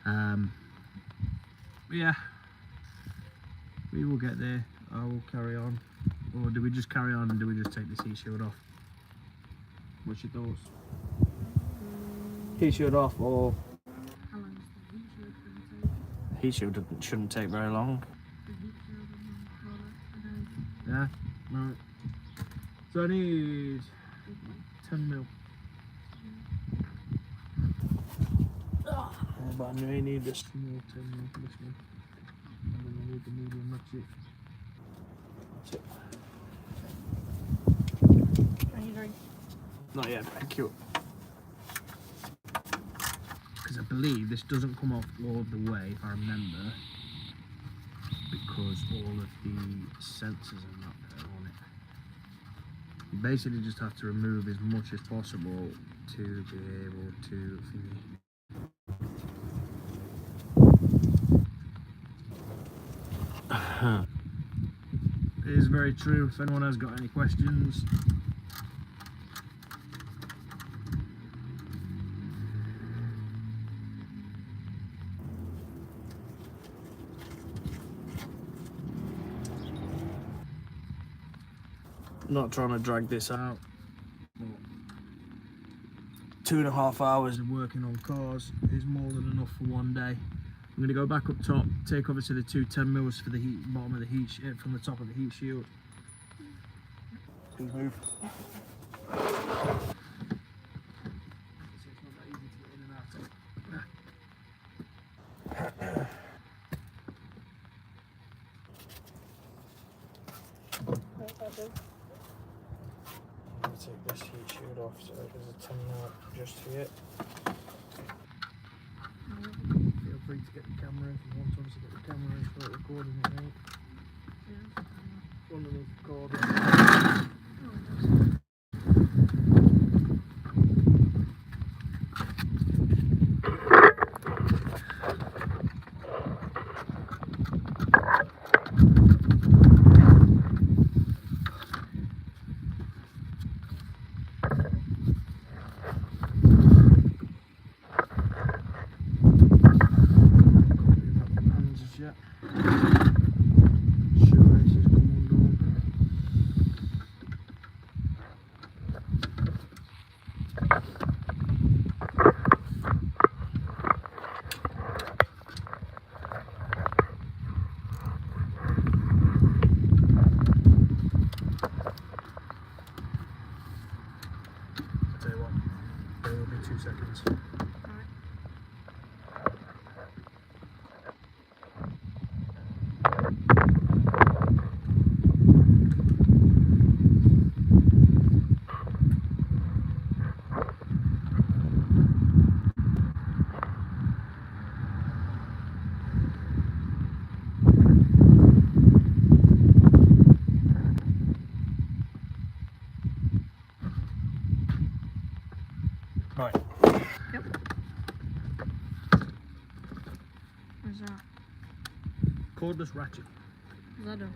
But yeah, we will get there. I will carry on. Or do we just carry on and do we just take this heat shield off? What's your thoughts? Heat shield off, or How long is the heat shield going to take? heat shield shouldn't take very long. The heat shield and Yeah, right. So I need 10 mil. But I may need a small 10 mil for this one. And then I need the medium, that's it. Are you drink? Not yet, thank you. Because I believe this doesn't come off all the way, if I remember, because all of the sensors are not there on it. You basically just have to remove as much as possible to be able to It is very true. If anyone has got any questions, not trying to drag this out. 2.5 hours of working on cars is more than enough for one day. I'm going to go back up top, take obviously the two 10 mils for the heat, bottom of the heat, from the top of the heat shield. Please move. I'm going to take this heat shield off, so there's a 10 mil just here. Feel free to get the camera if you want to obviously get the camera and start recording it, mate. Yeah. One of those recording. Tell you what, there will be 2 seconds. Right. Yep. Where's that? Cordless ratchet. What's that do?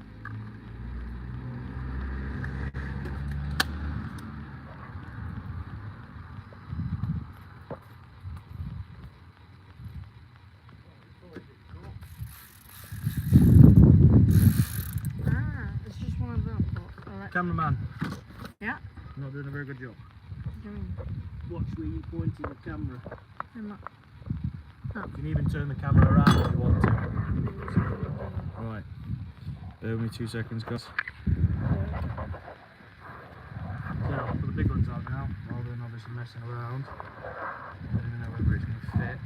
Ah, it's just one of them. But, alright. Cameraman, Yeah. you're not doing a very good job. Watch where you pointing the camera. I'm not. You can even turn the camera around if you want to. Right. Bear with me 2 seconds, guys. So, I'll put the big ones out now, rather than obviously messing around. I don't even know whether it's going to fit.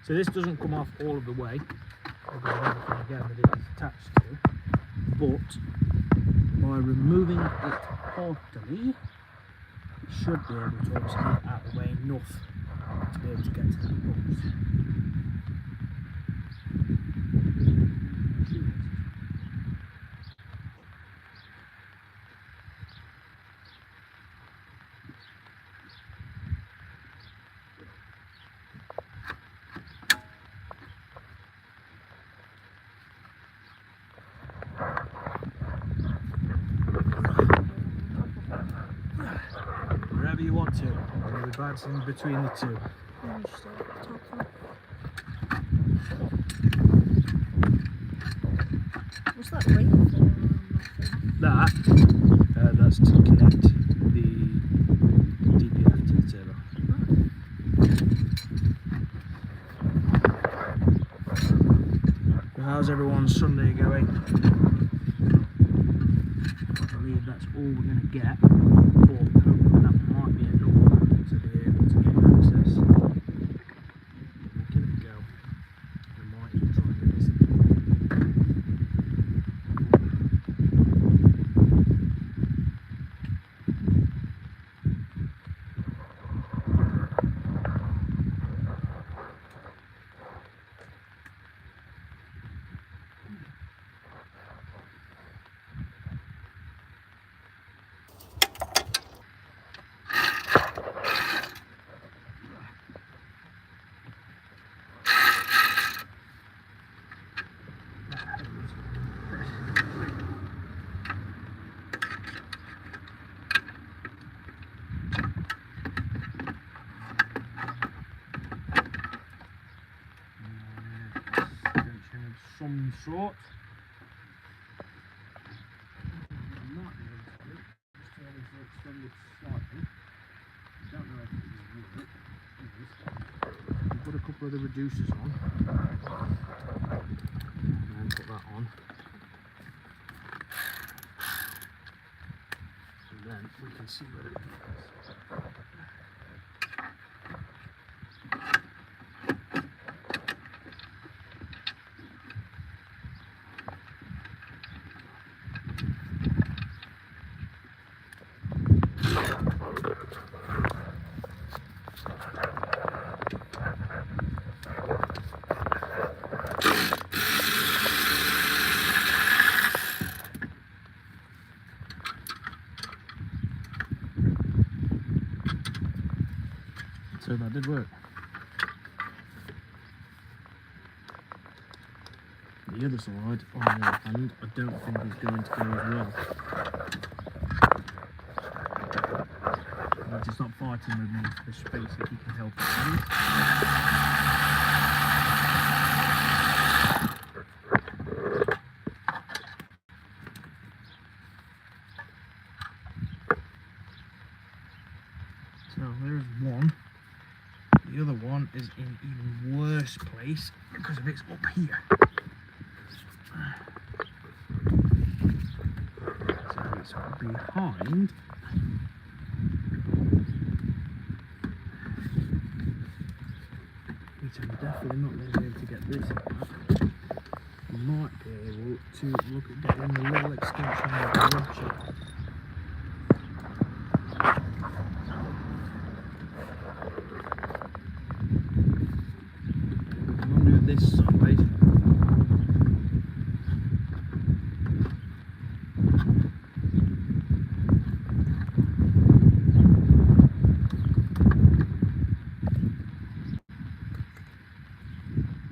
So this doesn't come off all of the way, everything again that it is attached to, but by removing it partially, it should be able to obviously get out of the way enough to be able to get to that box. Wherever you want to, and we're bouncing between the two. What's that ring for? That's to connect the DPF to the turbo. So how's everyone's Sunday going? I believe that's all we're going to get, but hopefully that might be enough to be able to get access. We'll give it a go. We might even try and get this thing. Some sort. I might be able to do it. Just try this to extend it slightly. I don't know if it will work. We'll put a couple of the reducers on. And then put that on. And then we can see whether it works. So that did work. The other side, on the other hand, I don't think is going to go as well. He's just not fighting with me for the space if he can help it. So there's one. The other one is in even worse place because of it's up here. So it's behind. Which I'm definitely not going to be able to get this out. I might be able to look at getting a little extension of the ratchet. This side.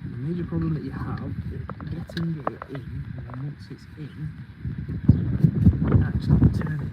The major problem that you have is getting it in, and then once once it's in, actually turn it.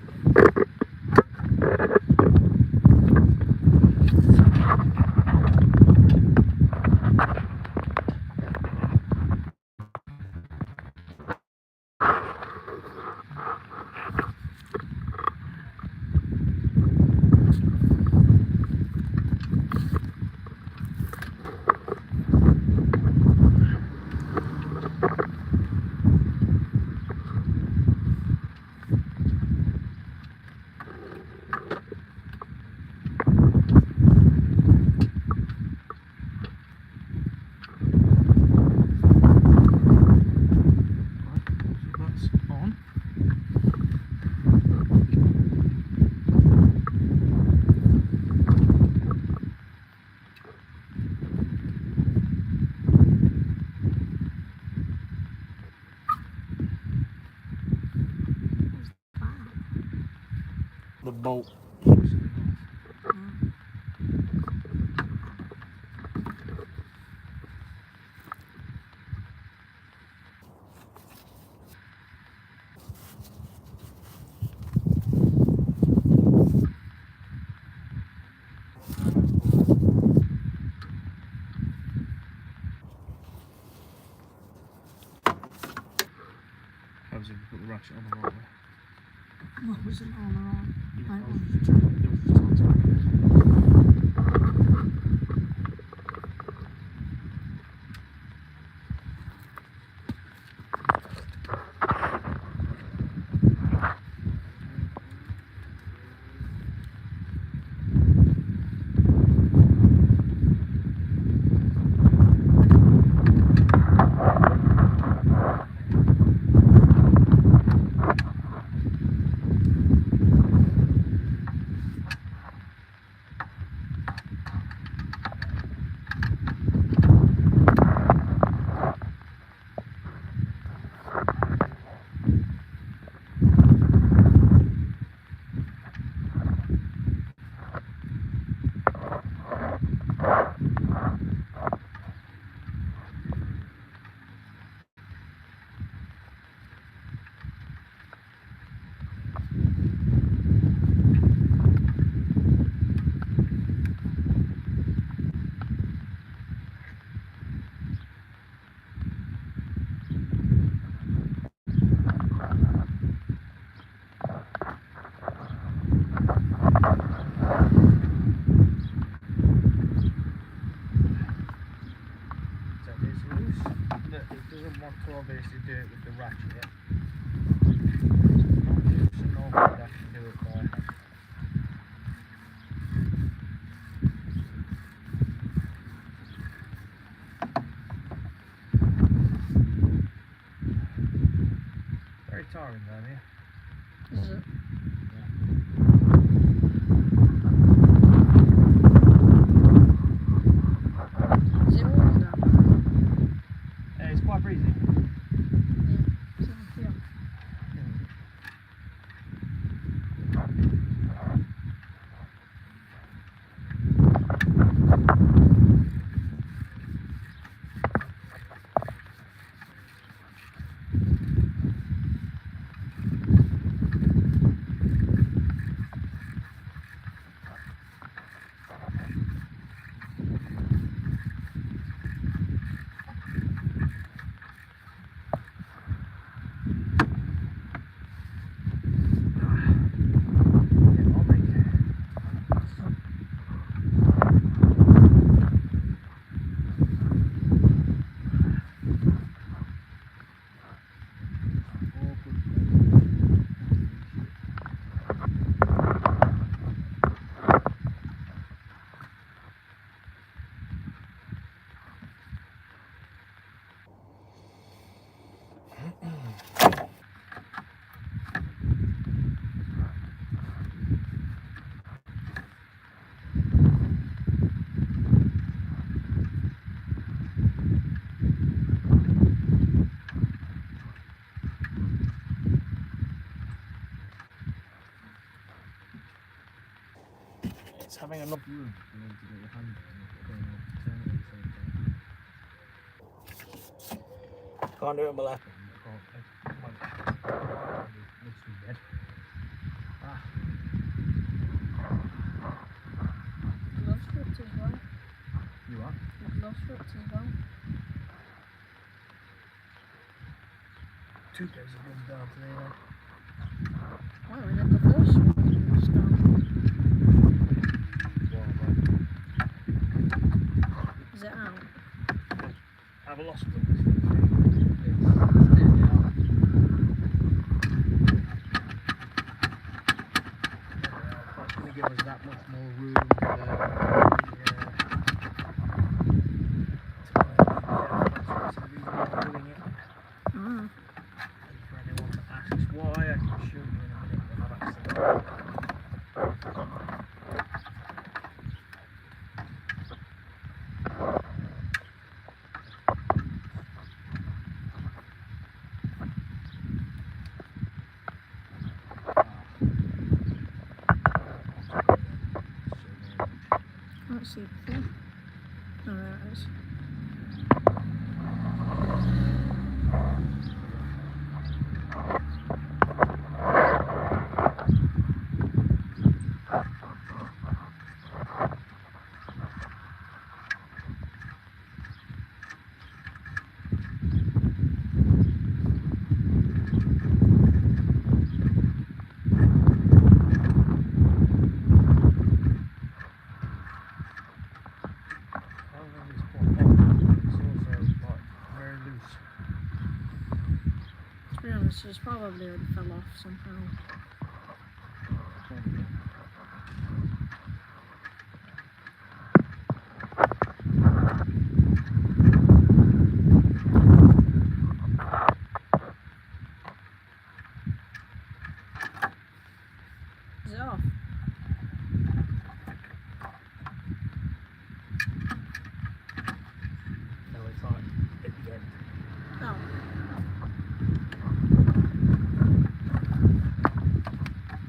The bolt. Obviously, we put the ratchet on the right way. What was it on the right? Yeah, Right I one. was just trying so it's loose, but it doesn't want to obviously do it with the ratchet. Not loose enough that I can do it by hand. Very tiring down here. Is it? Is it warm down It's quite breezy. there? Yeah. So, yeah. It's having enough room for me to get your hand in and turn it at the same time. Can't do it on my left hand, I can't. Two cases of guns down today then. Why we had the first one? It's gone. Is it out? Have a lost one. That's going to give us that much more room for doing it. Mm. And for anyone that asks why, I can show you in a minute when I've actually got it. Can't see the thing. Oh, there it is. To be honest, it's probably already fell off somehow. Is it off? No, it's on at the end. Oh.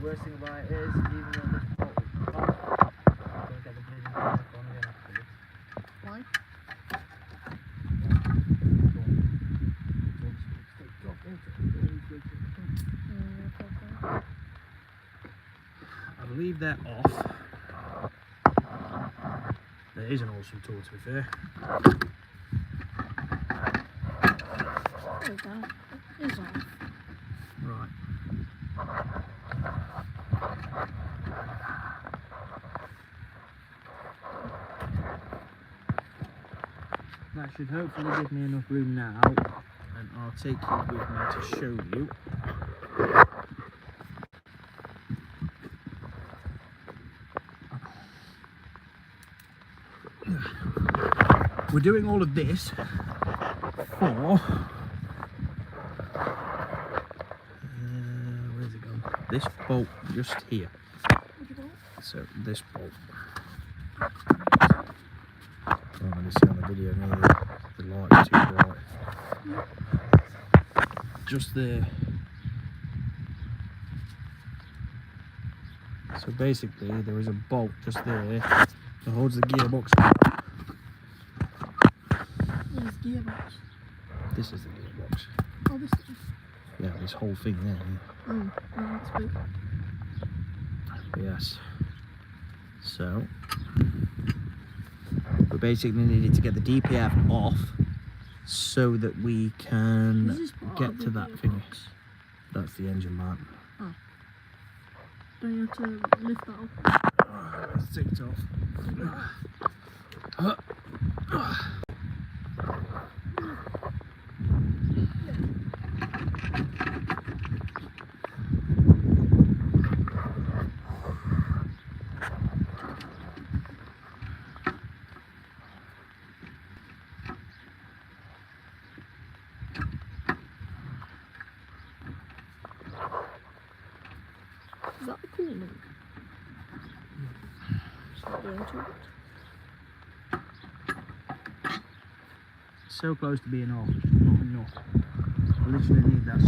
Worst thing about it is, even when this bolt is off, don't get the bleeding back on again afterwards. Why? I believe they're off. That is an awesome tool, to be fair. There we go. It is off. Right. That should hopefully give me enough room now, and I'll take you with me to show you. We're doing all of this for where's it gone? This bolt just here. So this bolt. Can't really see on the video neither. The light's too bright. Just there. So basically there is a bolt just there that holds the gearbox. Where's the gearbox? This is the gearbox. Oh, this is. Yeah, this whole thing there. Yeah. Oh, that's big. Yes. So we basically needed to get the DPF off so that we can Is this part get of to the that gearbox? finish. That's the engine mount. Don't you have to lift that up? Let's take it off. Is that the coolant? It's not doing too much. So close to being off, not enough. I literally need that so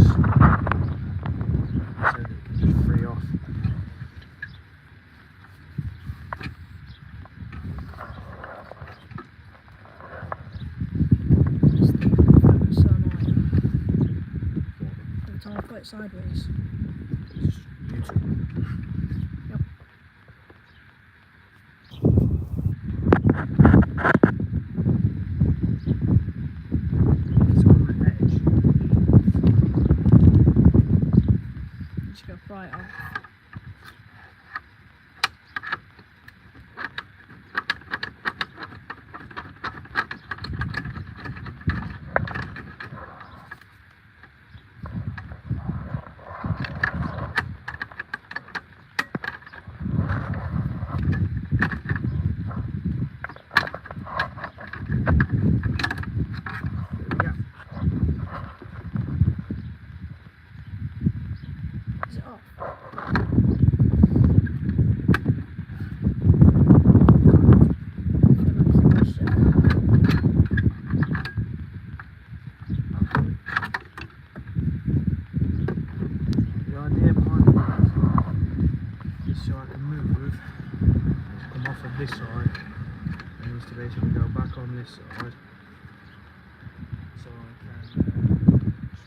that it can just free off. So annoying. Every time I put it sideways. YouTube. Yep. It's on the edge. Is it off? The idea behind it is so I can move, come off of this side, and needs to basically go back on this side, so I can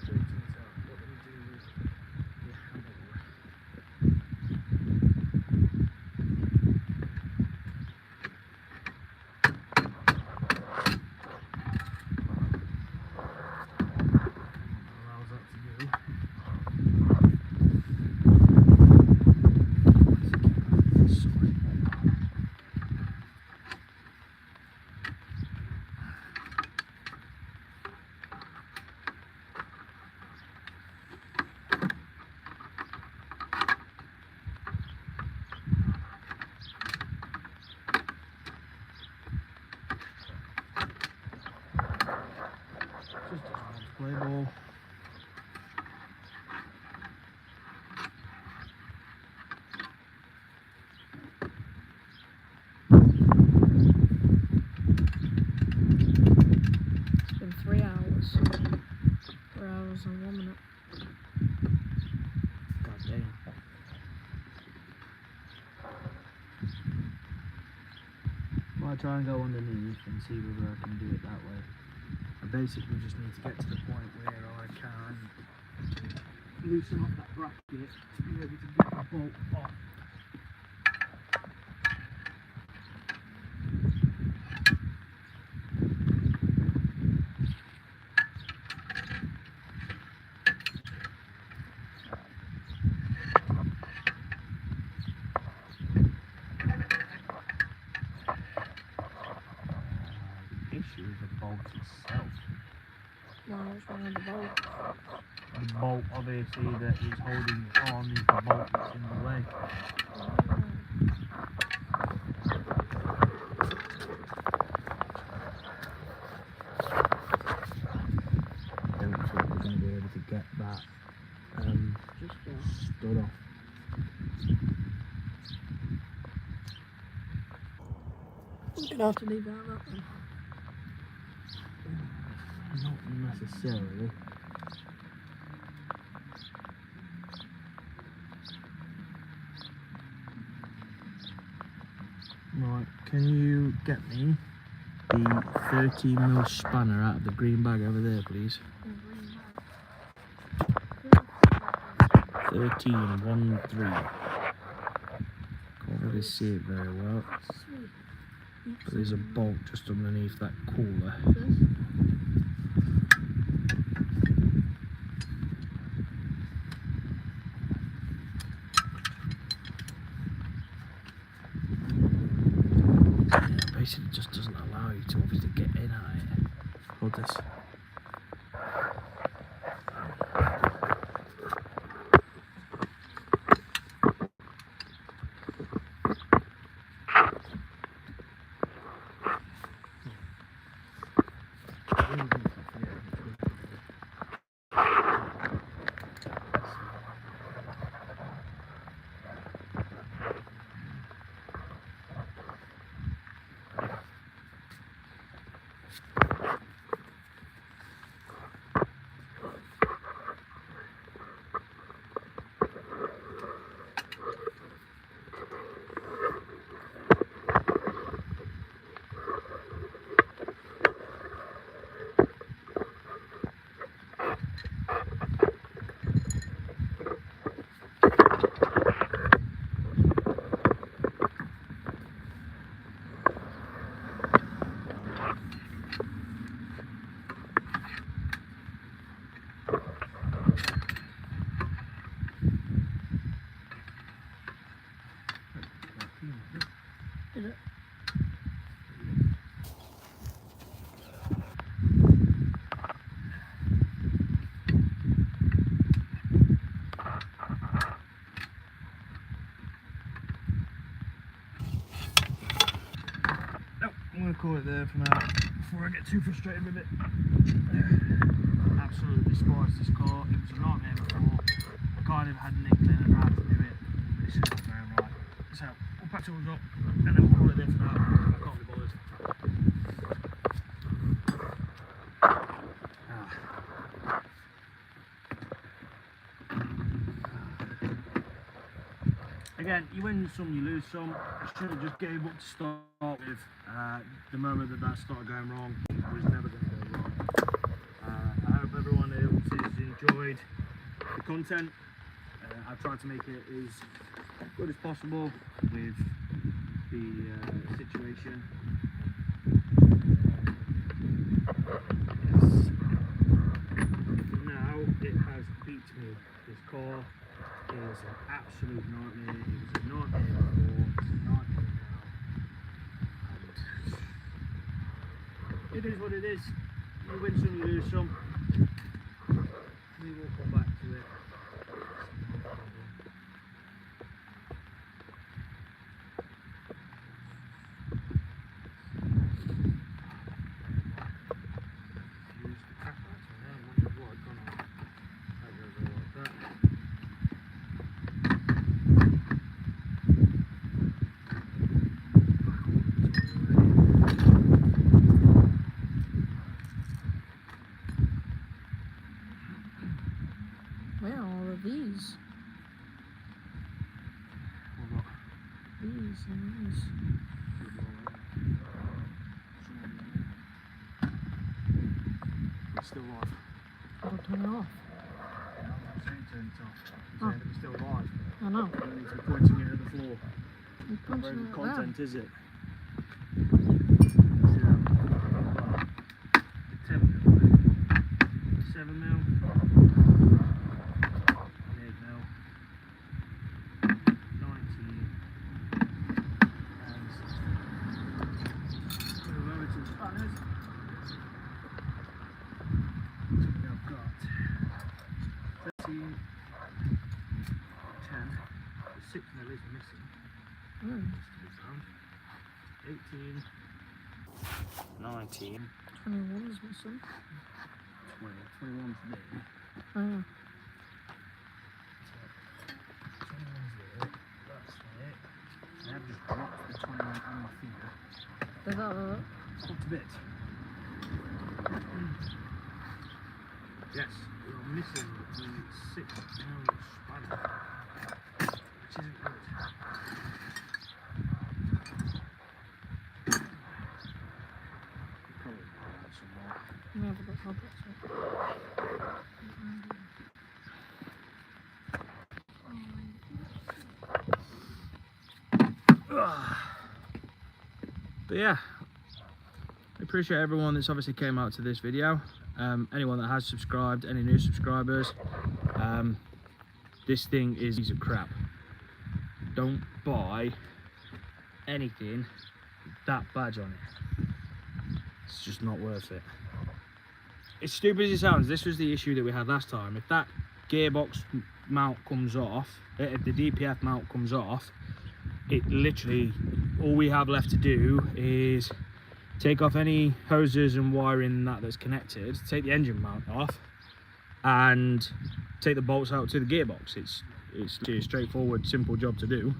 straighten it out. What do we do with the handle? Allows that to do. This side. Just doesn't want to play ball. It's been 3 hours. 3 hours and 1 minute. God damn. Might try and go underneath and see whether I can do it that way. I basically just need to get to the point where I can loosen up that bracket to be able to get the bolt off. The issue is the bolt itself. No, what's wrong with the bolt? The bolt obviously that is holding on is the bolt that's in the way. I don't think we're going to be able to get that stood off. I'm gonna have to leave it at that then. Not necessarily. Right, can you get me the 13mm spanner out of the green bag over there, please? 1313. Can't really see it very well, but there's a bolt just underneath that cooler. Basically just doesn't allow you to obviously get in at it. Hold this. with it. Nope, I'm going to call it there for now before I get too frustrated with it. Absolutely despise this car. It was a nightmare before. I kind of had an inkling of how to do it, but it's just not going right. So we'll patch all up and then we'll call it there for now. I can't be bothered. Again, you win some, you lose some. I should have just gave up to start with. The moment that started going wrong, it was never going to go wrong. I hope everyone else has enjoyed the content. I've tried to make it as good as possible with the situation. Now it has beat me. This car is an absolute nightmare. It was a nightmare before, it's a nightmare now. And it is what it is. You win some, you lose some. We will come back to it. Use the crap out of it. I wonder what I've gone on. That goes all like that. Where are all of these? We've got These and these. it's still live. I'll turn it off. I'm saying turn it off. Oh. I'm saying it's still live. I know. You need to be pointing it at the floor. I'm Not punching very it good there. content, is it? 10 mil, 7 mil, 8 mil, 19, and relative spanners. I've got 13, 10, 6 mil is missing. Mm. Just to be found. 18, 19, 21 is missing. 20, 21's there. Oh yeah. 21's there, that's it. I have just dropped the 21 on my finger. Did that work? Up a bit. Yes, we are missing the 6 mil spanner, which isn't good. Probably buy that somewhere. We haven't got tablets yet. But yeah, I appreciate everyone that's obviously came out to this video. Anyone that has subscribed, any new subscribers, this thing is a piece of crap. Don't buy anything with that badge on it. It's just not worth it. As stupid as it sounds, this was the issue that we had last time. If that gearbox mount comes off, if the DPF mount comes off, it literally, all we have left to do is take off any hoses and wiring that's connected, take the engine mount off, and take the bolts out to the gearbox. It's a straightforward, simple job to do.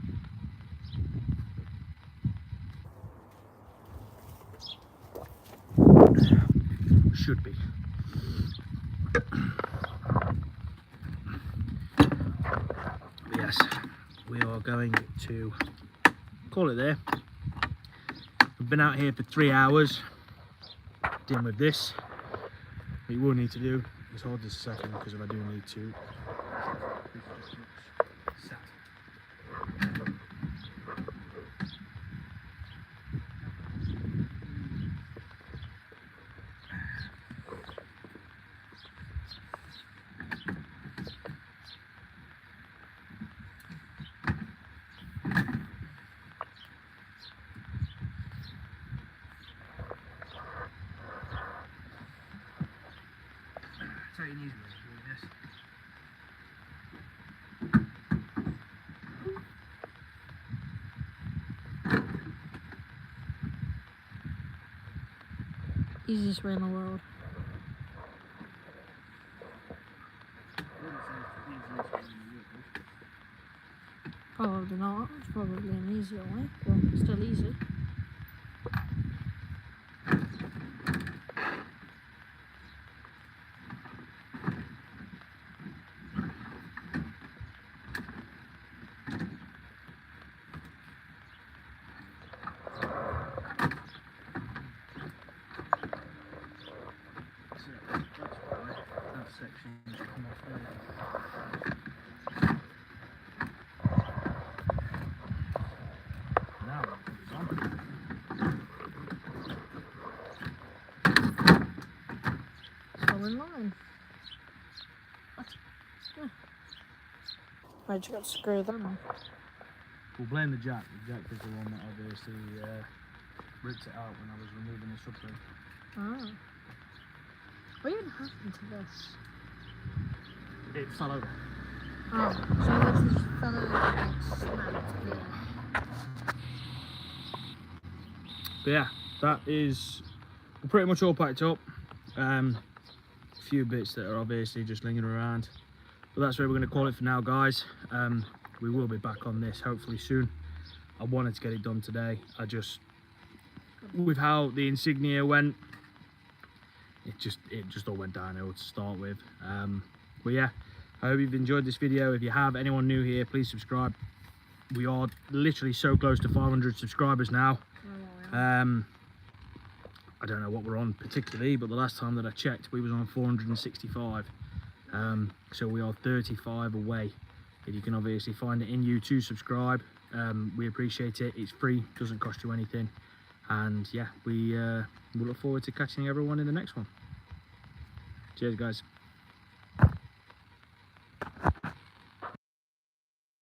Should be. But yes, we are going to call it there. We've been out here for 3 hours dealing with this. What you will need to do is hold this a second, because if I do need to set. Easiest way in the world. Probably not. It's probably an easier way, but still easy. That section's come off there. Now it's on. It's all in line. Yeah. I just got to screw that on. We'll blame the jack. The jack is the one that obviously ripped it out when I was removing the subframe. Ah. What even happened to this? It fell over. Oh, so this just fell over and snapped, yeah. But yeah, that is pretty much all packed up. A few bits that are obviously just lingering around, but that's where we're going to call it for now, guys. We will be back on this hopefully soon. I wanted to get it done today. I just, with how the insignia went, it just all went downhill to start with. But yeah, I hope you've enjoyed this video. If you have, anyone new here, please subscribe. We are literally so close to 500 subscribers now. I don't know what we're on particularly, but the last time that I checked we was on 465. So we are 35 away. If you can obviously find it in you to subscribe, we appreciate it. It's free, doesn't cost you anything, and yeah, we look forward to catching everyone in the next one. Cheers, guys.